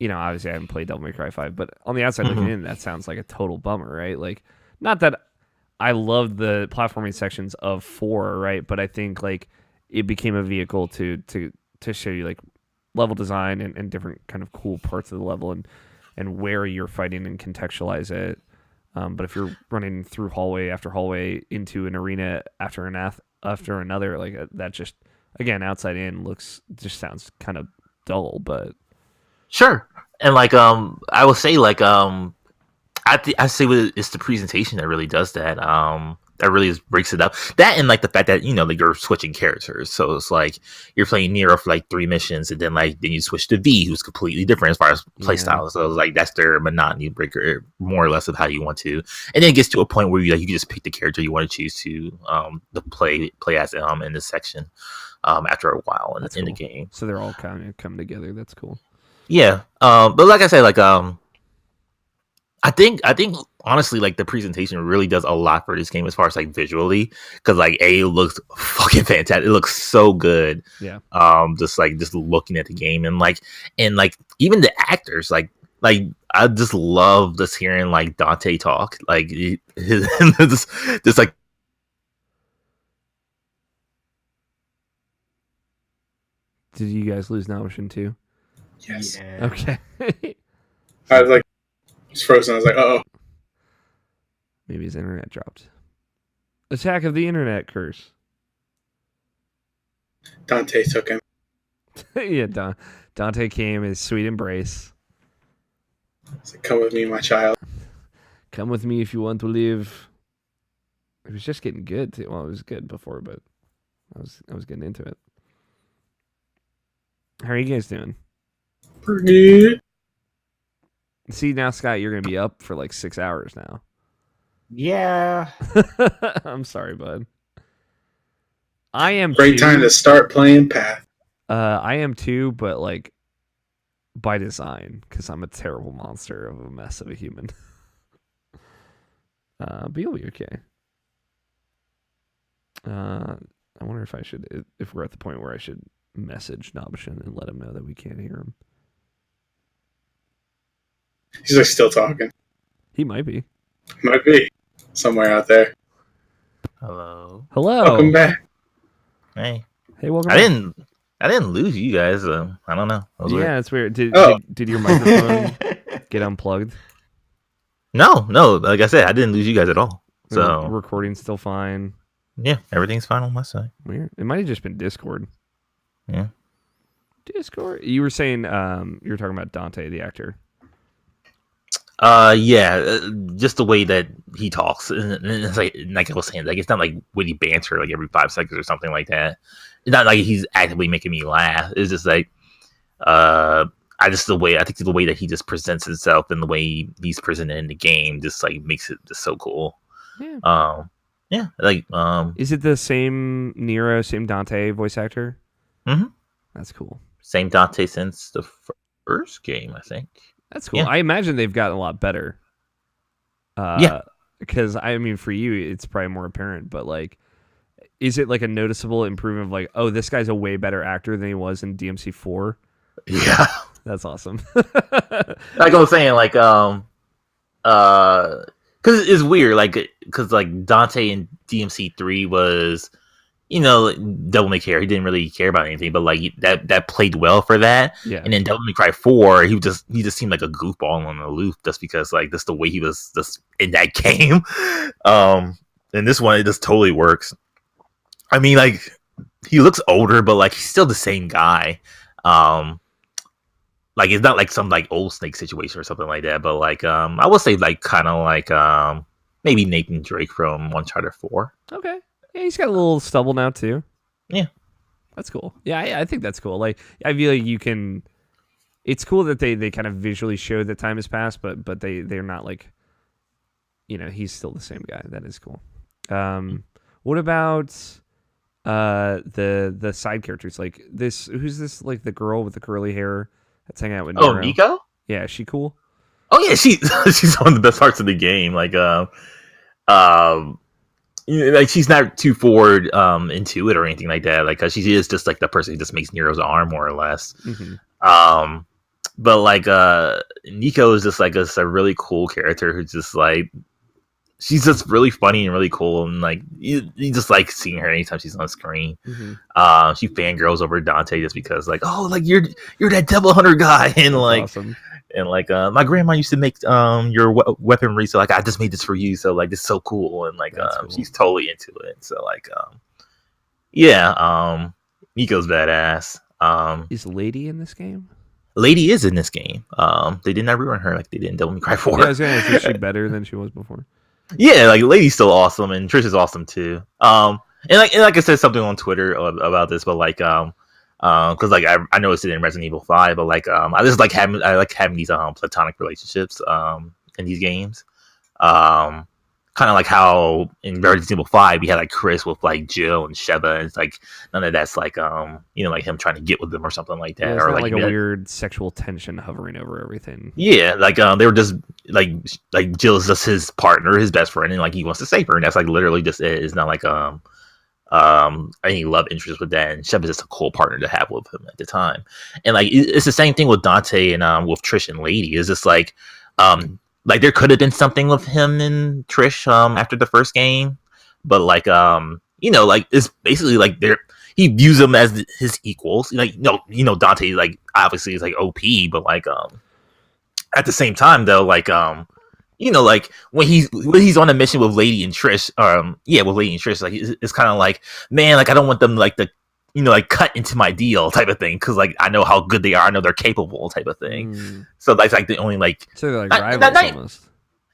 Speaker 1: obviously I haven't played Devil May Cry 5, but on the outside looking in, that sounds like a total bummer, right? Like, not that I loved the platforming sections of 4, right? But I think like it became a vehicle to show you like level design and different kind of cool parts of the level and where you're fighting and contextualize it. But if you're running through hallway after hallway into an arena after another, like that just, again, outside in just sounds kind of dull, but
Speaker 3: sure. And like I will say like I say it's the presentation that really does that. That really breaks it up. That and like the fact that like you're switching characters, so it's like you're playing Nero for like 3 missions, and then you switch to V, who's completely different as far as playstyle. So it's like that's their monotony breaker, more or less, of how you want to. And then it gets to a point where you can just pick the character you want to choose to play as in this section after a while in the game.
Speaker 1: So they're all kind of coming together. That's cool.
Speaker 3: Yeah, but like I said, like I think honestly, like the presentation really does a lot for this game as far as like visually, because like it looks fucking fantastic. It looks so good.
Speaker 1: Yeah.
Speaker 3: Just looking at the game and even the actors, like I just love just hearing like Dante talk, like just like.
Speaker 1: Did you guys lose Notion too?
Speaker 2: Yes.
Speaker 4: Yeah.
Speaker 1: Okay.
Speaker 2: I was like, it's frozen. I was like, oh.
Speaker 1: Maybe his internet dropped. Attack of the internet curse.
Speaker 2: Dante took him.
Speaker 1: Yeah, Dante came, his sweet embrace.
Speaker 2: It's like, come with me, my child.
Speaker 1: Come with me if you want to live. It was just getting good too. Well, it was good before, but I was getting into it. How are you guys doing?
Speaker 2: Pretty good.
Speaker 1: See, now, Scott, you're going to be up for like 6 hours now.
Speaker 4: Yeah.
Speaker 1: I'm sorry, bud. I am
Speaker 2: Great time to start playing Path.
Speaker 1: I am too, but like by design, because I'm a terrible monster of a mess of a human. But you'll be okay. I wonder if we're at the point where I should message Nobshin and let him know that we can't hear him.
Speaker 2: He's like still talking.
Speaker 1: He might be.
Speaker 2: Might be somewhere out there.
Speaker 3: Hello.
Speaker 2: Welcome back.
Speaker 3: Hey,
Speaker 1: welcome.
Speaker 3: I didn't lose you guys. I don't know.
Speaker 1: Yeah, it's weird. Did your microphone get unplugged?
Speaker 3: No. Like I said, I didn't lose you guys at all. So
Speaker 1: recording's still fine.
Speaker 3: Yeah, everything's fine on my side.
Speaker 1: Weird. It might have just been Discord.
Speaker 3: Yeah.
Speaker 1: Discord. You were saying you were talking about Dante, the actor.
Speaker 3: Just the way that he talks, and it's like I was saying, like it's not like witty banter like every 5 seconds or something like that. It's not like he's actively making me laugh. It's just like I think the way that he just presents himself and the way he's presented in the game just like makes it just so cool.
Speaker 1: Yeah. Is it the same Nero, same Dante voice actor?
Speaker 3: Mm-hmm.
Speaker 1: That's cool.
Speaker 3: Same Dante since the first game, I think.
Speaker 1: That's cool.
Speaker 3: Yeah.
Speaker 1: I imagine they've gotten a lot better. Because I mean, for you, it's probably more apparent. But like, is it like a noticeable improvement of like, oh, this guy's a way better actor than he was in DMC 4?
Speaker 3: Yeah,
Speaker 1: that's awesome.
Speaker 3: Like I was saying, like because it's weird, because Dante in DMC 3 was, Devil May Cry. He didn't really care about anything, but like that played well for that.
Speaker 1: Yeah.
Speaker 3: And then Devil May Cry 4, he just seemed like a goofball on the loop, just because like that's the way he was just in that game. And this one, it just totally works. I mean, like he looks older, but like he's still the same guy. Like it's not like some like old Snake situation or something like that. But like I would say like kind of like maybe Nathan Drake from Uncharted 4.
Speaker 1: Okay. Yeah, he's got a little stubble now too.
Speaker 3: Yeah,
Speaker 1: that's cool. Yeah, I think that's cool. Like, I feel like you can. It's cool that they kind of visually show that time has passed, but they're not like, he's still the same guy. That is cool. What about the side characters like this. Who's this? Like the girl with the curly hair that's hanging out with
Speaker 3: Oh,
Speaker 1: Nero.
Speaker 3: Nico.
Speaker 1: Yeah, is she cool?
Speaker 3: Oh yeah, she's one of the best parts of the game. Like like she's not too forward into it or anything like that. Like she is just like the person who just makes Nero's arm more or less. But like Nico is just like a really cool character who's just like she's just really funny and really cool, and like you just like seeing her anytime she's on screen. She fangirls over Dante just because like, oh, like you're that devil hunter guy, and like
Speaker 1: awesome.
Speaker 3: And like my grandma used to make your weaponry, so like I just made this for you, so like it's so cool, and like
Speaker 1: cool.
Speaker 3: she's totally into it. So like yeah, Nico's badass.
Speaker 1: Is Lady in this game?
Speaker 3: Lady is in this game. They did not ruin her like they did in Devil May Cry 4.
Speaker 1: Yeah, I was gonna say, is she better than she was before?
Speaker 3: Yeah, like Lady's still awesome, and Trish is awesome too. And like I said something on Twitter about this, but like because like I noticed it in Resident Evil 5, but like I just like having these platonic relationships in these games. Kind of like how in Resident Evil 5 we had like Chris with like Jill and Sheva, and it's like none of that's like like him trying to get with them or something like that,
Speaker 1: Yeah,
Speaker 3: or
Speaker 1: like a weird sexual tension hovering over everything.
Speaker 3: Yeah, like they were just like Jill's just his partner, his best friend, and like he wants to save her, and that's like literally just it. It's not like any love interest with that, and Shep is just a cool partner to have with him at the time. And like it's the same thing with Dante and with Trish and Lady. It's just like there could have been something with him and Trish after the first game, but like like it's basically like he views them as his equals. Like Dante like obviously is like OP, but like at the same time though, like like when he's on a mission with Lady and Trish, with Lady and Trish, like it's kind of like, man, like I don't want them like to, like cut into my deal type of thing, because like I know how good they are, I know they're capable type of thing. So that's like the only like,
Speaker 1: so they're like rivals almost.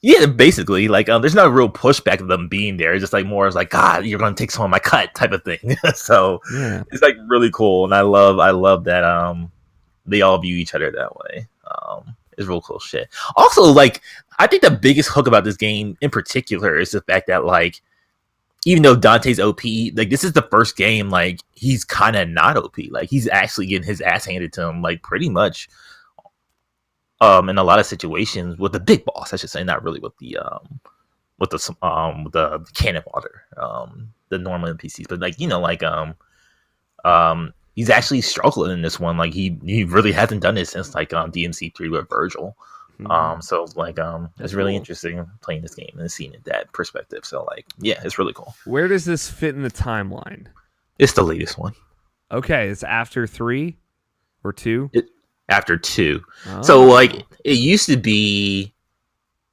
Speaker 3: Yeah, basically, like there's no real pushback of them being there. It's just like more as like, God, you're gonna take some of my cut type of thing. So yeah, it's like really cool, and I love that they all view each other that way. It's real cool shit. Also, like I think the biggest hook about this game in particular is the fact that like even though Dante's OP, like this is the first game like he's kind of not OP. Like he's actually getting his ass handed to him like pretty much in a lot of situations with the big boss, I should say, not really with the cannon fodder, the normal NPCs, but like he's actually struggling in this one. Like he really hasn't done it since like DMC 3 with Virgil. So like it's really interesting playing this game and seeing it that perspective. So like yeah, it's really cool.
Speaker 1: Where does this fit in the timeline?
Speaker 3: It's the latest one.
Speaker 1: Okay, it's after 3 or 2?
Speaker 3: After 2. Oh. So like it used to be,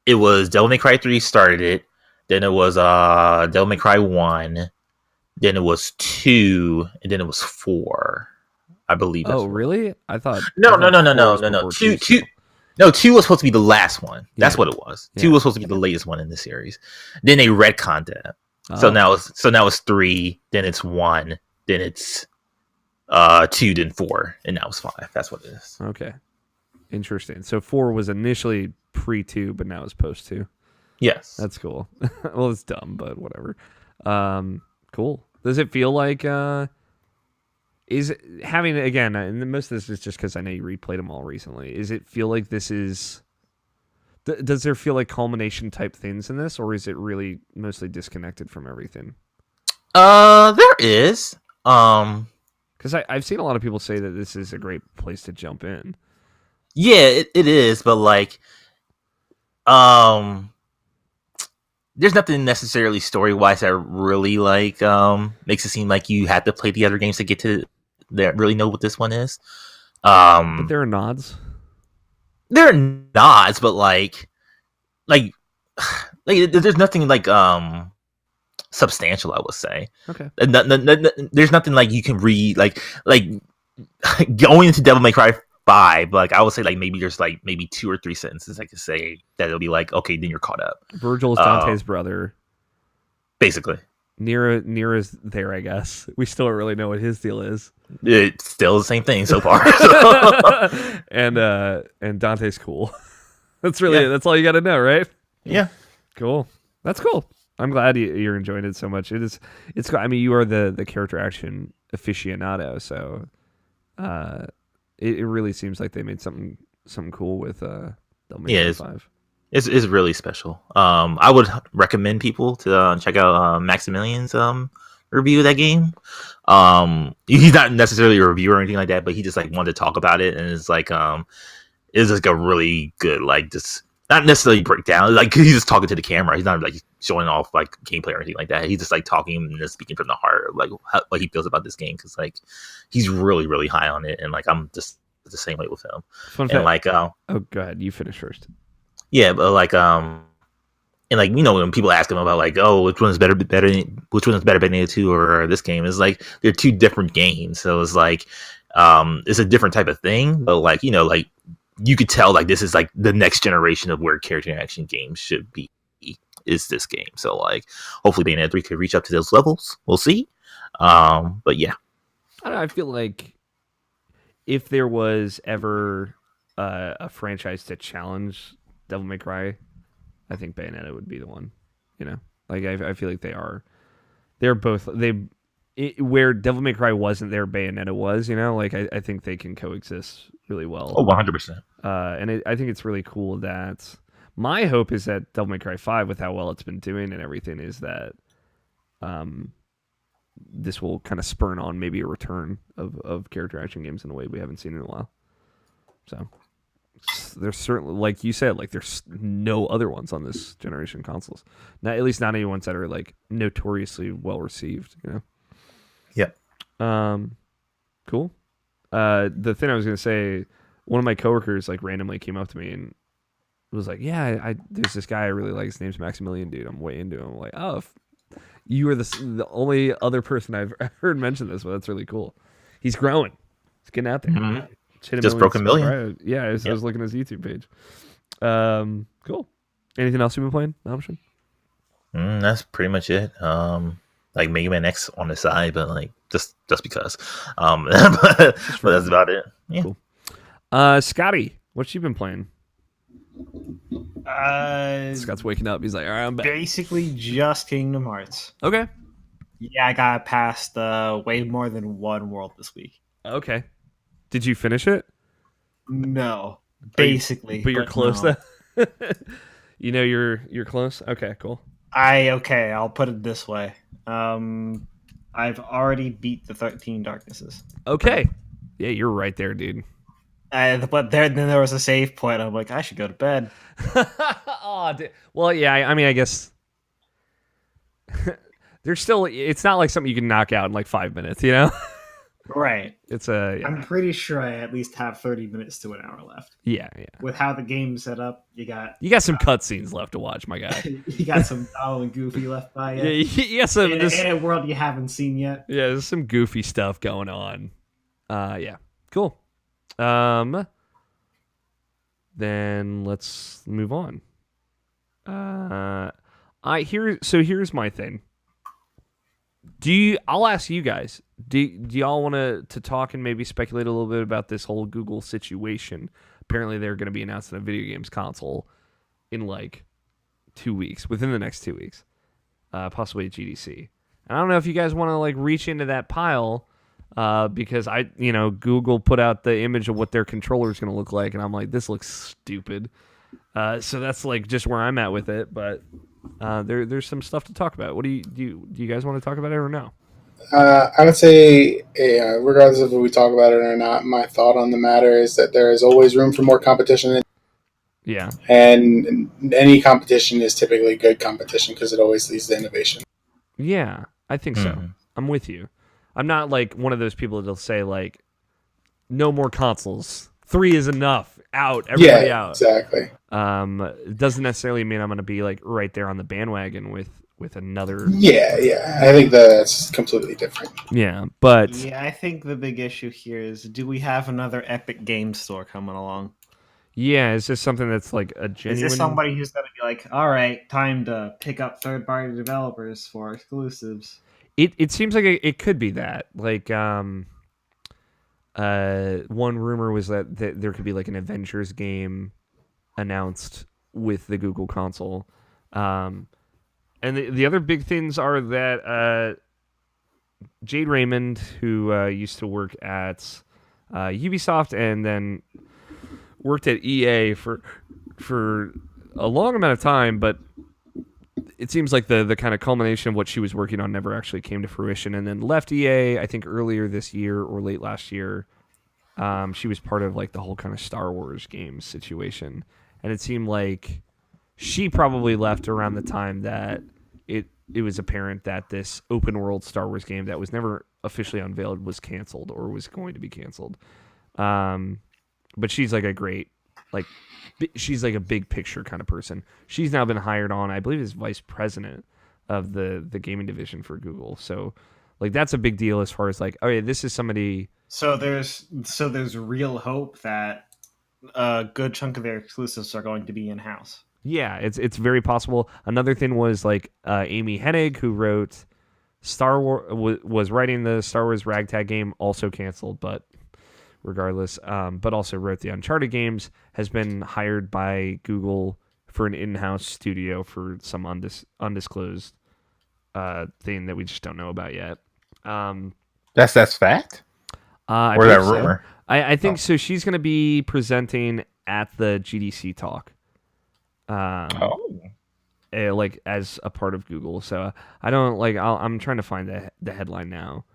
Speaker 3: it was Devil May Cry 3 started it, then it was Devil May Cry 1, then it was 2, and then it was 4. I believe.
Speaker 1: Oh, really? I thought
Speaker 3: No. 2 was supposed to be the last one. That's what it was. 2 was supposed to be the latest one in the series. Then they retconned that. So now it's 3, then it's 1, then it's 2, then 4, and now it's 5. That's what it is.
Speaker 1: Okay. Interesting. So 4 was initially pre-2, but now it's post-2.
Speaker 3: Yes.
Speaker 1: That's cool. Well, it's dumb, but whatever. Cool. Does it feel like is it, having again, and most of this is just because I know you replayed them all recently. Is it feel like this is does there feel like culmination type things in this, or is it really mostly disconnected from everything?
Speaker 3: There is.
Speaker 1: Because I've seen a lot of people say that this is a great place to jump in.
Speaker 3: Yeah, it is, but like, there's nothing necessarily story-wise that really like makes it seem like you have to play the other games to get to that really know what this one is.
Speaker 1: But there are nods.
Speaker 3: There are nods, but like there's nothing like substantial, I would say.
Speaker 1: Okay.
Speaker 3: There's nothing like you can read like going into Devil May Cry 5. Like I would say like maybe there's like maybe 2 or 3 sentences I could say that it'll be like, okay, then you're caught up.
Speaker 1: Virgil is Dante's brother.
Speaker 3: Basically.
Speaker 1: Nero's there, I guess. We still don't really know what his deal is.
Speaker 3: It's still the same thing so far.
Speaker 1: And Dante's cool. That's all you got to know, right?
Speaker 3: Yeah.
Speaker 1: Cool. That's cool. I'm glad you're enjoying it so much. It's. I mean, you are the character action aficionado, so it really seems like they made something cool with Devil May Cry
Speaker 5: Yeah,
Speaker 1: 5.
Speaker 5: it's really special. I would recommend people to check out Maximilian's review of that game. He's not necessarily a reviewer or anything like that, but he just like wanted to talk about it, and it's like a really good like just not necessarily breakdown. Like he's just talking to the camera. He's not like showing off like gameplay or anything like that. He's just like talking and just speaking from the heart of like what he feels about this game because like he's really really high on it, and like I'm just the same way with him.
Speaker 1: Fun
Speaker 5: And
Speaker 1: fact.
Speaker 5: like
Speaker 1: Oh, go ahead. You finish first.
Speaker 5: yeah, but like and like when people ask him about like which one is better Bayonetta 2 or this game, is like they're two different games, so it's like it's a different type of thing, but like like you could tell like this is like the next generation of where character action games should be, is this game. So like hopefully Bayonetta 3 could reach up to those levels. We'll see. But yeah,
Speaker 1: I don't know, I feel like if there was ever a franchise to challenge Devil May Cry, I think Bayonetta would be the one. Like I feel like they're both where Devil May Cry wasn't there, Bayonetta was. Like I think they can coexist really well.
Speaker 5: 100%.
Speaker 1: And I think it's really cool that my hope is that Devil May Cry 5, with how well it's been doing and everything, is that this will kind of spurn on maybe a return of character action games in a way we haven't seen in a while. So there's certainly, like you said, like there's no other ones on this generation consoles. Not, at least not any ones that are like notoriously well received.
Speaker 5: Yep.
Speaker 1: Cool. The thing I was gonna say, one of my coworkers like randomly came up to me and was like, "Yeah, there's this guy I really like. His name's Maximilian, dude. I'm way into him." I'm like, "Oh, you are the only other person I've heard mention this, but that's really cool. He's growing. He's getting out there.
Speaker 5: Mhm.
Speaker 1: Just broke
Speaker 5: a million.
Speaker 1: Right? Yeah, I was looking at his YouTube page. Cool. Anything else you've been playing, Option?
Speaker 5: That's pretty much it. Like Mega Man X on the side, but like just because. But that's about it. Yeah.
Speaker 1: Cool. Scotty, what you been playing? Scott's waking up. He's like, all right, I'm back.
Speaker 4: Basically just Kingdom Hearts.
Speaker 1: Okay.
Speaker 4: Yeah, I got past way more than one world this week.
Speaker 1: Okay. Did you finish it?
Speaker 4: No, basically.
Speaker 1: But you're close
Speaker 4: no.
Speaker 1: though. You're close. Okay, cool.
Speaker 4: I'll put it this way. I've already beat the 13 Darknesses.
Speaker 1: Okay. Yeah, you're right there, dude.
Speaker 4: But then there was a save point. I'm like, I should go to bed.
Speaker 1: Well, yeah. I mean, I guess there's still. It's not like something you can knock out in like 5 minutes.
Speaker 4: Right.
Speaker 1: It's
Speaker 4: I'm pretty sure I at least have 30 minutes to an hour left.
Speaker 1: Yeah.
Speaker 4: With how the game's set up, you got
Speaker 1: some cutscenes left to watch, my guy.
Speaker 4: you got some Donald and Goofy left by you.
Speaker 1: Yeah, you got some
Speaker 4: in a world you haven't seen yet.
Speaker 1: Yeah, there's some goofy stuff going on. Yeah, cool. Then let's move on. Here's my thing. I'll ask you guys. Do y'all want to talk and maybe speculate a little bit about this whole Google situation? Apparently, they're going to be announcing a video games console in like 2 weeks, within the next 2 weeks, possibly at GDC. And I don't know if you guys want to like reach into that pile, because Google put out the image of what their controller is going to look like, and I'm like, this looks stupid. So that's like just where I'm at with it, but there's some stuff to talk about. What do you guys want to talk about it or no?
Speaker 2: I would say, regardless of if we talk about it or not, my thought on the matter is that there is always room for more competition.
Speaker 1: Yeah.
Speaker 2: And any competition is typically good competition because it always leads to innovation.
Speaker 1: Yeah, I think so. I'm with you. I'm not like one of those people that'll say like, no more consoles. 3 is enough. Out. Everybody out.
Speaker 2: Exactly.
Speaker 1: It doesn't necessarily mean I'm going to be like right there on the bandwagon with another.
Speaker 2: Yeah. I think that's completely different.
Speaker 1: Yeah, but
Speaker 4: Yeah, I think the big issue here is, do we have another Epic Game Store coming along?
Speaker 1: yeah, is this something that's like a genuine?
Speaker 4: Is this somebody who's going to be like, all right, time to pick up third-party developers for exclusives?
Speaker 1: It seems like it could be that. Like, one rumor was that there could be like an Avengers game announced with the Google console. And the other big things are that Jade Raymond, who used to work at Ubisoft and then worked at EA for a long amount of time, but it seems like the kind of culmination of what she was working on never actually came to fruition, and then left EA, I think earlier this year or late last year. She was part of like the whole kind of Star Wars games situation, and it seemed like she probably left around the time that it was apparent that this open world Star Wars game that was never officially unveiled was canceled or was going to be canceled. But she's like a great, like, she's like a big picture kind of person. She's now been hired on, I believe, as vice president of the gaming division for Google. So, like, that's a big deal as far as like, oh yeah, this is somebody.
Speaker 4: So there's real hope that a good chunk of their exclusives are going to be in house.
Speaker 1: Yeah, it's very possible. Another thing was like Amy Hennig, who wrote Star Wars, was writing the Star Wars Ragtag game, also canceled, but regardless, but also wrote the Uncharted games, has been hired by Google for an in-house studio for some undisclosed thing that we just don't know about yet.
Speaker 3: That's fact?
Speaker 1: Or
Speaker 3: that rumor?
Speaker 1: I think so. She's going to be presenting at the GDC talk. Like as a part of Google. So I don't like. I'm trying to find the headline now.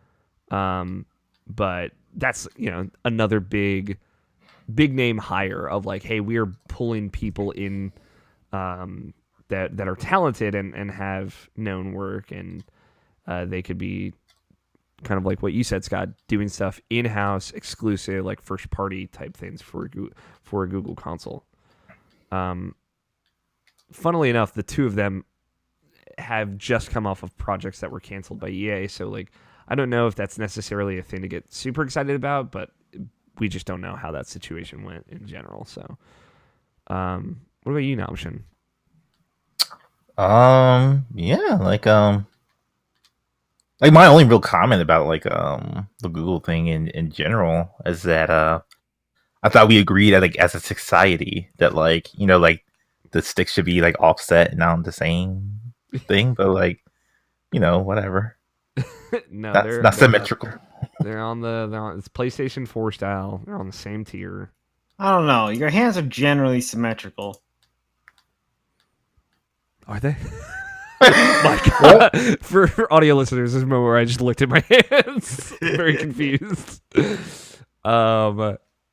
Speaker 1: But that's another big name hire of like, hey, we are pulling people in that are talented and have known work, and they could be kind of like what you said, Scott, doing stuff in-house, exclusive, like first-party type things for a Google console. Funnily enough, the two of them have just come off of projects that were canceled by EA, so like I don't know if that's necessarily a thing to get super excited about, but we just don't know how that situation went in general. So, what about you, Nalshin?
Speaker 3: Yeah, like my only real comment about like the Google thing in general is that I thought we agreed that like as a society that like like the sticks should be like offset and not the same thing, but like whatever.
Speaker 1: No,
Speaker 3: that's
Speaker 1: they're
Speaker 3: not symmetrical.
Speaker 1: They're on it's PlayStation 4 style. They're on the same tier.
Speaker 4: I don't know. Your hands are generally symmetrical.
Speaker 1: Are they? My God. For audio listeners, this is a moment where I just looked at my hands, very confused.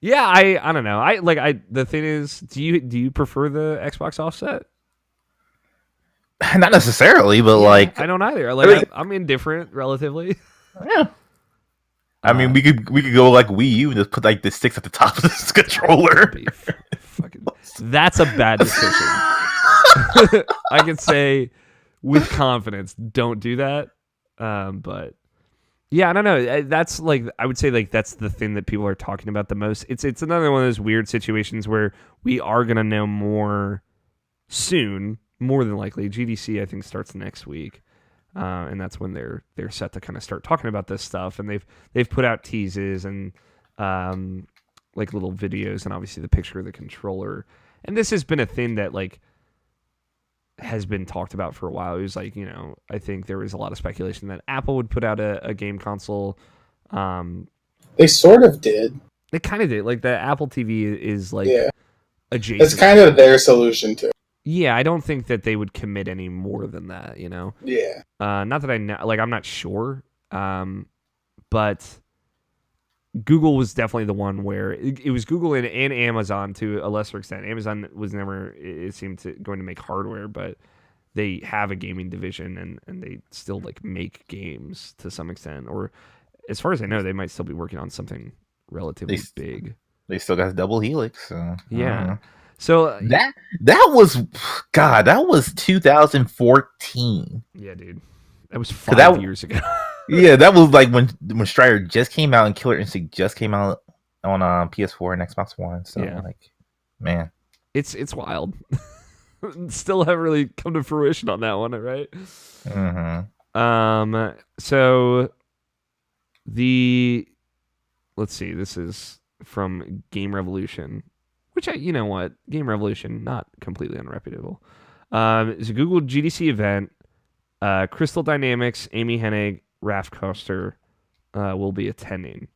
Speaker 1: Yeah, I don't know. The thing is, do you prefer the Xbox offset?
Speaker 3: Not necessarily, but like
Speaker 1: I don't either. Like I'm indifferent relatively.
Speaker 3: Yeah. I mean, we could go like Wii U and just put like the sticks at the top of this controller.
Speaker 1: That's a bad decision. I can say with confidence, don't do that. But yeah, I don't know. That's like I would say like that's the thing that people are talking about the most. It's another one of those weird situations where we are gonna know more soon, more than likely. GDC I think starts next week. And that's when they're set to kind of start talking about this stuff, and they've put out teases and like little videos, and obviously the picture of the controller. And this has been a thing that like has been talked about for a while. It was like I think there was a lot of speculation that Apple would put out a game console.
Speaker 2: They sort of did.
Speaker 1: They kind of did. Like the Apple TV is like adjacent.
Speaker 2: It's kind of their solution to.
Speaker 1: Yeah, I don't think that they would commit any more than that,
Speaker 2: Yeah.
Speaker 1: Not that I know, like I'm not sure, but Google was definitely the one where it was Google and Amazon to a lesser extent. Amazon was never, it seemed going to make hardware, but they have a gaming division and they still like make games to some extent, or as far as I know, they might still be working on something relatively big.
Speaker 3: They still got Double Helix, so
Speaker 1: yeah. So
Speaker 3: that was 2014.
Speaker 1: Yeah, dude, that was 5 years ago.
Speaker 3: Yeah, that was like when Strider just came out and Killer Instinct just came out on PS4 and Xbox One. So like, man,
Speaker 1: it's wild. Still haven't really come to fruition on that one, right?
Speaker 3: Mm-hmm.
Speaker 1: So let's see. This is from Game Revolution. Which Game Revolution, not completely unreputable. It's a Google GDC event. Crystal Dynamics, Amy Hennig, Raf Koster will be attending.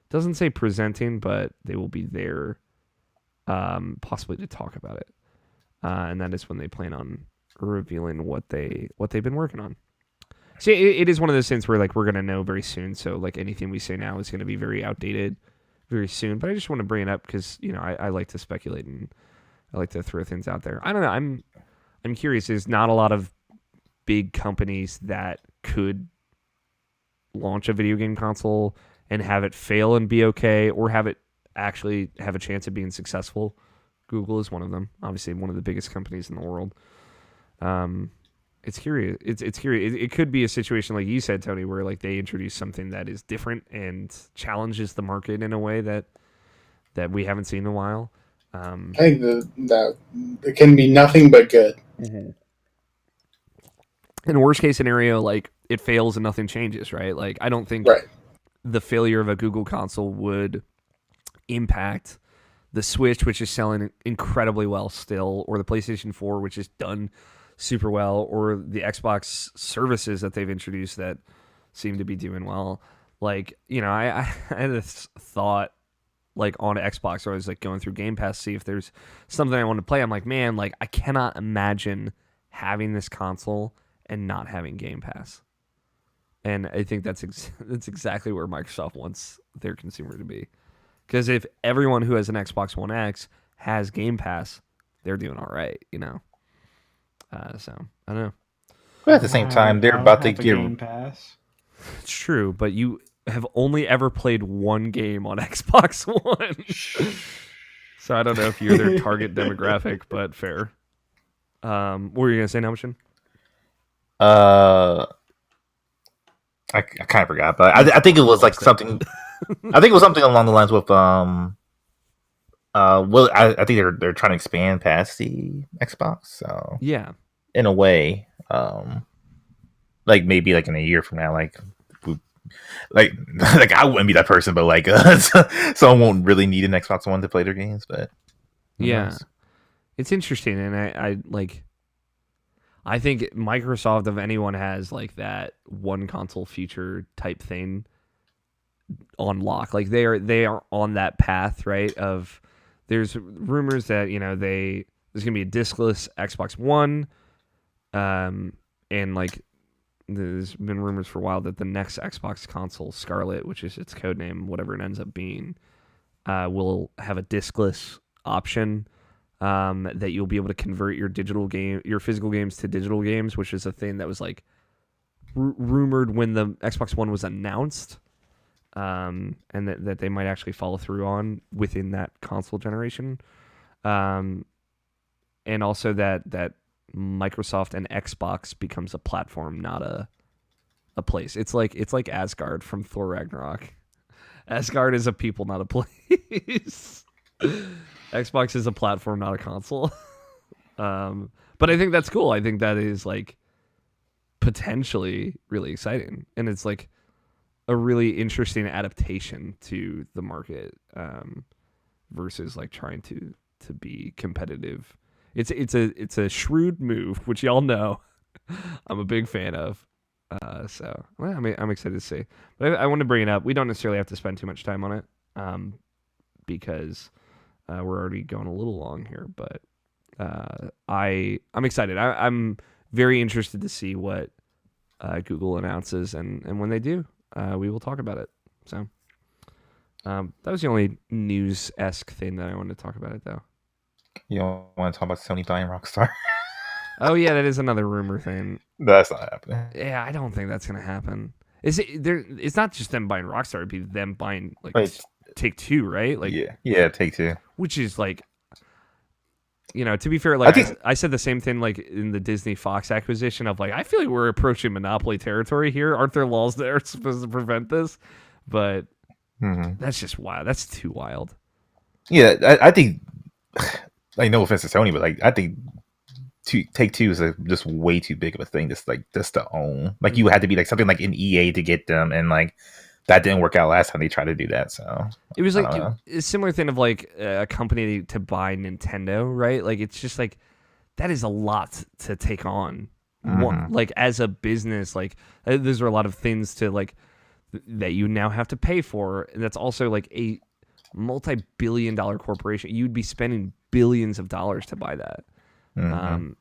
Speaker 1: Doesn't say presenting, but they will be there, possibly to talk about it. And that is when they plan on revealing what they've been working on. See, it is one of those things where like we're gonna know very soon. So like anything we say now is gonna be very outdated very soon. But I just want to bring it up because I like to speculate and I like to throw things out there. I don't know. I'm curious. There's not a lot of big companies that could launch a video game console and have it fail and be okay, or have it actually have a chance of being successful. Google is one of them. Obviously, one of the biggest companies in the world. It's curious. It's curious. It could be a situation like you said, Tony, where like they introduce something that is different and challenges the market in a way that we haven't seen in a while.
Speaker 2: I think that it can be nothing but good.
Speaker 1: Mm-hmm. In a worst case scenario, like it fails and nothing changes, right? Like I don't think the failure of a Google console would impact the Switch, which is selling incredibly well still, or the PlayStation 4, which is done super well, or the Xbox services that they've introduced that seem to be doing well. Like, I had this thought like on Xbox where I was like going through Game Pass to see if there's something I want to play. I'm like, man, like I cannot imagine having this console and not having Game Pass. And I think that's exactly where Microsoft wants their consumer to be. Because if everyone who has an Xbox One X has Game Pass, they're doing all right, So, I don't know.
Speaker 3: But at the same time, they're about to get
Speaker 4: Game Pass.
Speaker 1: It's true, but you have only ever played one game on Xbox One. So I don't know if you're their target demographic, but fair. What were you going to say, Namashin?
Speaker 3: I kind of forgot, but I think it was like something. I think it was something along the lines with well, I think they're trying to expand past the Xbox. So
Speaker 1: yeah,
Speaker 3: in a way, like maybe like in a year from now, like I wouldn't be that person, but like someone won't really need an Xbox One to play their games. But
Speaker 1: yeah, it's interesting, and I think Microsoft, if anyone, has like that one console future type thing on lock. Like they are on that path, right? Of there's rumors that there's gonna be a discless Xbox One, and like there's been rumors for a while that the next Xbox console, Scarlet, which is its code name, whatever it ends up being, will have a discless option. That you'll be able to convert your physical games to digital games, which is a thing that was like rumored when the Xbox One was announced, and that they might actually follow through on within that console generation, and also that Microsoft and Xbox becomes a platform, not a place. It's like Asgard from Thor Ragnarok. Asgard is a people, not a place. Xbox is a platform, not a console. But I think that's cool. I think that is like potentially really exciting, and it's like a really interesting adaptation to the market, versus like trying to be competitive. It's a shrewd move, which y'all know I'm a big fan of. So I'm excited to see. But I want to bring it up. We don't necessarily have to spend too much time on it, because we're already going a little long here, but I'm excited. I'm very interested to see what Google announces, and when they do, we will talk about it. So that was the only news-esque thing that I wanted to talk about it, though.
Speaker 3: You don't want to talk about Sony buying Rockstar?
Speaker 1: Oh yeah, that is another rumor thing.
Speaker 3: That's not happening.
Speaker 1: Yeah, I don't think that's gonna happen. It's not just them buying Rockstar; it'd be them buying like Take-Two, right? Like
Speaker 3: yeah, Take-Two.
Speaker 1: Which is like, to be fair, like I said the same thing like in the Disney Fox acquisition of like, I feel like we're approaching monopoly territory here. Aren't there laws that are supposed to prevent this? But that's just wild. That's too wild.
Speaker 3: Yeah, I think, like, no offense to Sony, but like I think Take-Two is just way too big of a thing just to own. Like you had to be like something like an EA to get them, and like that didn't work out last time they tried to do that. So
Speaker 1: it was like a similar thing of like a company to buy Nintendo, right? Like it's just like that is a lot to take on like as a business, like those are a lot of things to like that you now have to pay for, and that's also like a multi-billion-dollar corporation. You'd be spending billions of dollars to buy that. And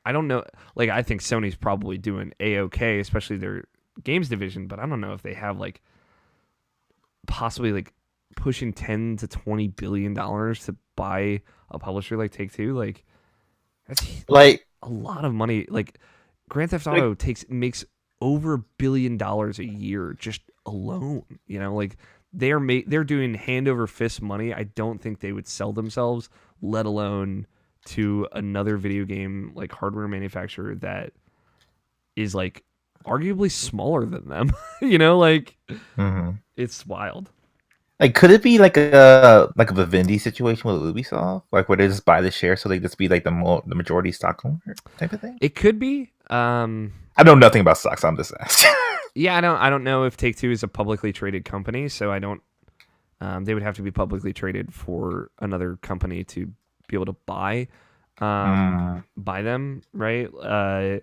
Speaker 1: I don't know, like I think Sony's probably doing a-okay, especially their games division, but I don't know if they have like possibly like pushing 10 to 20 billion dollars to buy a publisher like Take-Two. Like that's
Speaker 3: Like,
Speaker 1: a lot of money. Like Grand Theft Auto makes over $1 billion a year just alone. You know, like they're doing hand over fist money. I don't think they would sell themselves, let alone to another video game like hardware manufacturer that is like arguably smaller than them. You know, like it's wild.
Speaker 3: Like, could it be like a Vivendi situation with Ubisoft, like where they just buy the share so they just be like the majority stockholder type of thing?
Speaker 1: It could be.
Speaker 3: I know nothing about stocks. I'm just asking.
Speaker 1: Yeah, I don't know if Take-Two is a publicly traded company, so I don't. They would have to be publicly traded for another company to be able to buy them, right?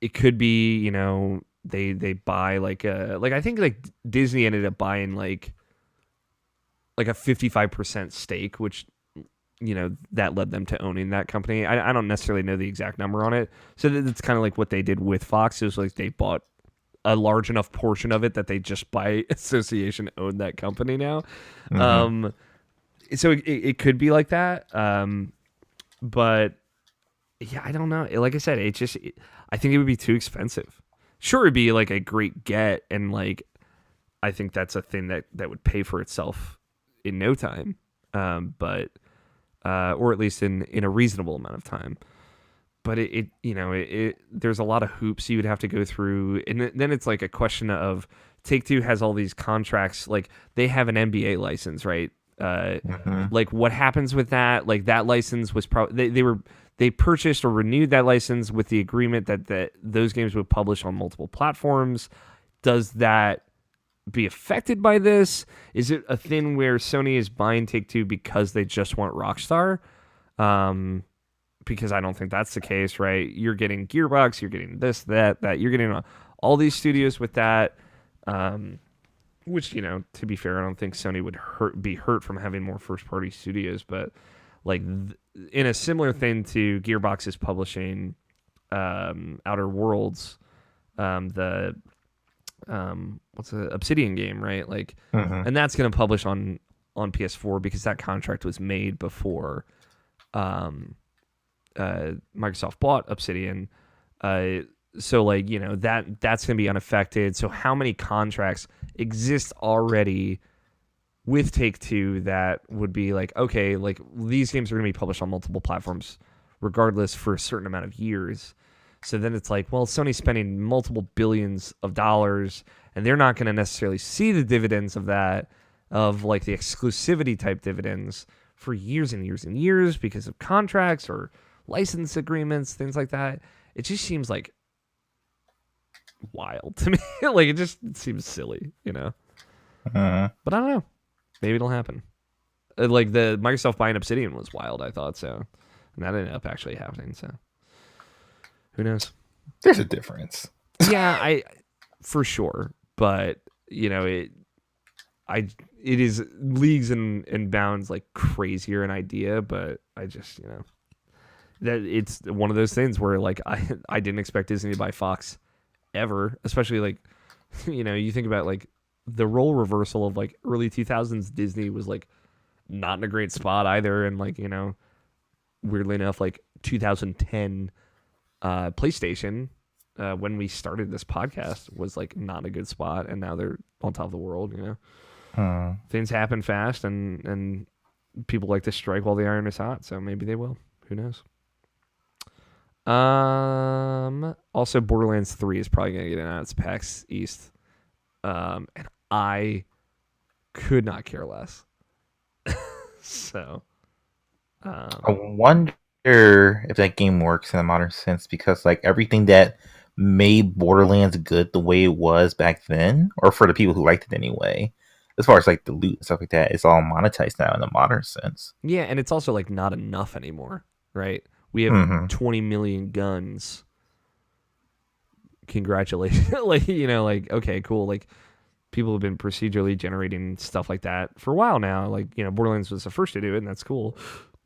Speaker 1: It could be, you know, they buy like I think like Disney ended up buying like a 55% stake, which, you know, that led them to owning that company. I don't necessarily know the exact number on it. So it's kind of like what they did with Fox. It was like they bought a large enough portion of it that they just by association own that company now. So it could be like that. But yeah, I don't know. Like I said, I think it would be too expensive. Sure, it'd be like a great get, and like I think that's a thing that would pay for itself in no time. But or at least in a reasonable amount of time. But it there's a lot of hoops you would have to go through, and then it's like a question of Take-Two has all these contracts, like they have an NBA license, right? Like what happens with that? Like that license was probably they purchased or renewed that license with the agreement that those games would publish on multiple platforms. Does that be affected by this? Is it a thing where Sony is buying Take-Two because they just want Rockstar? Because I don't think that's the case, right? You're getting Gearbox, you're getting this, that. You're getting all these studios with that, which, you know, to be fair, I don't think Sony would be hurt from having more first-party studios, but like in a similar thing to Gearbox's publishing Outer Worlds, the what's the Obsidian game, right? Like, and that's going to publish on PS4 because that contract was made before Microsoft bought Obsidian. So like, you know, that's going to be unaffected. So how many contracts exist already with Take-Two that would be like, okay, like these games are going to be published on multiple platforms regardless for a certain amount of years. So then it's like, well, Sony's spending multiple billions of dollars and they're not going to necessarily see the dividends of that, of like the exclusivity type dividends for years and years and years because of contracts or license agreements, things like that. It just seems like wild to me. Like it seems silly, you know? But I don't know. Maybe it'll happen. Like the Microsoft buying Obsidian was wild, I thought so. And that ended up actually happening, so who knows?
Speaker 3: There's a difference.
Speaker 1: Yeah, for sure. But, you know, it is leagues and bounds like crazier an idea, but I just, you know, that it's one of those things where like I didn't expect Disney to buy Fox ever, especially like, you know, you think about like the role reversal of like early 2000s Disney was like not in a great spot either, and like, you know, weirdly enough, like 2010 PlayStation when we started this podcast was like not a good spot, and now they're on top of the world, you know. Things happen fast, and people like to strike while the iron is hot, so maybe they will. Who knows? Also Borderlands 3 is probably gonna get announced PAX East. And I could not care less. So
Speaker 3: I wonder if that game works in a modern sense, because like everything that made Borderlands good the way it was back then, or for the people who liked it anyway, as far as like the loot and stuff like that, it's all monetized now in a modern sense.
Speaker 1: Yeah, and it's also like not enough anymore, right? We have
Speaker 3: Mhm.
Speaker 1: 20 million guns. Congratulations. Like, okay, cool. Like, people have been procedurally generating stuff like that for a while now. Like, Borderlands was the first to do it, and that's cool.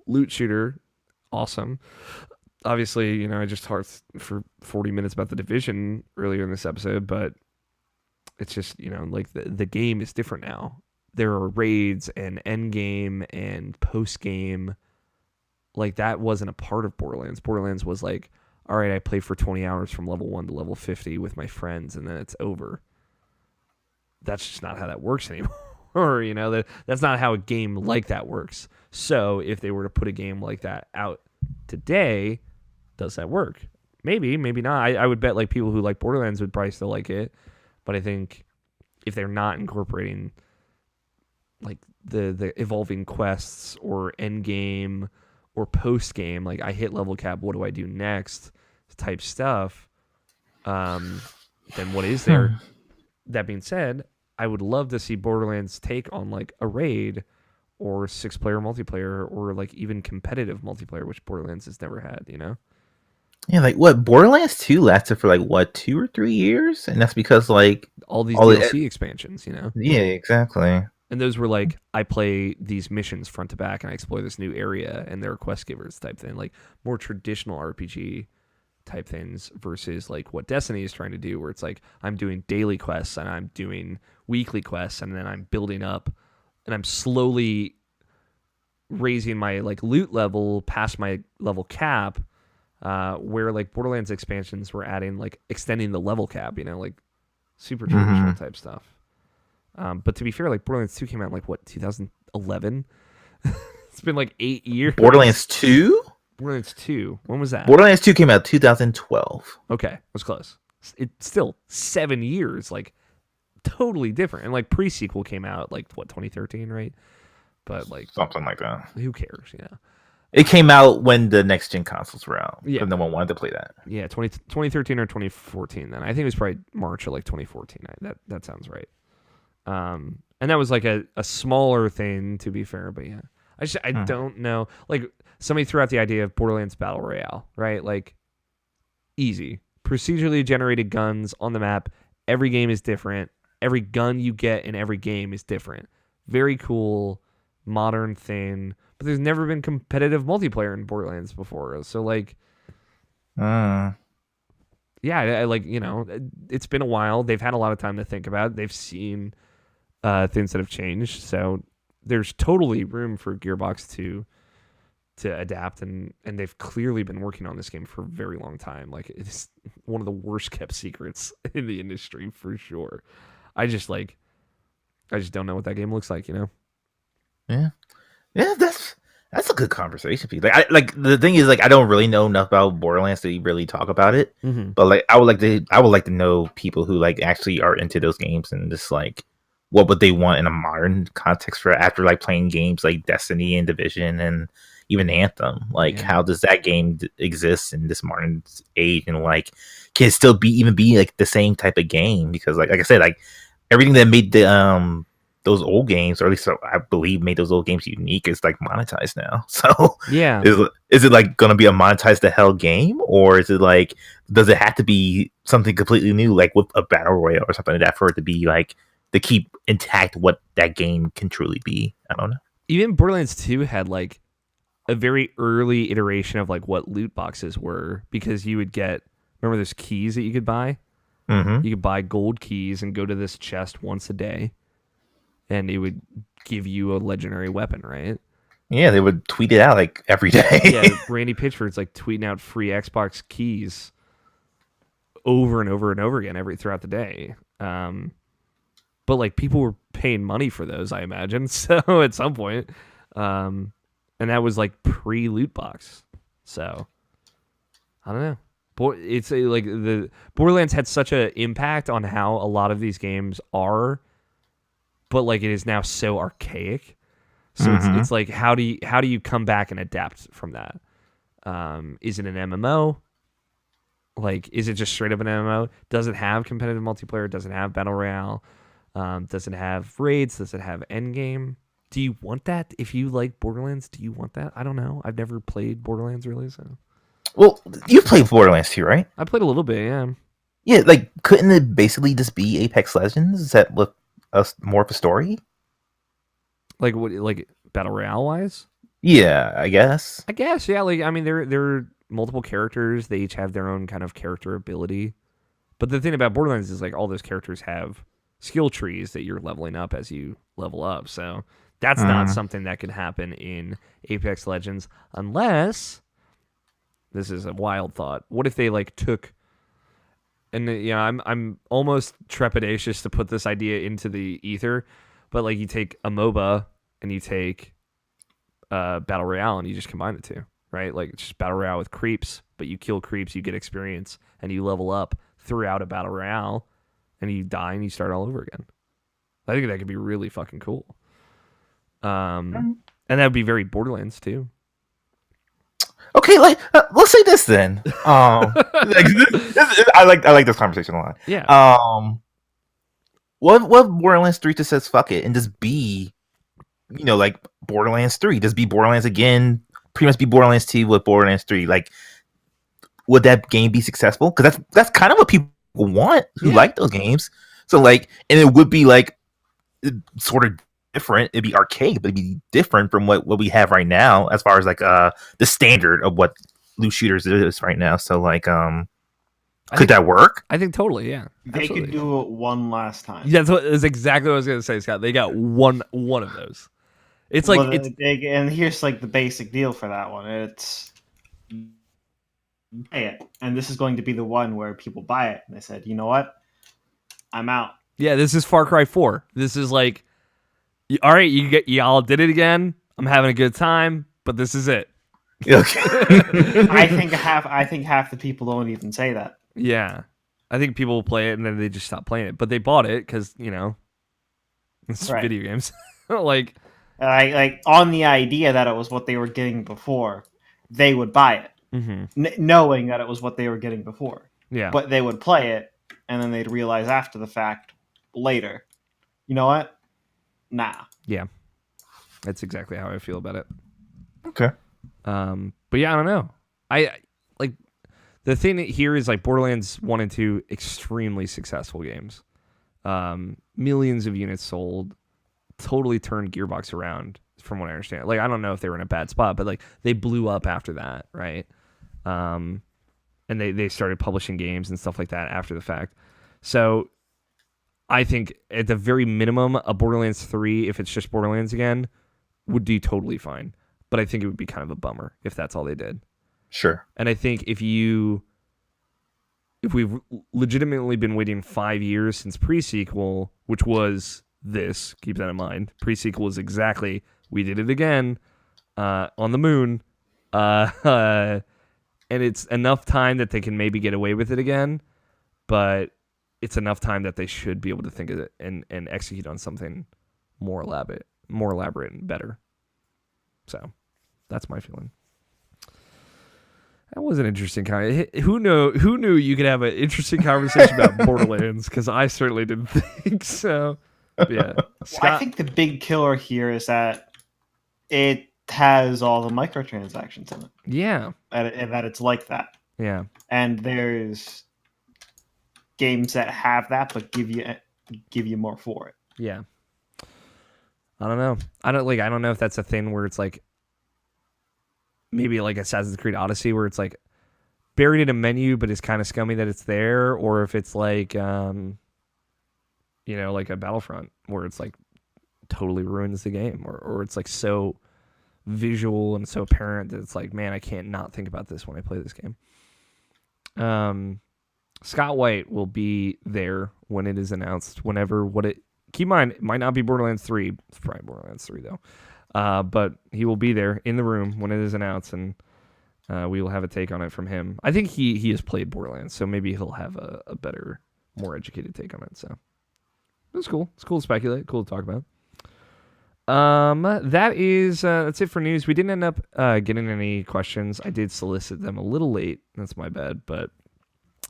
Speaker 1: Loot shooter, awesome. Obviously, I just talked for 40 minutes about the Division earlier in this episode, but it's just, like the game is different now. There are raids and end game and post game. Like, that wasn't a part of Borderlands. Borderlands was like, all right, I play for 20 hours from level 1 to level 50 with my friends, and then it's over. That's just not how that works anymore. That's not how a game like that works. So if they were to put a game like that out today, does that work? Maybe, maybe not. I would bet like people who like Borderlands would probably still like it, but I think if they're not incorporating like the evolving quests or end game or post game, like I hit level cap, what do I do next type stuff, then what is there? That being said, I would love to see Borderlands take on like a raid or 6-player multiplayer or like even competitive multiplayer, which Borderlands has never had,
Speaker 3: Yeah, like what Borderlands 2 lasted for like what 2 or 3 years, and that's because like
Speaker 1: all these
Speaker 3: all
Speaker 1: DLC expansions,
Speaker 3: Yeah, exactly.
Speaker 1: And those were like, I play these missions front to back and I explore this new area and there are quest givers type thing, like more traditional RPG type things versus like what Destiny is trying to do, where it's like I'm doing daily quests and I'm doing weekly quests and then I'm building up and I'm slowly raising my like loot level past my level cap, where like Borderlands expansions were adding like extending the level cap, like super traditional type stuff. But to be fair, like Borderlands 2 came out in like what, 2011? It's been like 8 years.
Speaker 3: Borderlands 2?
Speaker 1: Borderlands 2. When was that?
Speaker 3: Borderlands 2 came out 2012.
Speaker 1: Okay, was close. It's still 7 years, like totally different. And like pre-sequel came out like what, 2013, right? But like
Speaker 3: Something like that.
Speaker 1: who cares,
Speaker 3: It came out when the next gen consoles were out.
Speaker 1: Yeah.
Speaker 3: But no one wanted to play that.
Speaker 1: Yeah, 2013 or 2014 then. I think it was probably March of like 2014. That sounds right. And that was like a smaller thing, to be fair, but yeah. I don't know. Like, somebody threw out the idea of Borderlands Battle Royale, right? Like, easy. Procedurally generated guns on the map. Every game is different. Every gun you get in every game is different. Very cool, modern thing. But there's never been competitive multiplayer in Borderlands before. So, like, yeah, I like, it's been a while. They've had a lot of time to think about it. They've seen things that have changed. So there's totally room for Gearbox to adapt, and they've clearly been working on this game for a very long time. Like, it's one of the worst kept secrets in the industry for sure. I just don't know what that game looks like,
Speaker 3: Yeah, that's a good conversation piece. Like the thing is, like, I don't really know enough about Borderlands to really talk about it.
Speaker 1: Mm-hmm.
Speaker 3: But like I would like to know people who like actually are into those games and just like what would they want in a modern context for after like playing games like Destiny and Division and even Anthem. Like, how does that game exist in this modern age, and like can it still be like the same type of game? Because like I said, like everything that made the those old games, or at least I believe made those old games unique, is like monetized now. So
Speaker 1: yeah,
Speaker 3: is it like going to be a monetized to hell game, or is it like, does it have to be something completely new, like with a battle royale or something like that, for it to be like to keep intact what that game can truly be? I don't know.
Speaker 1: Even Borderlands 2 had like a very early iteration of like what loot boxes were, because you would get, remember those keys that you could buy?
Speaker 3: Mm-hmm.
Speaker 1: You could buy gold keys and go to this chest once a day, and it would give you a legendary weapon, right?
Speaker 3: Yeah, they would tweet it out like every day.
Speaker 1: Yeah, Randy Pitchford's like tweeting out free Xbox keys over and over and over again throughout the day. But like people were paying money for those, I imagine. So at some point, and that was like pre-loot box. So I don't know. It's like the Borderlands had such an impact on how a lot of these games are, but like it is now so archaic. So it's like how do you come back and adapt from that? Is it an MMO? Like, is it just straight up an MMO? Does it have competitive multiplayer? Does it have battle royale? Does it have raids? Does it have endgame? Do you want that? If you like Borderlands, do you want that? I don't know. I've never played Borderlands really, so
Speaker 3: Well, you played Borderlands 2, right?
Speaker 1: I played a little bit, yeah.
Speaker 3: Yeah, like couldn't it basically just be Apex Legends that look more of a story?
Speaker 1: Like what? Like battle royale wise?
Speaker 3: Yeah, I guess.
Speaker 1: I guess, yeah. Like I mean, there are multiple characters. They each have their own kind of character ability. But the thing about Borderlands is like all those characters have skill trees that you're leveling up as you level up. So that's not something that could happen in Apex Legends unless this is a wild thought. What if they like took and I'm almost trepidatious to put this idea into the ether, but like you take a MOBA and you take Battle Royale and you just combine the two, right? Like it's just Battle Royale with creeps, but you kill creeps, you get experience, and you level up throughout a Battle Royale, and you die and you start all over again. I think that could be really fucking cool. And that would be very Borderlands too.
Speaker 3: Okay, like let's say this then. I like this conversation a lot.
Speaker 1: Yeah.
Speaker 3: What Borderlands 3 just says fuck it and just be, like Borderlands 3, just be Borderlands again, pretty much be Borderlands 2 with Borderlands 3. Like, would that game be successful? Because that's kind of what people want who like those games. So like, and it would be like sort of different. It'd be arcade, but it'd be different from what we have right now as far as like the standard of what loot shooters is right now. So like could that work?
Speaker 1: I think totally, yeah.
Speaker 4: They
Speaker 1: Absolutely.
Speaker 4: could do it one last time.
Speaker 1: Yeah, that's exactly what I was gonna say, Scott. They got one of those. It's like
Speaker 4: and here's like the basic deal for that one. It's buy it, and this is going to be the one where people buy it, and they said, you know what, I'm out.
Speaker 1: Yeah, this is Far Cry 4. This is like, all right, y'all did it again. I'm having a good time, but this is it.
Speaker 3: Okay.
Speaker 4: I think half the people don't even say that.
Speaker 1: Yeah, I think people will play it and then they just stop playing it, but they bought it because it's
Speaker 4: Right.
Speaker 1: video games. Like
Speaker 4: on the idea that it was what they were getting before, they would buy it, knowing that it was what they were getting before.
Speaker 1: Yeah,
Speaker 4: But they would play it, and then they'd realize after the fact, later, you know what? Nah.
Speaker 1: yeah, that's exactly how I feel about it.
Speaker 3: Okay.
Speaker 1: But yeah, I don't know. I like the thing here is like Borderlands 1 and 2, extremely successful games. Millions of units sold, totally turned Gearbox around from what I understand. Like, I don't know if they were in a bad spot, but like they blew up after that, right? And they started publishing games and stuff like that after the fact. So I think at the very minimum, a Borderlands 3, if it's just Borderlands again, would do totally fine. But I think it would be kind of a bummer if that's all they did.
Speaker 3: Sure.
Speaker 1: And I think if we've legitimately been waiting 5 years since pre-sequel, which was this, keep that in mind. Pre-sequel is exactly, we did it again on the moon. And it's enough time that they can maybe get away with it again, but it's enough time that they should be able to think of it and execute on something more elaborate and better. So that's my feeling. That was an interesting Who knew you could have an interesting conversation about Borderlands? Because I certainly didn't think so. But yeah, Scott,
Speaker 4: I think the big killer here is that it has all the microtransactions in it.
Speaker 1: Yeah,
Speaker 4: And that it's like that.
Speaker 1: yeah,
Speaker 4: And there's games that have that, but give you more for it.
Speaker 1: yeah. I don't know. I don't know if that's a thing where it's like maybe like Assassin's Creed Odyssey, where it's like buried in a menu, but it's kind of scummy that it's there, or if it's like like a Battlefront, where it's like totally ruins the game, or it's like so visual and so apparent that it's like, man, I can't not think about this when I play this game. Scott White will be there when it is announced. Keep in mind, it might not be Borderlands 3. It's probably Borderlands 3 though. But he will be there in the room when it is announced, and we will have a take on it from him. I think he has played Borderlands, so maybe he'll have a better, more educated take on it. So it's cool. It's cool to speculate. Cool to talk about. That's it for news. We didn't end up getting any questions. I did solicit them a little late. That's my bad. But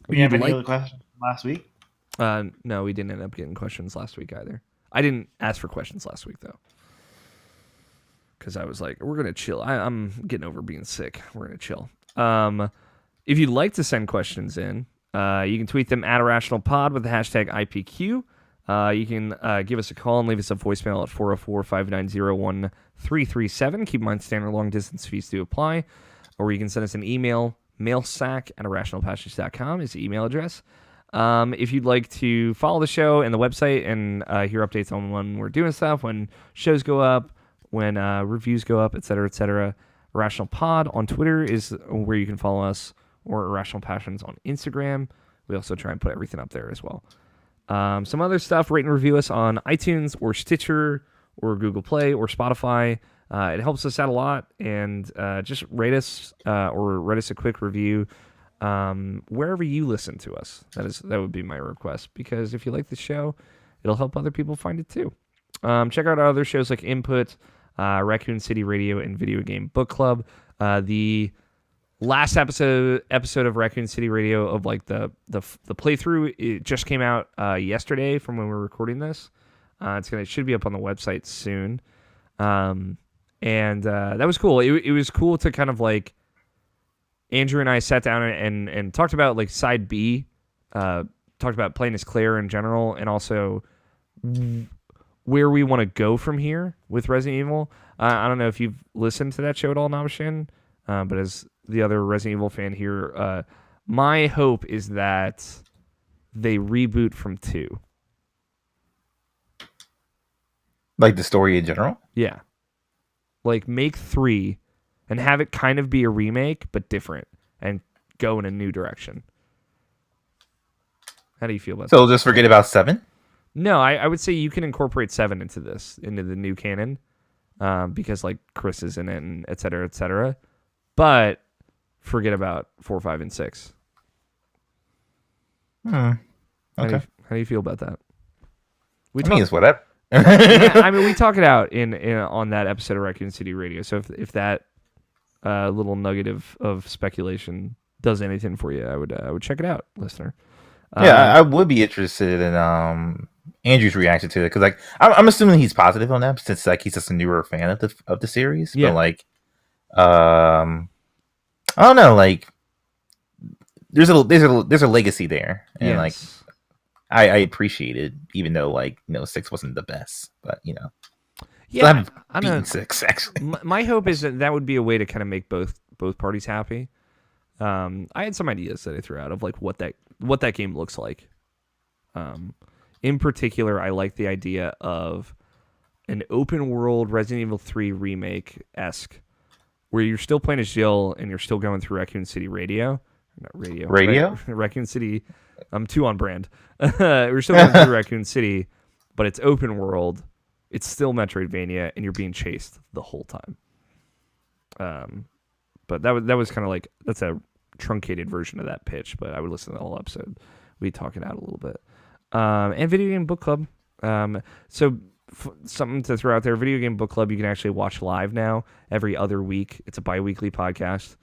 Speaker 4: We have any other questions from last week?
Speaker 1: No, we didn't end up getting questions last week either. I didn't ask for questions last week though, because I was like, we're gonna chill. I'm getting over being sick. We're gonna chill. If you'd like to send questions in, you can tweet them at IrrationalPod with the hashtag IPQ. You can give us a call and leave us a voicemail at 404-590-1337. Keep in mind, standard long-distance fees do apply. Or you can send us an email, mailsack at irrationalpassions.com is the email address. If you'd like to follow the show and the website and hear updates on when we're doing stuff, when shows go up, when reviews go up, etc., Irrational Pod on Twitter is where you can follow us, or Irrational Passions on Instagram. We also try and put everything up there as well. Some other stuff, rate and review us on iTunes or Stitcher or Google Play or Spotify. It helps us out a lot, and just rate us or write us a quick review wherever you listen to us. That would be my request, because if you like the show, it'll help other people find it too. Check out our other shows like Input, Raccoon City Radio, and Video Game Book Club. The last episode of Raccoon City Radio of like the playthrough, it just came out yesterday from when we're recording this. It should be up on the website soon. And that was cool. It was cool to kind of like, Andrew and I sat down and talked about like side B, talked about playing as Claire in general, and also where we want to go from here with Resident Evil. I don't know if you've listened to that show at all, Nabashin, but as the other Resident Evil fan here, my hope is that they reboot from 2.
Speaker 3: Like the story in general?
Speaker 1: Yeah. Like make 3 and have it kind of be a remake, but different, and go in a new direction. How do you feel about that?
Speaker 3: So just forget about 7?
Speaker 1: No, I would say you can incorporate 7 into the new canon, because like Chris is in it, and et cetera, et cetera. But forget about 4, 5, and 6.
Speaker 3: Okay.
Speaker 1: How do you feel about that?
Speaker 3: It's whatever.
Speaker 1: Yeah, I mean, we talk it out in on that episode of Raccoon City Radio. So if that little nugget of speculation does anything for you, I would check it out, listener.
Speaker 3: I would be interested in Andrew's reaction to it, because like I'm assuming he's positive on that, since like he's just a newer fan of the series.
Speaker 1: Yeah.
Speaker 3: But like, I don't know, like there's a legacy there, and
Speaker 1: Yes.
Speaker 3: like I appreciate it, even though like 6 wasn't the best, but
Speaker 1: yeah,
Speaker 3: I don't know. 6 actually.
Speaker 1: My hope is that would be a way to kind of make both parties happy. I had some ideas that I threw out of like what that game looks like. In particular, I like the idea of an open world Resident Evil 3 remake-esque, where you're still playing as Jill and you're still going through Raccoon City Radio. Not radio.
Speaker 3: Radio?
Speaker 1: Raccoon City. I'm too on brand. We're still going through Raccoon City, but it's open world. It's still Metroidvania, and you're being chased the whole time. But that was kind of like, that's a truncated version of that pitch, but I would listen to the whole episode. We talk it out a little bit. And Video Game Book Club. So something to throw out there, Video Game Book Club, you can actually watch live now every other week. It's a bi-weekly podcast.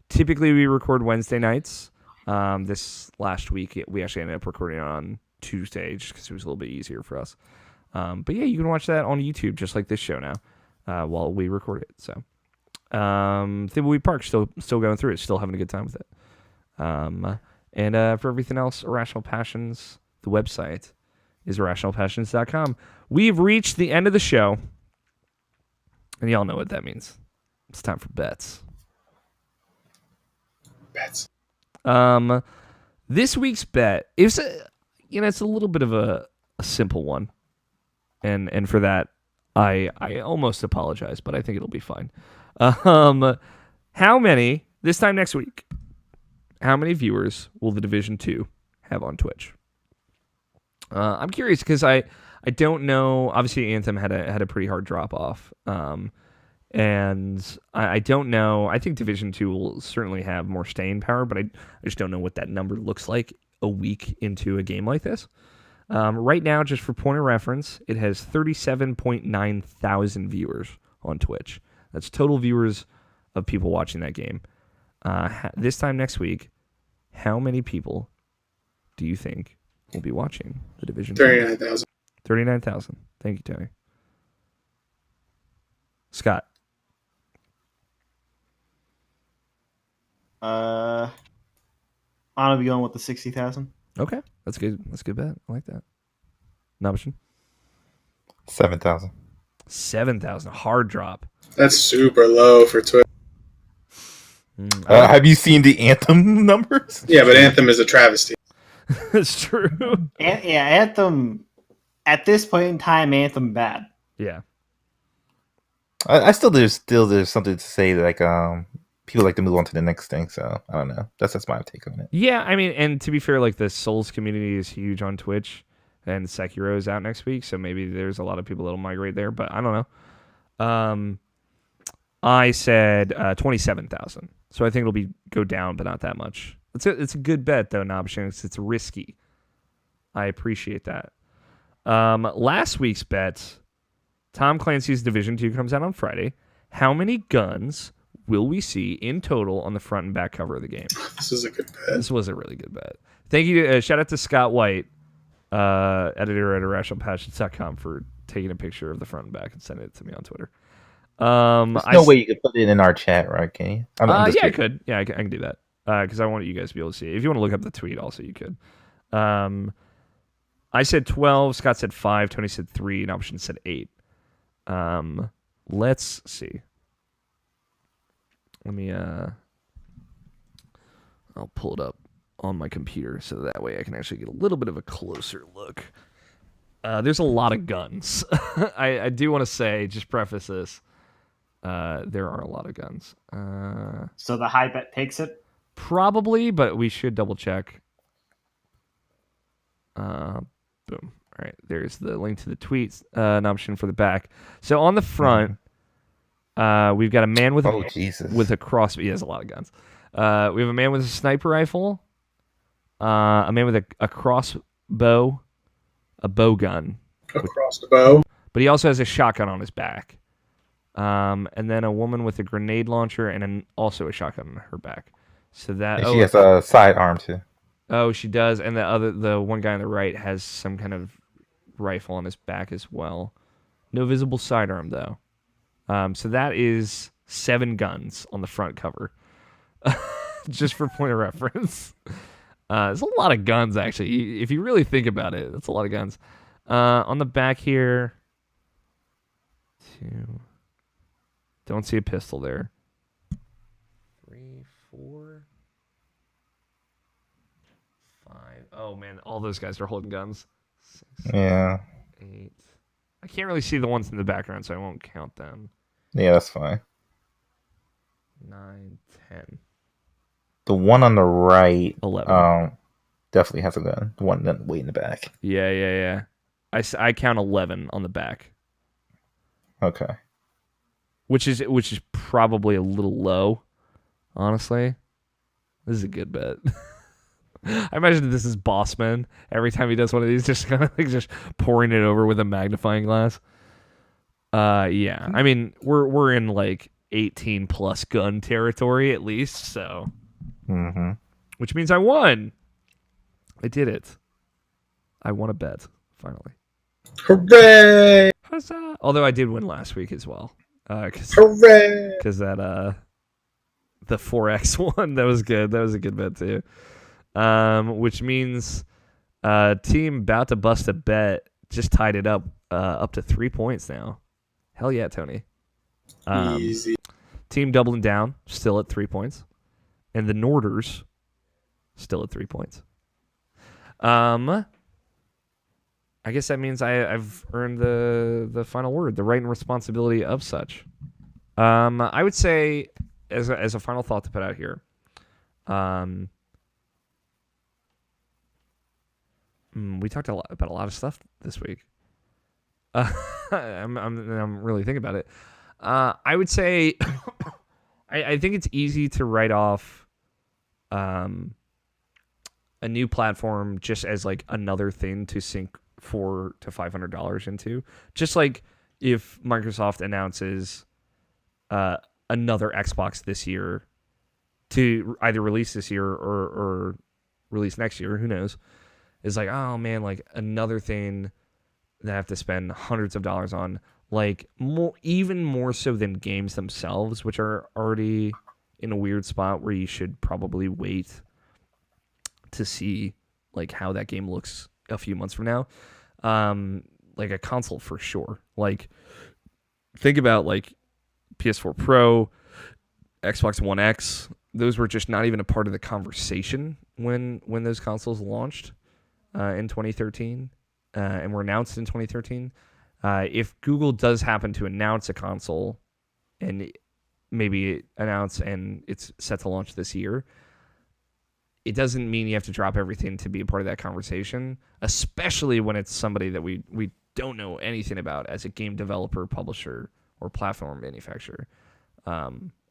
Speaker 1: Typically we record Wednesday nights. This last week we actually ended up recording on Tuesday just because it was a little bit easier for us. But yeah, you can watch that on YouTube just like this show now, while we record it. So Thimbleweed Park still going through it, still having a good time with it. And for everything else, Irrational Passions, the website is irrationalpassions.com. We've reached the end of the show, and y'all know what that means. It's time for bets. This week's bet is it's a little bit of a simple one, and for that I almost apologize, but I think it'll be fine. How many this time next week? How many viewers will The Division 2 have on Twitch? I'm curious because I don't know. Obviously, Anthem had a pretty hard drop off, and I don't know. I think Division 2 will certainly have more staying power, but I just don't know what that number looks like a week into a game like this. Right now, just for point of reference, it has 37.9 thousand viewers on Twitch. That's total viewers of people watching that game. This time next week, how many people do you think will be watching The Division 2?
Speaker 2: 39,000.
Speaker 1: 39,000. Thank you, Tony. Scott.
Speaker 4: I'm gonna be going with the 60,000.
Speaker 1: Okay, that's good. That's a good bet. I like that. Option
Speaker 3: 7,000.
Speaker 1: 7,000. Hard drop.
Speaker 2: That's super low for Twitch.
Speaker 3: Have you seen the Anthem numbers?
Speaker 2: Yeah, but Anthem is a travesty.
Speaker 1: That's true.
Speaker 4: Yeah, Anthem. At this point in time, Anthem bad.
Speaker 1: Yeah.
Speaker 3: I still there's something to say that people like to move on to the next thing. So I don't know. That's my take on it.
Speaker 1: Yeah, I mean, and to be fair, like the Souls community is huge on Twitch, and Sekiro is out next week, so maybe there's a lot of people that'll migrate there. But I don't know. I said 27,000, so I think it'll go down, but not that much. It's a good bet though, Nobshanks. It's risky. I appreciate that. Last week's bet, Tom Clancy's Division 2 comes out on Friday. How many guns will we see in total on the front and back cover of the game?
Speaker 2: This is a good bet.
Speaker 1: This was a really good bet. Thank you. Shout out to Scott White, editor at irrationalpassions.com, for taking a picture of the front and back and sending it to me on Twitter.
Speaker 3: There's no way you could put it in our chat, right? Can you?
Speaker 1: Yeah, I could. Yeah, I can do that because I want you guys to be able to see it. If you want to look up the tweet, also you could. I said 12. Scott said 5. Tony said 3. And Option said 8. Let's see. Let me. I'll pull it up on my computer so that way I can actually get a little bit of a closer look. There's a lot of guns. I do want to say, just preface this. There are a lot of guns.
Speaker 4: So the high bet takes it?
Speaker 1: Probably, but we should double check. Boom. All right, there's the link to the tweets, an option for the back. So on the front, we've got a man with a crossbow. He has a lot of guns. We have a man with a sniper rifle, a man with a crossbow, a bow gun.
Speaker 2: Across the bow.
Speaker 1: But he also has a shotgun on his back. And then a woman with a grenade launcher and also a shotgun on her back. So that
Speaker 3: she has a sidearm too.
Speaker 1: Oh, she does, and the one guy on the right has some kind of rifle on his back as well. No visible sidearm though. So that is 7 guns on the front cover. Just for point of reference. There's a lot of guns actually. If you really think about it, that's a lot of guns. On the back here, 2. Don't see a pistol there. 3, 4, 5. Oh man, all those guys are holding guns. 6,
Speaker 3: Yeah.
Speaker 1: 8. I can't really see the ones in the background, so I won't count them.
Speaker 3: Yeah, that's fine.
Speaker 1: 9, 10.
Speaker 3: The one on the right,
Speaker 1: 11.
Speaker 3: definitely has a gun. The one way in the back.
Speaker 1: Yeah. I count 11 on the back.
Speaker 3: Okay.
Speaker 1: Which is probably a little low, honestly. This is a good bet. I imagine this is Bossman. Every time he does one of these, just kind of like just pouring it over with a magnifying glass. Yeah. I mean, we're in like 18 plus gun territory at least, so.
Speaker 3: Mm-hmm.
Speaker 1: Which means I won. I did it. I won a bet finally.
Speaker 2: Hooray!
Speaker 1: Huzzah! Although I did win last week as well.
Speaker 2: Hooray!
Speaker 1: Because that the 4x one, that was good. That was a good bet too. Which means team about to bust a bet just tied it up to 3 points now. Hell yeah, Tony.
Speaker 2: Easy.
Speaker 1: Team doubling down, still at 3 points, and the Norders still at 3 points. I guess that means I've earned the final word, the right and responsibility of such. I would say, as a final thought to put out here, we talked about a lot of stuff this week. I'm really thinking about it. I would say, I think it's easy to write off a new platform just as like another thing to sink $400 to $500 into. Just like if Microsoft announces another Xbox this year to either release this year or release next year, who knows? It's like, oh man, like another thing that I have to spend hundreds of dollars on, like even more so than games themselves, which are already in a weird spot where you should probably wait to see like how that game looks a few months from now. Like a console for sure. Like think about like PS4 Pro, Xbox One X. Those were just not even a part of the conversation when those consoles launched in 2013 and were announced in 2013. If Google does happen to announce a console and maybe announce and it's set to launch this year, it doesn't mean you have to drop everything to be a part of that conversation, especially when it's somebody that we don't know anything about as a game developer, publisher, or platform manufacturer.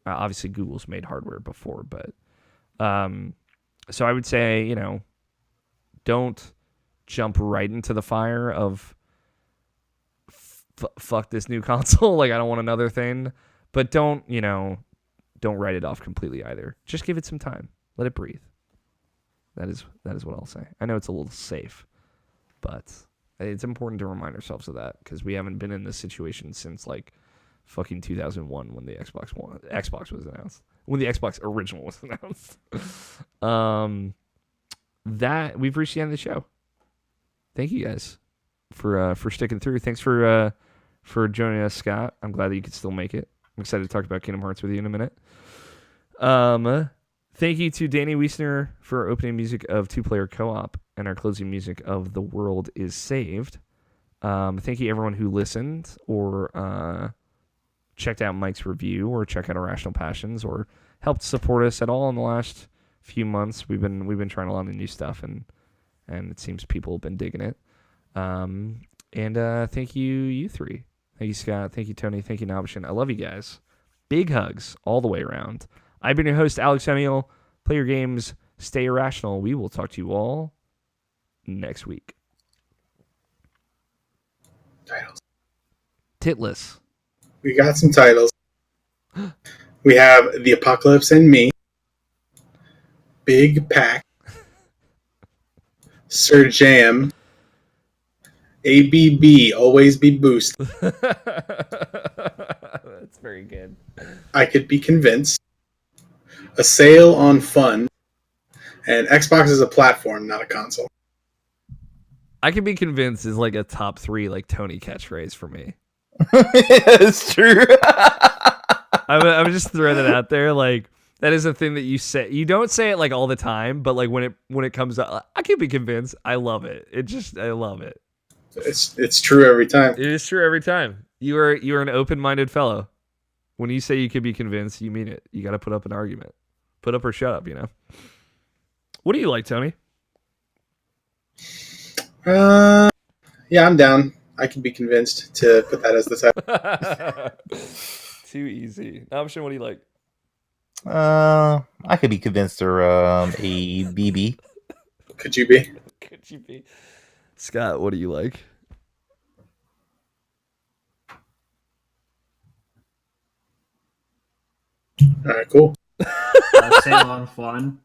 Speaker 1: Obviously, Google's made hardware before, but so I would say, you know, don't jump right into the fire of fuck this new console. Like, I don't want another thing, but don't write it off completely either. Just give it some time. Let it breathe. That is what I'll say. I know it's a little safe, but it's important to remind ourselves of that because we haven't been in this situation since like fucking 2001 when the Xbox was announced. When the Xbox original was announced. That we've reached the end of the show. Thank you guys for sticking through. Thanks for joining us, Scott. I'm glad that you could still make it. I'm excited to talk about Kingdom Hearts with you in a minute. Thank you to Danny Wiesner for our opening music of Two Player Co-op and our closing music of The World Is Saved. Thank you everyone who listened or checked out Mike's review or checked out Irrational Passions or helped support us at all in the last few months. We've been trying a lot of new stuff and it seems people have been digging it. And thank you three. Thank you, Scott. Thank you, Tony. Thank you, Nabishin. I love you guys. Big hugs all the way around. I've been your host, Alex Emiel. Play your games. Stay irrational. We will talk to you all next week.
Speaker 2: Titles.
Speaker 1: Titless.
Speaker 2: We got some titles. We have The Apocalypse and Me, Big Pack, Sir Jam, ABB, Always Be Boost.
Speaker 1: That's very good.
Speaker 2: I Could Be Convinced, A Sale on Fun, and Xbox is a platform, not a console.
Speaker 1: I Can Be Convinced is like a top 3 like Tony catchphrase for me.
Speaker 3: It's true.
Speaker 1: I'm just throwing that out there. Like that is a thing that you say. You don't say it like all the time, but like when it comes up, I Can Be Convinced. I love it. I love it.
Speaker 2: It's true every time.
Speaker 1: It is true every time. You are an open-minded fellow. When you say you could be convinced, you mean it. You got to put up an argument. Put up or shut up, you know. What do you like, Tony?
Speaker 2: Yeah, I'm down. I Can Be Convinced to put that as the title.
Speaker 1: Too easy. Option, what do you like?
Speaker 3: I Could Be Convinced or a BB.
Speaker 2: Could you be?
Speaker 1: Could you be? Scott, what do you like?
Speaker 2: All right, cool.
Speaker 4: A sale on fun.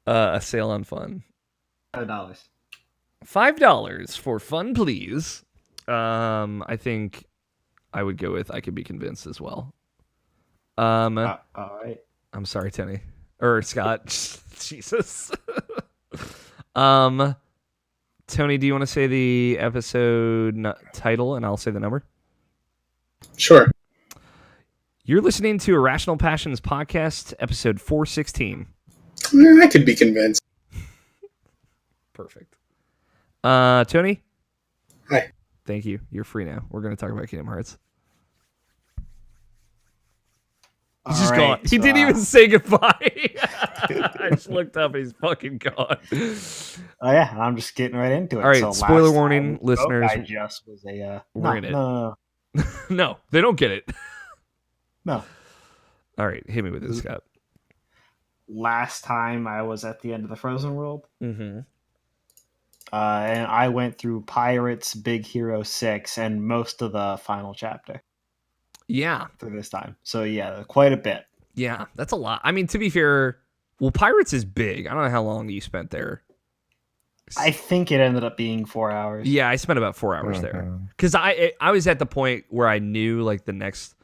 Speaker 1: A sale on fun.
Speaker 4: $5.
Speaker 1: $5 for fun, please. I think I would go with I Could Be Convinced as well.
Speaker 4: All right.
Speaker 1: I'm sorry, Tony. Or Scott. Jesus. Tony, do you want to say the episode title and I'll say the number?
Speaker 2: Sure.
Speaker 1: You're listening to Irrational Passions Podcast, episode 416.
Speaker 2: I Could Be Convinced.
Speaker 1: Perfect. Tony?
Speaker 2: Hi.
Speaker 1: Thank you. You're free now. We're going to talk about Kingdom Hearts. He's just gone. He didn't even say goodbye. I just looked up and he's fucking gone.
Speaker 4: Oh yeah, I'm just getting right into it.
Speaker 1: All right,
Speaker 4: so
Speaker 1: spoiler warning, listeners.
Speaker 4: I just was a
Speaker 1: we're in it.
Speaker 4: No.
Speaker 1: No, they don't get it.
Speaker 4: No.
Speaker 1: All right, hit me with this, Scott.
Speaker 4: Last time I was at the end of the Frozen World.
Speaker 1: Mm-hmm.
Speaker 4: And I went through Pirates Big Hero 6 and most of the final chapter.
Speaker 1: Yeah.
Speaker 4: Through this time. So yeah, quite a bit.
Speaker 1: Yeah, that's a lot. I mean, to be fair, well, Pirates is big. I don't know how long you spent there.
Speaker 4: I think it ended up being 4 hours.
Speaker 1: Yeah, I spent about 4 hours there. Because I was at the point where I knew like the next,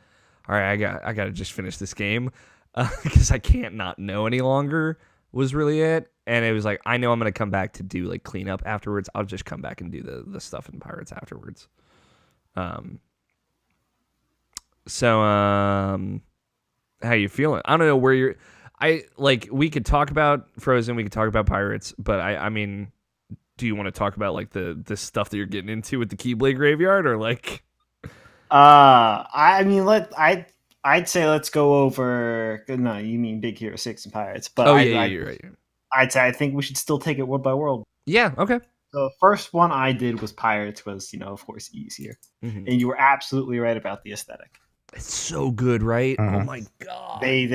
Speaker 1: all right, I got to just finish this game. because I can't not know any longer was really it. And it was like, I know I'm going to come back to do like cleanup afterwards. I'll just come back and do the stuff in Pirates afterwards. So how you feeling? I don't know where you're. We could talk about Frozen, we could talk about Pirates, but I mean, do you want to talk about like the stuff that you're getting into with the Keyblade Graveyard, or like?
Speaker 4: I mean, I'd say let's go over. No, you mean Big Hero 6 and Pirates, but
Speaker 1: you're right.
Speaker 4: I'd say I think we should still take it world by world.
Speaker 1: Yeah. Okay.
Speaker 4: The first one I did was Pirates, was of course easier, and you were absolutely right about the aesthetic.
Speaker 1: It's so good, right? Oh my god.
Speaker 4: They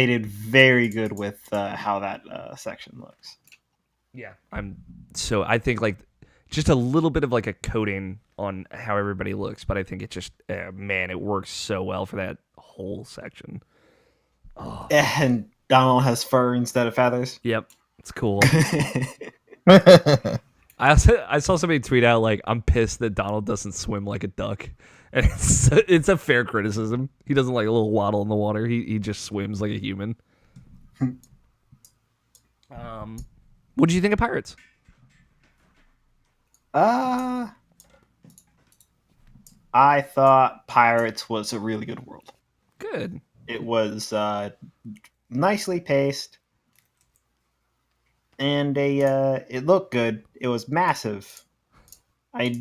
Speaker 4: did very good with how that section looks.
Speaker 1: Yeah, I think like just a little bit of like a coating on how everybody looks, but I think it just man, it works so well for that whole section. Oh.
Speaker 4: And Donald has fur instead of feathers.
Speaker 1: Yep, it's cool. I saw somebody tweet out like, I'm pissed that Donald doesn't swim like a duck, and it's a fair criticism. He doesn't like a little waddle in the water. He just swims like a human. What did you think of Pirates?
Speaker 4: I thought Pirates was a really good world.
Speaker 1: Good.
Speaker 4: It was nicely paced, and it looked good. It was massive. I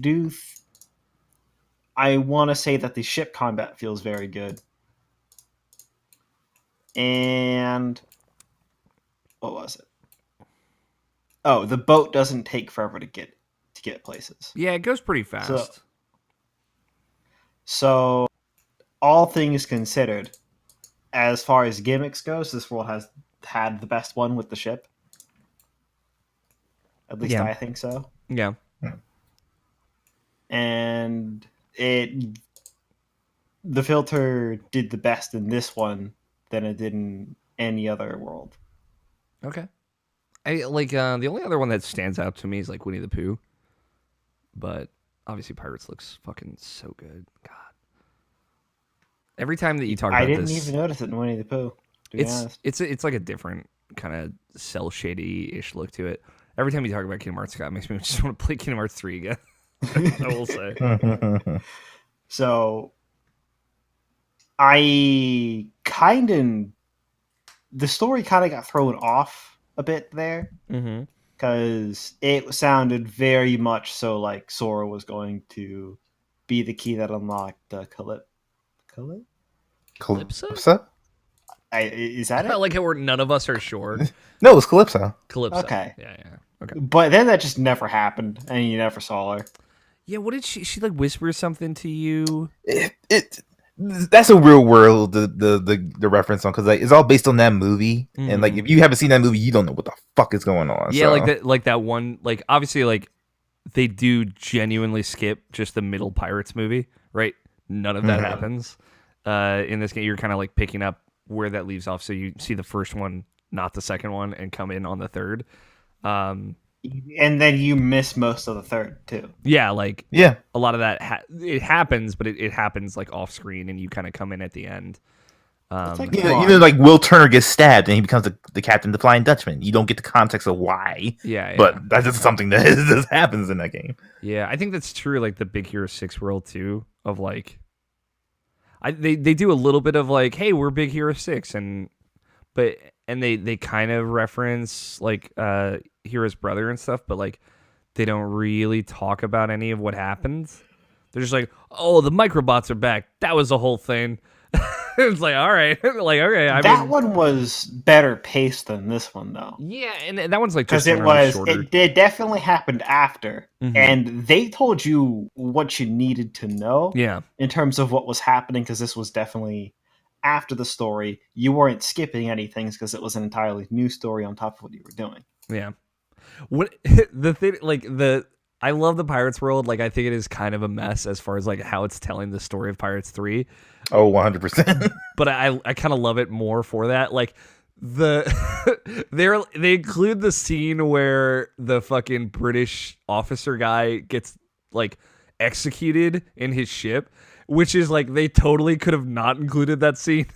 Speaker 4: want to say that the ship combat feels very good. And what was it? Oh, the boat doesn't take forever to get places.
Speaker 1: Yeah, it goes pretty fast.
Speaker 4: So all things considered, as far as gimmicks goes, this world has had the best one with the ship. At least I think so.
Speaker 1: Yeah.
Speaker 4: And the filter did the best in this one than it did in any other world.
Speaker 1: Okay. I like the only other one that stands out to me is like Winnie the Pooh. But obviously Pirates looks fucking so good. God. Every time that you talk about this,
Speaker 4: I didn't even notice it in Winnie the Pooh, to be honest.
Speaker 1: It's like a different kind of cell shady-ish look to it. Every time you talk about Kingdom Hearts, God, it makes me just want to play Kingdom Hearts 3 again. I will say.
Speaker 4: So the story kind of got thrown off a bit there, because it sounded very much so like Sora was going to be the key that unlocked
Speaker 3: Calypso?
Speaker 4: Is that it?
Speaker 1: I like how none of us are sure.
Speaker 3: No, it was Calypso.
Speaker 1: Calypso.
Speaker 4: Okay.
Speaker 1: Yeah. Okay.
Speaker 4: But then that just never happened, and you never saw her.
Speaker 1: Yeah, what did she like whisper something to you?
Speaker 3: That's a real world the reference on, because like it's all based on that movie, and like if you haven't seen that movie, you don't know what the fuck is going on.
Speaker 1: Yeah,
Speaker 3: so.
Speaker 1: like that one, like obviously like they do genuinely skip just the middle Pirates movie, right? None of that happens in this game. You're kind of like picking up where that leaves off, so you see the first one, not the second one, and come in on the third.
Speaker 4: And then you miss most of the third too.
Speaker 1: Yeah, a lot of that it happens, but it happens like off screen, and you kind of come in at the end.
Speaker 3: Like Will Turner gets stabbed and he becomes the captain of the Flying Dutchman. You don't get the context of why.
Speaker 1: Yeah.
Speaker 3: But that's just something that just happens in that game.
Speaker 1: Yeah, I think that's true. Like the Big Hero 6 world too, of like, they do a little bit of like, hey, we're Big Hero 6, and they kind of reference like Hero's brother and stuff, but like they don't really talk about any of what happened. They're just like, oh, the microbots are back. That was the whole thing. It's like, all right, like okay.
Speaker 4: That one was better paced than this one, though.
Speaker 1: Yeah, and that one's like
Speaker 4: because it definitely happened after, and they told you what you needed to know.
Speaker 1: Yeah, in
Speaker 4: terms of what was happening, because this was definitely after the story. You weren't skipping anything because it was an entirely new story on top of what you were doing.
Speaker 1: Yeah, what the thing like I love the Pirates world. Like, I think it is kind of a mess as far as like how it's telling the story of Pirates 3.
Speaker 3: Oh, 100%.
Speaker 1: But I kind of love it more for that. Like they include the scene where the fucking British officer guy gets like executed in his ship, which is like they totally could have not included that scene.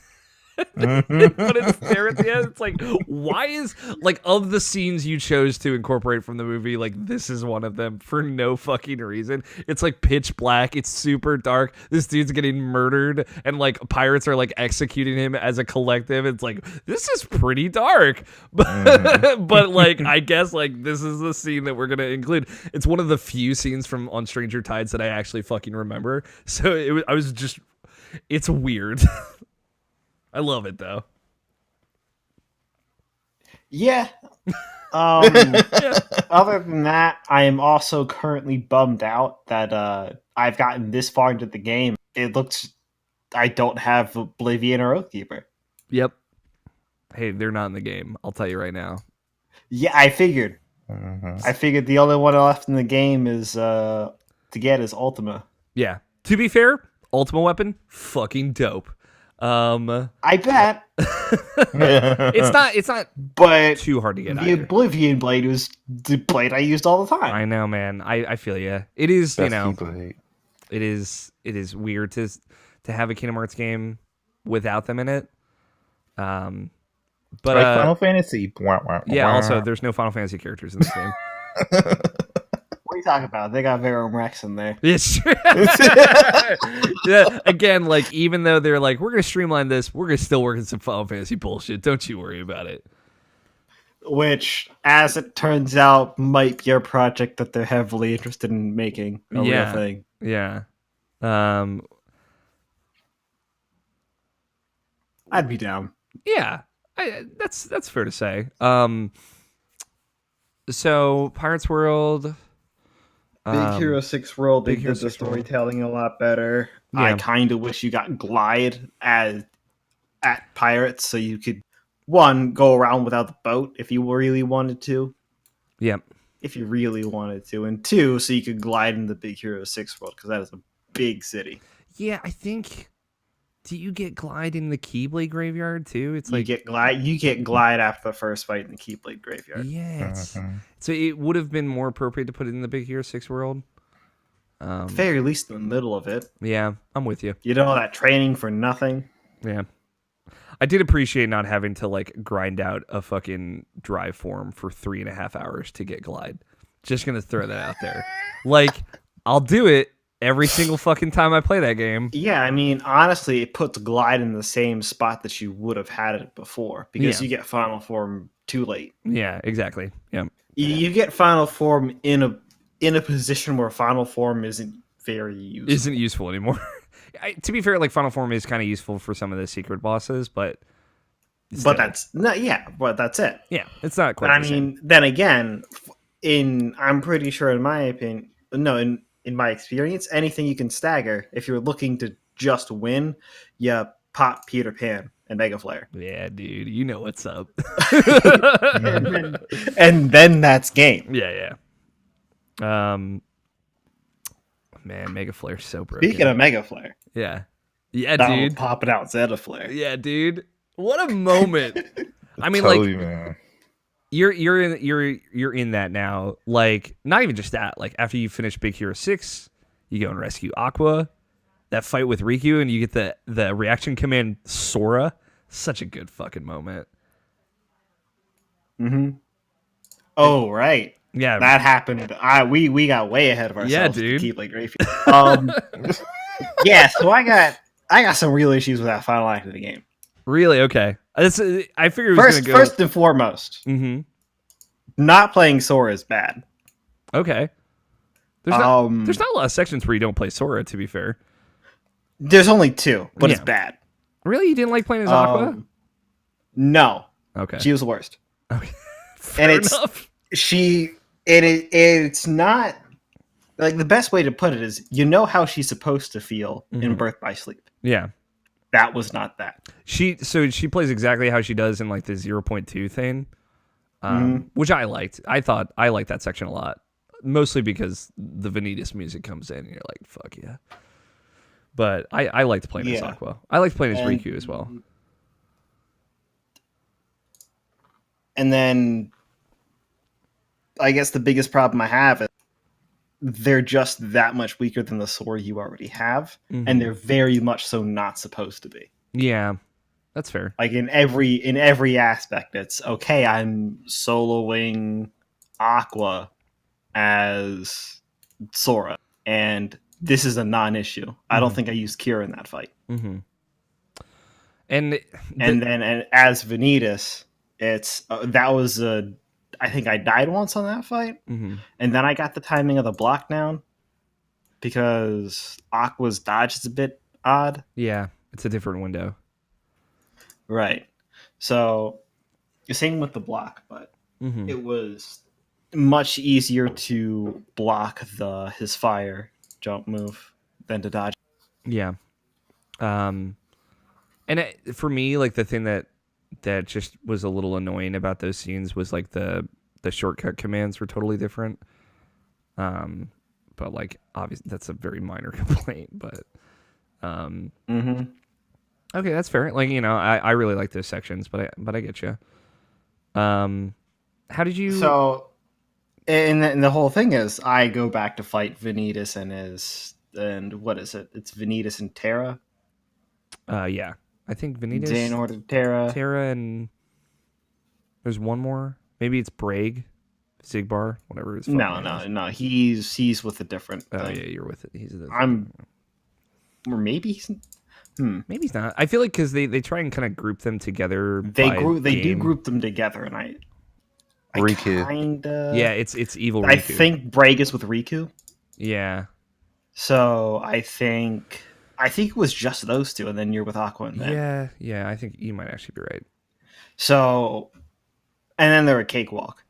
Speaker 1: But it's there at the end. It's like, why is, like, of the scenes you chose to incorporate from the movie, like, this is one of them for no fucking reason. It's like pitch black. It's super dark. This dude's getting murdered, and like pirates are like executing him as a collective. It's like, this is pretty dark. But like, I guess like this is the scene that we're gonna include. It's one of the few scenes from On Stranger Tides that I actually fucking remember. So I was just, it's weird. I love it though.
Speaker 4: Yeah. Other than that, I am also currently bummed out that I've gotten this far into the game. It looks I don't have Oblivion or Oathkeeper.
Speaker 1: Yep. Hey, they're not in the game. I'll tell you right now.
Speaker 4: Yeah, I figured. I figured the only one left in the game is to get is Ultima.
Speaker 1: Yeah. To be fair, Ultima weapon, fucking dope.
Speaker 4: I bet.
Speaker 1: It's not
Speaker 4: But
Speaker 1: too hard to get.
Speaker 4: the
Speaker 1: Either.
Speaker 4: Oblivion blade was the blade I used all the time.
Speaker 1: I know, man. I feel you. It is,
Speaker 3: Best
Speaker 1: you know,
Speaker 3: Keyblade.
Speaker 1: it is weird to have a Kingdom Hearts game without them in it. But
Speaker 3: Like Final Fantasy.
Speaker 1: yeah. Also, there's no Final Fantasy characters in this game.
Speaker 4: What are you talking about? They got Verum Rex in there.
Speaker 1: It's yeah. Again, like even though they're like, we're gonna streamline this, we're gonna still work in some Final Fantasy bullshit. Don't you worry about it.
Speaker 4: Which, as it turns out, might be a project that they're heavily interested in making a real thing.
Speaker 1: Yeah.
Speaker 4: I'd be down.
Speaker 1: Yeah. That's fair to say. So Pirates World.
Speaker 4: Big Hero 6 World, they
Speaker 1: Big Hero
Speaker 4: did the
Speaker 1: 6 World.
Speaker 4: storytelling a lot better.
Speaker 1: Yeah.
Speaker 4: I kind of wish you got Glide at Pirates so you could, one, go around without the boat if you really wanted to.
Speaker 1: Yep.
Speaker 4: If you really wanted to. And two, so you could glide in the Big Hero 6 World because that is a big city.
Speaker 1: Yeah, I think. Do you get Glide in the Keyblade Graveyard too? It's
Speaker 4: You
Speaker 1: like
Speaker 4: get Glide after the first fight in the Keyblade Graveyard.
Speaker 1: yeah. So it would have been more appropriate to put it in the Big Hero 6 World.
Speaker 4: Very least in the middle of it.
Speaker 1: Yeah, I'm with you.
Speaker 4: You know, that training for nothing.
Speaker 1: Yeah. I did appreciate not having to like grind out a fucking drive form for 3.5 hours to get Glide. Just gonna throw that out there. Like, I'll do it every single fucking time I play that game.
Speaker 4: Yeah, I mean, honestly, it puts Glide in the same spot that you would have had it before because you get Final Form too late.
Speaker 1: Yeah, exactly. Yeah.
Speaker 4: You get Final Form in a position where Final Form isn't very useful.
Speaker 1: Isn't useful anymore. To be fair, like Final Form is kind of useful for some of the secret bosses, but
Speaker 4: that's not. Yeah, but that's it.
Speaker 1: Yeah, it's not quite.
Speaker 4: But I mean, then again, I'm pretty sure, in my opinion, no, in my experience, anything you can stagger, if you're looking to just win, you pop Peter Pan and Mega Flare.
Speaker 1: Yeah, dude, you know what's up.
Speaker 4: And then that's game.
Speaker 1: Yeah. Man, Mega Flare's so broken.
Speaker 4: Speaking of Mega Flare,
Speaker 1: yeah,
Speaker 4: Donald
Speaker 1: dude,
Speaker 4: popping out Zeta Flare.
Speaker 1: yeah, dude, what a moment. I mean,
Speaker 3: Totally,
Speaker 1: like,
Speaker 3: man.
Speaker 1: you're in that now. Like, not even just that. Like, after you finish Big Hero 6, you go and rescue Aqua. That fight with Riku, and you get the reaction command Sora. Such a good fucking moment.
Speaker 4: Mm-hmm. Oh, right.
Speaker 1: Yeah,
Speaker 4: That happened. We got way ahead of ourselves.
Speaker 1: Yeah,
Speaker 4: with the
Speaker 1: dude.
Speaker 4: Keyblade Graveyard. Yeah, so I got some real issues with that final act of the game.
Speaker 1: really? Okay. I figured it was
Speaker 4: First,
Speaker 1: gonna go.
Speaker 4: first and foremost,
Speaker 1: Mm-hmm.
Speaker 4: not playing Sora is bad.
Speaker 1: Okay. There's not a lot of sections where you don't play Sora. To be fair.
Speaker 4: There's only two, but it's
Speaker 1: Yeah.
Speaker 4: bad.
Speaker 1: Really, you didn't like playing as Aqua?
Speaker 4: No,
Speaker 1: Okay.
Speaker 4: she was the worst.
Speaker 1: Okay.
Speaker 4: And
Speaker 1: Fair
Speaker 4: it's
Speaker 1: enough.
Speaker 4: it's not like the best way to put it is how she's supposed to feel in Birth by Sleep.
Speaker 1: Yeah.
Speaker 4: That was not that.
Speaker 1: She plays exactly how she does in like the 0.2 thing, which I liked. I liked that section a lot, mostly because the Vanitas music comes in and you're like, fuck yeah. But I liked playing as Aqua. I liked playing as Riku as well.
Speaker 4: And then I guess the biggest problem I have is they're just that much weaker than the Sora you already have, and they're very much so not supposed to be.
Speaker 1: Yeah. That's fair.
Speaker 4: Like in every aspect, it's okay. I'm soloing Aqua as Sora, and this is a non-issue. I don't think I used Cure in that fight.
Speaker 1: Mm-hmm. And
Speaker 4: And as Vanitas, it's that was a. I think I died once on that fight, and then I got the timing of the block down because Aqua's dodge is a bit odd.
Speaker 1: yeah, it's a different window.
Speaker 4: Right. So, same with the block, but it was much easier to block his fire jump move than to dodge.
Speaker 1: Yeah. And for me, like the thing that just was a little annoying about those scenes was like the shortcut commands were totally different. But like obviously that's a very minor complaint, but okay, that's fair. Like, you know, I really like those sections, but I get you. How did you?
Speaker 4: So, and the whole thing is, I go back to fight Vanitas and what is it? It's Vanitas and Terra.
Speaker 1: Yeah, I think Vanitas,
Speaker 4: Xehanort, Terra,
Speaker 1: and there's one more. Maybe it's Braig, Zigbar, whatever his.
Speaker 4: No. He's with a different.
Speaker 1: Oh
Speaker 4: thing.
Speaker 1: yeah, you're with it.
Speaker 4: Or maybe he's.
Speaker 1: Maybe he's not. I feel like because they try and kind of group them together.
Speaker 4: They do group them together, and I
Speaker 3: Riku.
Speaker 4: Kinda.
Speaker 1: Yeah, it's evil. Riku.
Speaker 4: I think Braig is with Riku.
Speaker 1: Yeah.
Speaker 4: So I think it was just those two, and then you're with Aqua. And then.
Speaker 1: Yeah. I think you might actually be right.
Speaker 4: So, and then they're a cakewalk.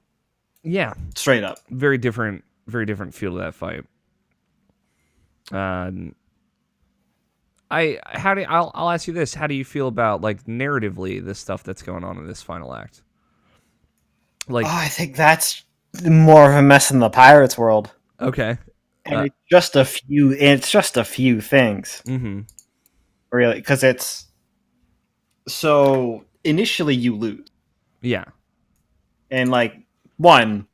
Speaker 1: Yeah,
Speaker 4: straight up.
Speaker 1: Very different feel to that fight. I'll ask you this: how do you feel about like narratively the stuff that's going on in this final act? Like,
Speaker 4: I think that's more of a mess in the Pirates world.
Speaker 1: Okay,
Speaker 4: and it's just a few. It's just a few things, really, because it's so initially you lose, and like one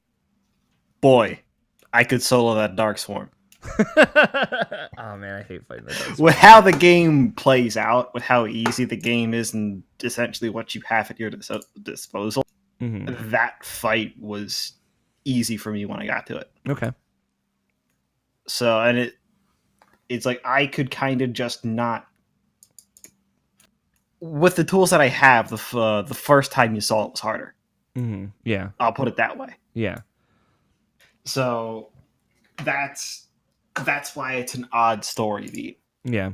Speaker 4: boy, I could solo that Dark Swarm.
Speaker 1: Oh man, I hate fighting that.
Speaker 4: With how the game plays out, with how easy the game is, and essentially what you have at your disposal, that fight was easy for me when I got to it.
Speaker 1: Okay.
Speaker 4: So, and it's like I could kind of just not, with the tools that I have. The first time you saw it was harder.
Speaker 1: Yeah,
Speaker 4: I'll put it that way.
Speaker 1: Yeah.
Speaker 4: So that's why it's an odd story beat.
Speaker 1: Yeah.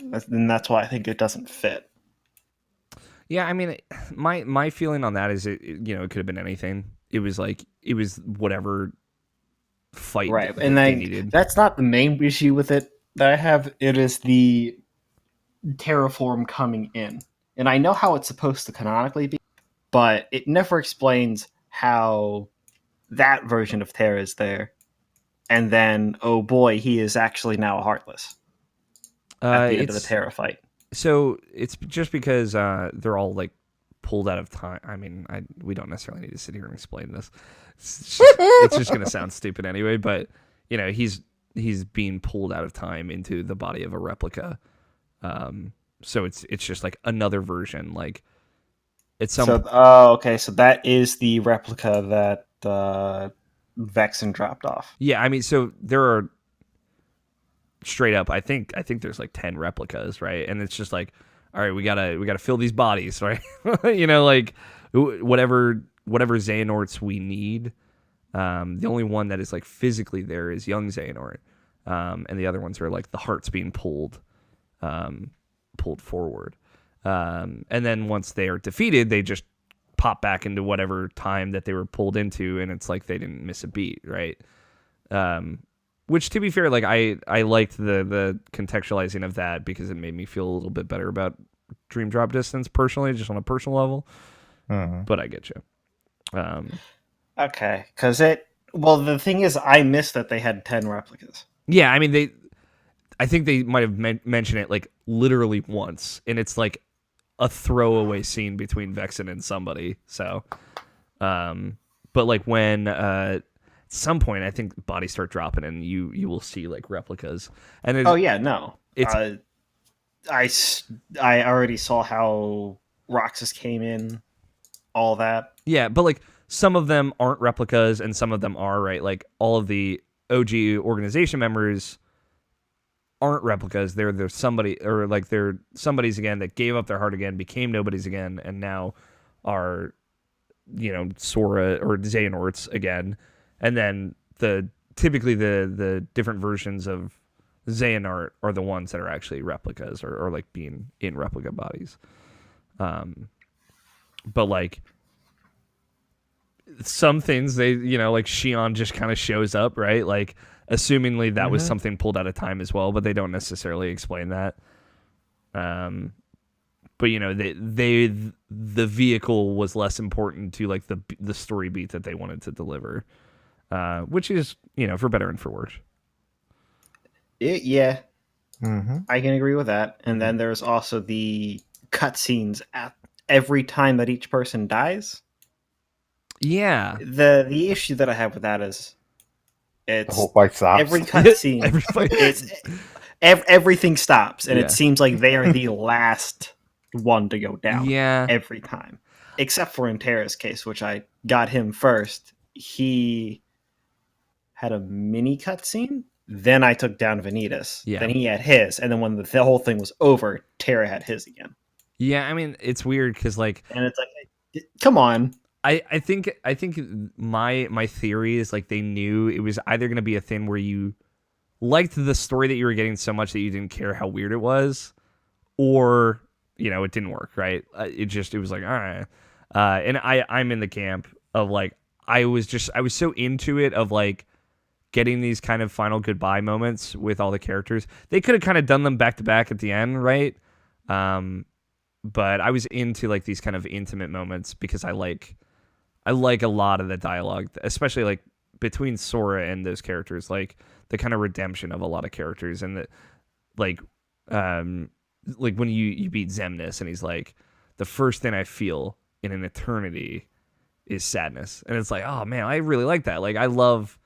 Speaker 4: And that's why I think it doesn't fit.
Speaker 1: Yeah, I mean, my feeling on that is it could have been anything. It was whatever fight
Speaker 4: right,
Speaker 1: that
Speaker 4: and
Speaker 1: they needed.
Speaker 4: That's not the main issue with it that I have. It is the terraform coming in, and I know how it's supposed to canonically be, but it never explains how that version of Terra is there. And then, oh boy, he is actually now a Heartless at the end of the Terra fight. So
Speaker 1: it's just because they're all like pulled out of time. I mean, we don't necessarily need to sit here and explain this. It's just going to sound stupid anyway. But he's being pulled out of time into the body of a replica. So it's just like another version. Like it's some.
Speaker 4: Okay. So that is the replica that Vexen dropped off.
Speaker 1: Yeah, I mean, so there are straight up. I think there's like 10 replicas, right? And it's just like, all right, we gotta fill these bodies, right? Like whatever Xehanorts we need. The only one that is like physically there is young Xehanort, and the other ones are like the hearts being pulled forward. And then once they are defeated, they just pop back into whatever time that they were pulled into, and it's like they didn't miss a beat, right? Which, to be fair, like I liked the contextualizing of that because it made me feel a little bit better about Dream Drop Distance personally, just on a personal level. But I get you.
Speaker 4: Okay, because the thing is, I missed that they had 10 replicas.
Speaker 1: Yeah, I mean I think they might have mentioned it like literally once, and it's like a throwaway scene between Vexen and somebody. So, but like when at some point I think bodies start dropping and you will see like replicas. And
Speaker 4: it's I already saw how Roxas came in, all that.
Speaker 1: Yeah, but like some of them aren't replicas and some of them are, right? Like all of the OG organization members aren't replicas. They're somebody, or like they're somebody's again that gave up their heart again, became nobodies again, and now are, Sora or Xehanorts again. And then typically the different versions of Xehanort are the ones that are actually replicas or like being in replica bodies. But like some things they, like Shion just kind of shows up, right? Like assumingly that was something pulled out of time as well, but they don't necessarily explain that. But the vehicle was less important to like the story beat that they wanted to deliver, which is, for better and for worse.
Speaker 4: Yeah,
Speaker 3: Mm-hmm.
Speaker 4: I can agree with that. And then there's also the cutscenes at every time that each person dies.
Speaker 1: Yeah.
Speaker 4: The issue that I have with that is
Speaker 3: The
Speaker 4: it's
Speaker 3: whole fight stops.
Speaker 4: every cutscene. Everything stops, and
Speaker 1: Yeah.
Speaker 4: it seems like they are the last one to go down.
Speaker 1: Yeah.
Speaker 4: Every time, except for in Terra's case, which I got him first. He had a mini cutscene. Then I took down Vanitas.
Speaker 1: Yeah.
Speaker 4: Then he had his, and then when the whole thing was over, Terra had his again.
Speaker 1: Yeah, I mean, it's weird because like,
Speaker 4: And it's like, come on.
Speaker 1: I think my theory is like they knew it was either going to be a thing where you liked the story that you were getting so much that you didn't care how weird it was, or it didn't work, right? It was like, all right. And I'm in the camp of like I was so into it of like getting these kind of final goodbye moments with all the characters. They could have kind of done them back to back at the end, right? But I was into like these kind of intimate moments because I like a lot of the dialogue, especially like between Sora and those characters, like the kind of redemption of a lot of characters, and that like when you beat Xemnas and he's like, the first thing I feel in an eternity is sadness, and it's like, oh man, I really like that. Like I love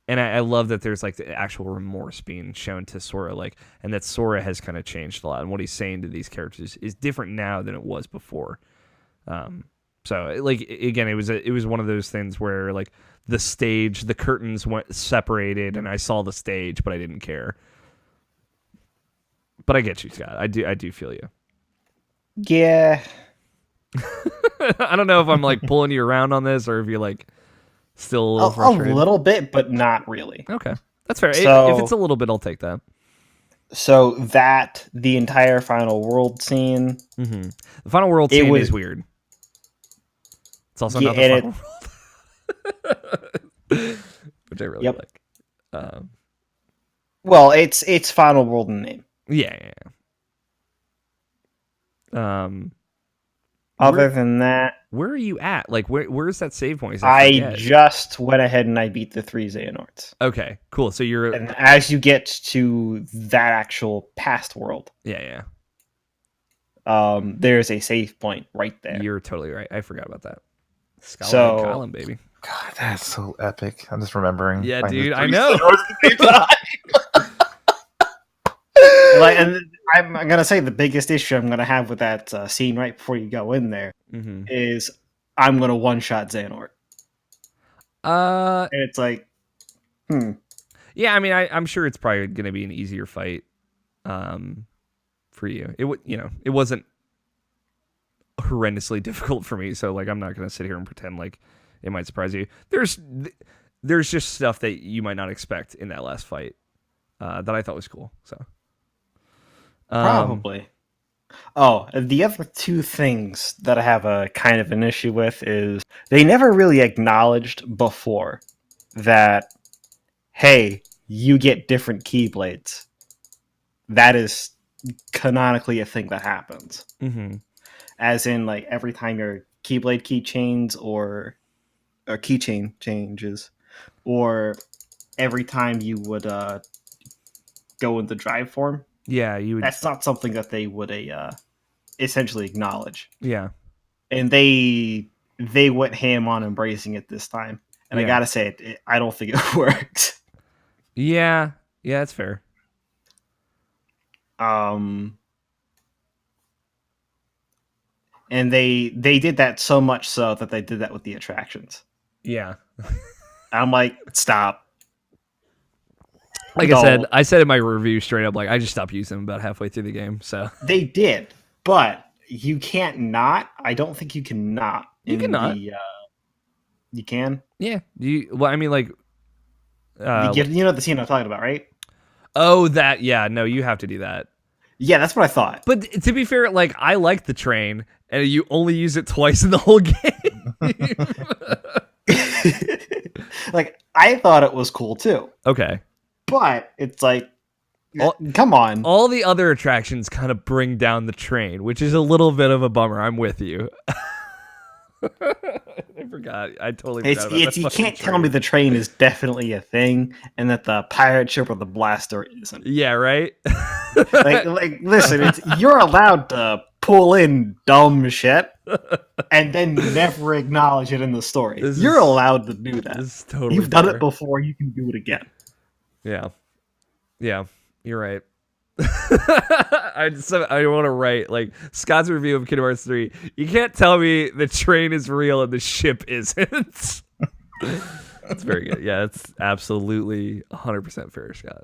Speaker 1: that there's like the actual remorse being shown to Sora, like, and that Sora has kind of changed a lot, and what he's saying to these characters is different now than it was before. So like again, it was one of those things where like the curtains went separated, and I saw the stage, but I didn't care. But I get you, Scott. I do feel you.
Speaker 4: Yeah.
Speaker 1: I don't know if I'm like pulling you around on this, or if you're like still a little
Speaker 4: A
Speaker 1: frustrated.
Speaker 4: little bit, but not really.
Speaker 1: Okay, that's fair.
Speaker 4: So-
Speaker 1: If it's a little bit, I'll take that.
Speaker 4: So that the entire final world scene,
Speaker 1: The final world
Speaker 4: It
Speaker 1: scene
Speaker 4: was-
Speaker 1: is weird. It's also
Speaker 4: Yeah,
Speaker 1: not the
Speaker 4: and
Speaker 1: final world, which I really
Speaker 4: Yep.
Speaker 1: like.
Speaker 4: well, it's final world in name.
Speaker 1: Yeah.
Speaker 4: Other than that,
Speaker 1: Where are you at? Like, where's that save point? 'Cause I
Speaker 4: I
Speaker 1: forget.
Speaker 4: just went ahead and I beat the 3 Xehanorts.
Speaker 1: Okay, cool. So you're
Speaker 4: And as you get to that actual past world,
Speaker 1: yeah.
Speaker 4: there's a save point right there.
Speaker 1: You're totally right. I forgot about that. Skyline
Speaker 4: So-
Speaker 1: Column, baby.
Speaker 3: God, that's so epic. I'm just remembering.
Speaker 1: Yeah,
Speaker 3: finding
Speaker 1: dude,
Speaker 3: the
Speaker 1: I
Speaker 3: three
Speaker 1: know.
Speaker 3: stars at the same time.
Speaker 4: And I'm gonna say the biggest issue I'm gonna have with that scene right before you go in there is I'm gonna one shot Xehanort, and it's like,
Speaker 1: Yeah, I mean, I'm sure it's probably going to be an easier fight, for you. It wasn't horrendously difficult for me, so like I'm not going to sit here and pretend like it might surprise you. There's just stuff that you might not expect in that last fight, that I thought was cool. So
Speaker 4: probably. Oh, the other two things that I have a kind of an issue with is they never really acknowledged before that, hey, you get different keyblades. That is canonically a thing that happens. As in, like, every time your keyblade keychains or keychain changes, or every time you would go into drive form,
Speaker 1: Yeah, you would.
Speaker 4: that's not something that they would essentially acknowledge.
Speaker 1: Yeah,
Speaker 4: And they went ham on embracing it this time. And
Speaker 1: Yeah.
Speaker 4: I gotta say, I don't think it worked.
Speaker 1: yeah, that's fair.
Speaker 4: And they did that so much so that they did that with the attractions.
Speaker 1: Yeah.
Speaker 4: I'm like, stop.
Speaker 1: Like
Speaker 4: No.
Speaker 1: I said in my review straight up, like I just stopped using them about halfway through the game. So
Speaker 4: They did, but you can't not. I don't think you can not.
Speaker 1: You can not.
Speaker 4: You can.
Speaker 1: Yeah. Well, I mean, like.
Speaker 4: You know the scene I'm talking about, right?
Speaker 1: Oh, that. Yeah. No, you have to do that.
Speaker 4: Yeah, that's what I thought.
Speaker 1: But to be fair, like I like the train, and you only use it twice in the whole game.
Speaker 4: Like I thought it was cool too.
Speaker 1: Okay.
Speaker 4: But it's like, come on.
Speaker 1: All the other attractions kind of bring down the train, which is a little bit of a bummer. I'm with you. I forgot. I totally forgot about that
Speaker 4: You can't
Speaker 1: train.
Speaker 4: tell me the train is definitely a thing and that the pirate ship or the blaster isn't.
Speaker 1: Yeah, right?
Speaker 4: like listen, you're allowed to pull in dumb shit and then never acknowledge it in the story. You're allowed to do that.
Speaker 1: This is totally
Speaker 4: You've
Speaker 1: fair.
Speaker 4: done it before, you can do it again.
Speaker 1: Yeah. Yeah, you're right. I want to write like Scott's review of Kingdom Hearts 3. You can't tell me the train is real and the ship isn't. That's very good. Yeah, it's absolutely 100% fair, Scott.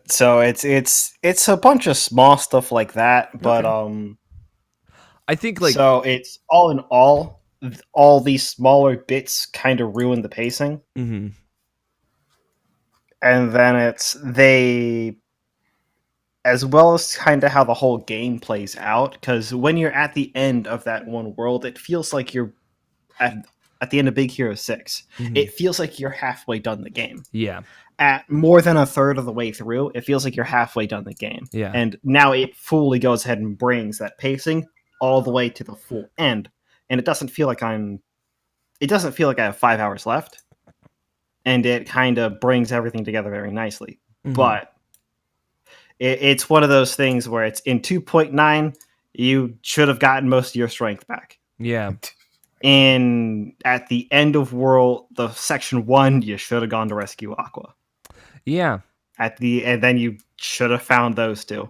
Speaker 4: So it's a bunch of small stuff like that, but
Speaker 1: I think like
Speaker 4: so it's all in all these smaller bits kind of ruin the pacing.
Speaker 1: Mm-hmm.
Speaker 4: And then they as well as kind of how the whole game plays out, because when you're at the end of that one world, it feels like you're at the end of Big Hero 6.
Speaker 1: Mm-hmm.
Speaker 4: It feels like you're halfway done the game.
Speaker 1: Yeah.
Speaker 4: At more than a third of the way through, it feels like you're halfway done the game.
Speaker 1: Yeah.
Speaker 4: And now it fully goes ahead and brings that pacing all the way to the full end. And it doesn't feel like I have 5 hours left. And it kind of brings everything together very nicely.
Speaker 1: Mm-hmm.
Speaker 4: But it's one of those things where it's in 2.9, you should have gotten most of your strength back.
Speaker 1: Yeah.
Speaker 4: And at the end of the section 1, you should have gone to rescue Aqua.
Speaker 1: Yeah.
Speaker 4: And then you should have found those two.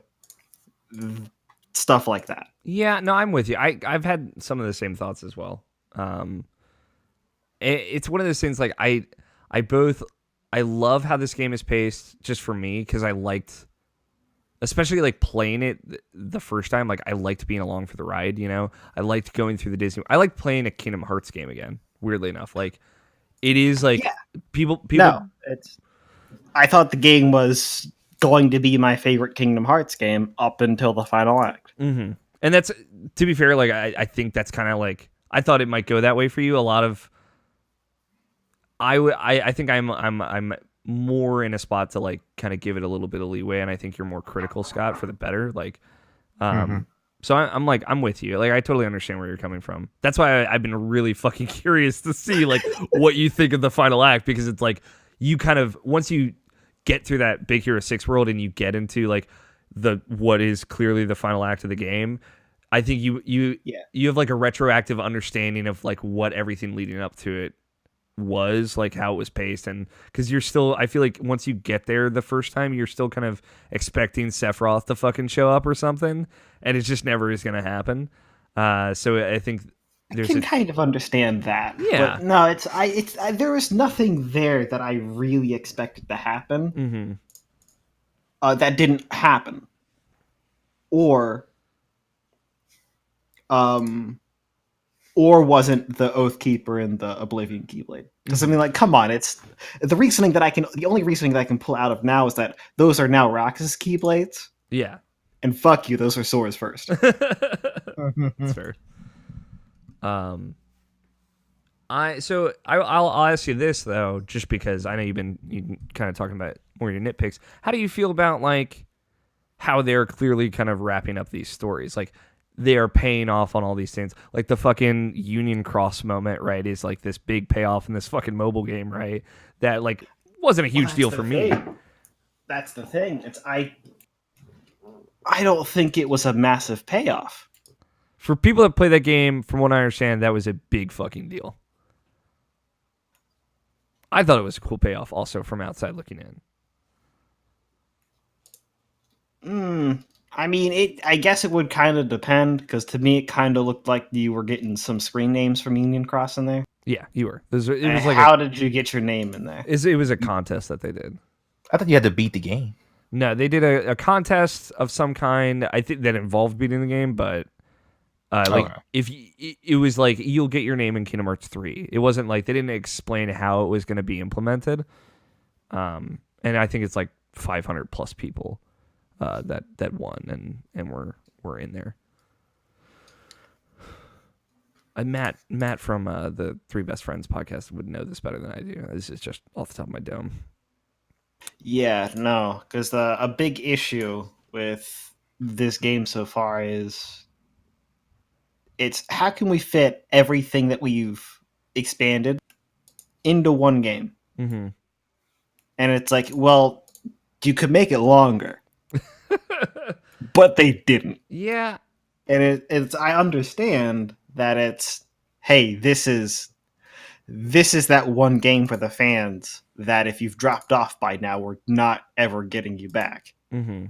Speaker 4: Stuff like that.
Speaker 1: Yeah, no, I'm with you. I've had some of the same thoughts as well. It's one of those things like I love how this game is paced just for me because I liked, especially like playing it the first time. Like I liked being along for the ride. You know, I liked going through the Disney. I liked playing a Kingdom Hearts game again. Weirdly enough, like it is like people.
Speaker 4: No, I thought the game was going to be my favorite Kingdom Hearts game up until the final act.
Speaker 1: Mm-hmm. And that's, to be fair, like I think that's kind of like I thought it might go that way for you. A lot of I think I'm more in a spot to like kind of give it a little bit of leeway, and I think you're more critical, Scott, for the better. Like, so I'm with you. Like I totally understand where you're coming from. That's why I've been really fucking curious to see like what you think of the final act, because it's like you kind of once you get through that Big Hero 6 world and you get into like what is clearly the final act of the game, I think you have like a retroactive understanding of like what everything leading up to it was, like how it was paced, and because you're still, I feel like once you get there the first time, you're still kind of expecting Sephiroth to fucking show up or something, and it just never is going to happen. So I think
Speaker 4: I can kind of understand that.
Speaker 1: Yeah.
Speaker 4: But no, there was nothing there that I really expected to happen.
Speaker 1: Mm-hmm.
Speaker 4: That didn't happen, or wasn't the Oathkeeper and the Oblivion Keyblade. Because I mean, like, come on, it's the only reasoning that I can pull out of now is that those are now Roxas Keyblades.
Speaker 1: Yeah.
Speaker 4: And fuck you, those are Sora's first.
Speaker 1: That's fair. I'll ask you this though, just because I know you kind of talking about more your nitpicks. How do you feel about like how they're clearly kind of wrapping up these stories? Like they are paying off on all these things. Like the fucking Union Cross moment, right, is like this big payoff in this fucking mobile game, right? That like wasn't a huge deal for me.
Speaker 4: That's the thing. I don't think it was a massive payoff.
Speaker 1: For people that play that game, from what I understand, that was a big fucking deal. I thought it was a cool payoff also from outside looking in.
Speaker 4: I mean, I guess it would kind of depend, because to me it kind of looked like you were getting some screen names from Union Cross in there.
Speaker 1: Yeah, you were. It was like
Speaker 4: How did you get your name in there?
Speaker 1: it was a contest that they did.
Speaker 3: I thought you had to beat the game.
Speaker 1: No, they did a contest of some kind. I think that involved beating the game, but like
Speaker 3: Okay.
Speaker 1: if it was like you'll get your name in Kingdom Hearts 3. It wasn't like they didn't explain how it was going to be implemented. And I think it's like 500 plus people that won and were in there. Matt from the Three Best Friends podcast would know this better than I do. This is just off the top of my dome.
Speaker 4: Yeah, no, because a big issue with this game so far is it's how can we fit everything that we've expanded into one game?
Speaker 1: Mm-hmm.
Speaker 4: And it's like, well, you could make it longer, but they didn't.
Speaker 1: Yeah.
Speaker 4: And it's I understand that it's hey, this is that one game for the fans that if you've dropped off by now, we're not ever getting you back.
Speaker 1: Mm-hmm.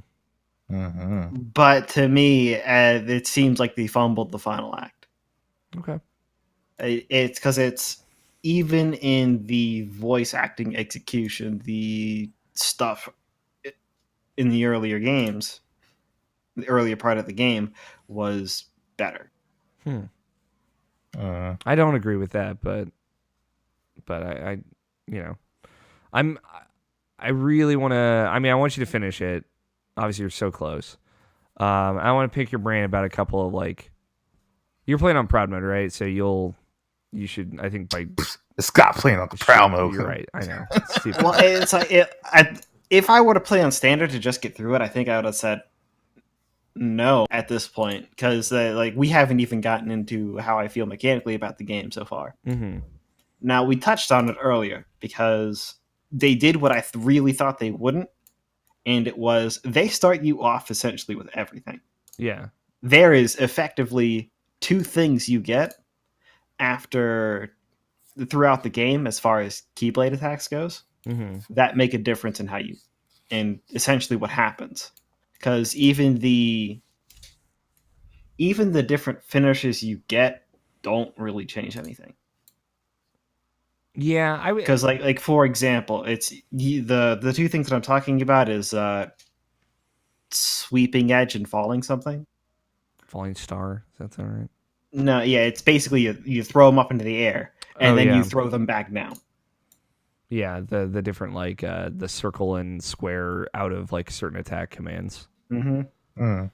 Speaker 3: Mm-hmm.
Speaker 4: But to me, it seems like they fumbled the final act.
Speaker 1: Okay.
Speaker 4: It's because it's even in the voice acting execution, the stuff in the earlier games, the earlier part of the game was better.
Speaker 1: I don't agree with that, but I you know, I really want to. I mean, I want you to finish it. Obviously, you're so close. I want to pick your brain about a couple of like. You're playing on proud mode, right? So you should. I think by
Speaker 3: Stop playing on the proud mode.
Speaker 1: You're right. I know. It's stupid.
Speaker 4: Well, it's like if I were to play on standard to just get through it, I think I would have said no at this point, because like we haven't even gotten into how I feel mechanically about the game so far.
Speaker 1: Mm-hmm.
Speaker 4: Now, we touched on it earlier because they did what I really thought they wouldn't, and it was they start you off essentially with everything.
Speaker 1: Yeah.
Speaker 4: There is effectively two things you get throughout the game as far as Keyblade attacks goes that make a difference in how you and essentially what happens. Because even the different finishes you get don't really change anything.
Speaker 1: Yeah,
Speaker 4: because like for example, it's the two things that I'm talking about is sweeping edge and falling something.
Speaker 1: Falling star. That's all right.
Speaker 4: No, yeah, it's basically you throw them up into the air and then you throw them back down.
Speaker 1: Yeah, the different like the circle and square out of like certain attack commands.
Speaker 4: Mm-hmm.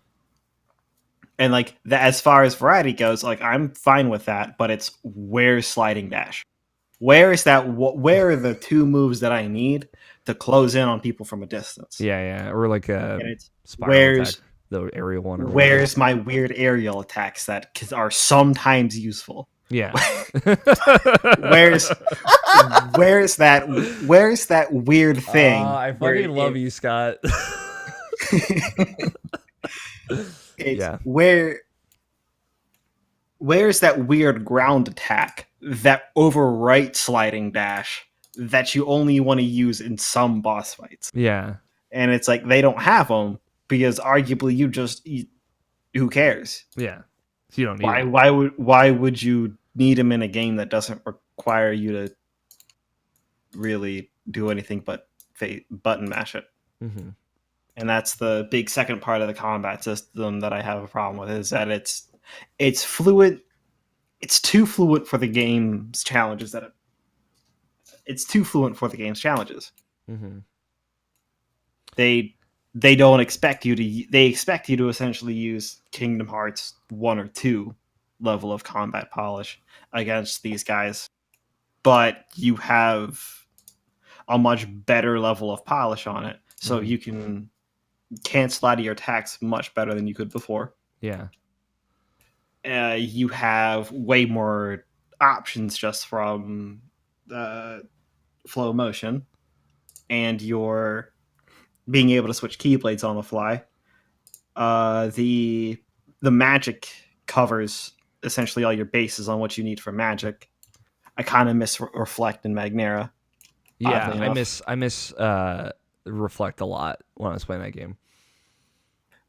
Speaker 4: And like that, as far as variety goes, like I'm fine with that, but it's where's sliding dash? Where is that? Where are the two moves that I need to close in on people from a distance?
Speaker 1: Yeah, or like a
Speaker 4: spiral
Speaker 1: attack, the aerial one. Or
Speaker 4: where's my weird aerial attacks that are sometimes useful?
Speaker 1: Yeah.
Speaker 4: where's that weird thing?
Speaker 1: I fucking love you, Scott.
Speaker 4: Where's that weird ground attack that overwrites sliding dash that you only want to use in some boss fights?
Speaker 1: Yeah.
Speaker 4: And it's like they don't have them because arguably who cares?
Speaker 1: Yeah. So you don't need
Speaker 4: why would you need them in a game that doesn't require you to really do anything but button mash it?
Speaker 1: Mm-hmm.
Speaker 4: And that's the big second part of the combat system that I have a problem with, is that it's fluid. It's too fluid for the game's challenges. It's too fluent for the game's challenges.
Speaker 1: Mm-hmm.
Speaker 4: They don't expect you to. They expect you to essentially use Kingdom Hearts 1 or 2 level of combat polish against these guys, but you have a much better level of polish on it, so you can cancel out of your attacks much better than you could before.
Speaker 1: Yeah.
Speaker 4: You have way more options just from flow motion, and you're being able to switch keyblades on the fly. The magic covers essentially all your bases on what you need for magic. I kind of miss Reflect and Magnera.
Speaker 1: Yeah, I miss Reflect a lot when I was playing that game.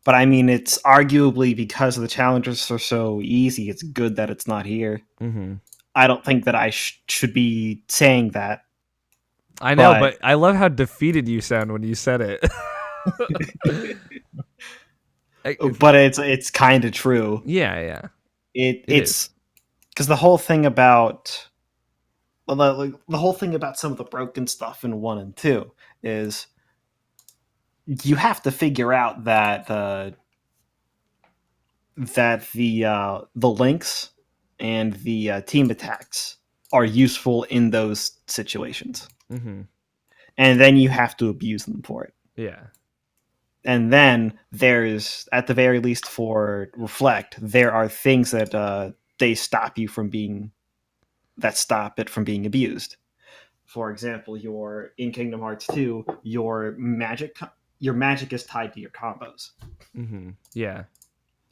Speaker 4: But I mean, it's arguably because the challenges are so easy, it's good that it's not here.
Speaker 1: Mm-hmm.
Speaker 4: I don't think that I should be saying that.
Speaker 1: I know, but I love how defeated you sound when you said it.
Speaker 4: But it's kind of true.
Speaker 1: Yeah.
Speaker 4: It's because the whole thing about the whole thing about some of the broken stuff in 1 and 2 is you have to figure out that the links and the team attacks are useful in those situations,
Speaker 1: Mm-hmm.
Speaker 4: and then you have to abuse them for it.
Speaker 1: Yeah.
Speaker 4: And then there's, at the very least for Reflect, there are things that they stop you from being, that stop it from being abused. For example, in Kingdom Hearts 2, your magic is tied to your combos.
Speaker 1: Mm-hmm. Yeah.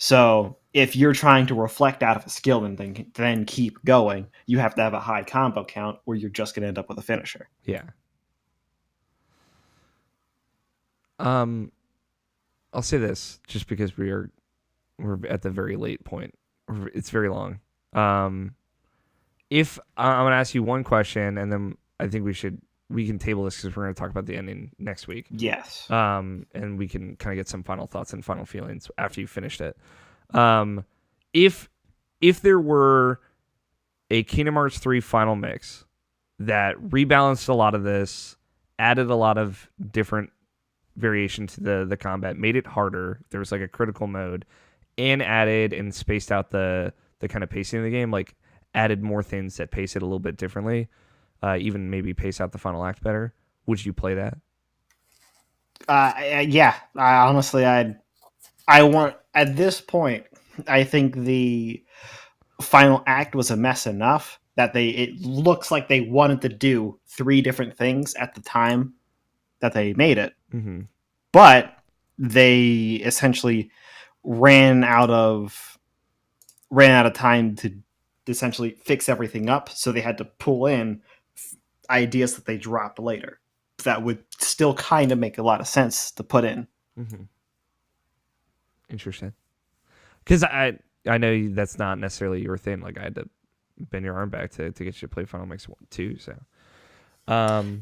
Speaker 4: So if you're trying to reflect out of a skill and then keep going, you have to have a high combo count, or you're just going to end up with a finisher.
Speaker 1: Yeah. I'll say this just because we're at the very late point. It's very long. If I'm gonna ask you one question, and then I think we can table this because we're gonna talk about the ending next week.
Speaker 4: Yes.
Speaker 1: And we can kind of get some final thoughts and final feelings after you finished it. If there were a Kingdom Hearts 3 final mix that rebalanced a lot of this, added a lot of different variation to the combat, made it harder, there was like a critical mode, and added and spaced out the kind of pacing of the game, like added more things that pace it a little bit differently, even maybe pace out the final act better, would you play that?
Speaker 4: Yeah. I want, at this point, I think the final act was a mess enough that it looks like they wanted to do 3 different things at the time that they made it.
Speaker 1: Mm-hmm.
Speaker 4: But they essentially ran out of time to essentially fix everything up, so they had to pull in ideas that they dropped later that would still kind of make a lot of sense to put in.
Speaker 1: Mm-hmm. Interesting. Because I know that's not necessarily your thing. Like, I had to bend your arm back to get you to play Final Mix 1 too. So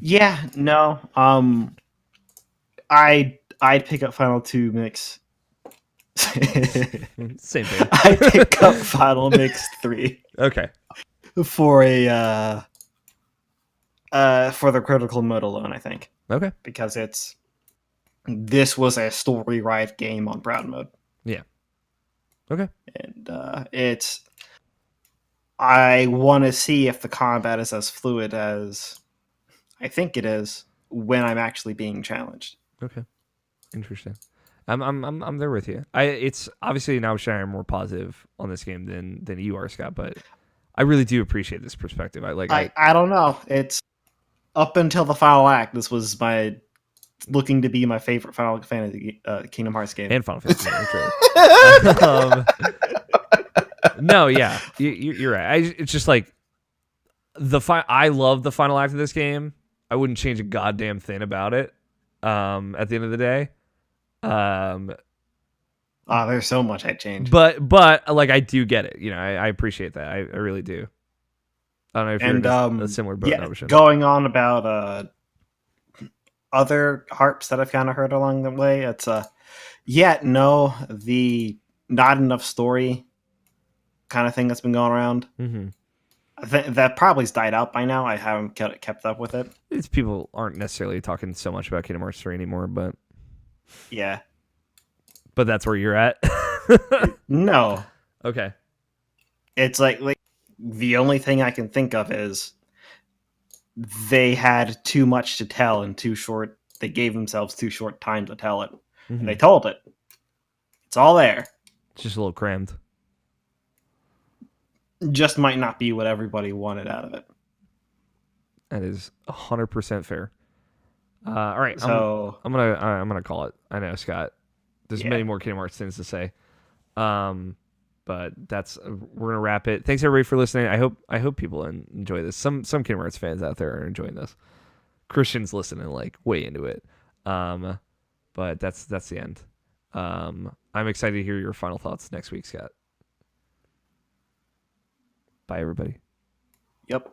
Speaker 4: yeah, no, I'd pick up Final 2 Mix.
Speaker 1: Same thing.
Speaker 4: I pick up Final Mix 3.
Speaker 1: Okay.
Speaker 4: For for the critical mode alone, I think.
Speaker 1: Okay.
Speaker 4: Because this was a story ride game on Brown mode.
Speaker 1: Yeah. Okay.
Speaker 4: And I want to see if the combat is as fluid as I think it is when I'm actually being challenged.
Speaker 1: Okay. Interesting. I'm there with you. It's obviously now I'm more positive on this game than you are, Scott, but I really do appreciate this perspective. I
Speaker 4: don't know. It's up until the final act. This was looking to be my favorite Final Fantasy Kingdom Hearts game.
Speaker 1: And Final Fantasy. No, yeah, you're right. It's just like I love the final act of this game. I wouldn't change a goddamn thing about it. At the end of the day,
Speaker 4: there's so much I'd change.
Speaker 1: But like, I do get it. You know, I appreciate that. I really do. I don't know if you're in a similar boat.
Speaker 4: Yeah, going on about other harps that I've kind of heard along the way. It's the not enough story kind of thing that's been going around.
Speaker 1: Mm-hmm.
Speaker 4: I think that probably's died out by now. I haven't kept up with it.
Speaker 1: It's people aren't necessarily talking so much about Kingdom Hearts 3 anymore, but
Speaker 4: yeah.
Speaker 1: But that's where you're at.
Speaker 4: No.
Speaker 1: Okay.
Speaker 4: It's like the only thing I can think of is they had too much to tell in too short. They gave themselves too short time to tell it.
Speaker 1: Mm-hmm.
Speaker 4: And they told it. It's all there.
Speaker 1: It's just a little crammed.
Speaker 4: Just might not be what everybody wanted out of it.
Speaker 1: That is 100% fair. All right,
Speaker 4: so
Speaker 1: I'm gonna call it. I know, Scott. There's many more Kingdom Hearts things to say, but we're gonna wrap it. Thanks everybody for listening. I hope people enjoy this. Some Kingdom Hearts fans out there are enjoying this. Christians listening like way into it, but that's the end. I'm excited to hear your final thoughts next week, Scott. Bye, everybody.
Speaker 4: Yep.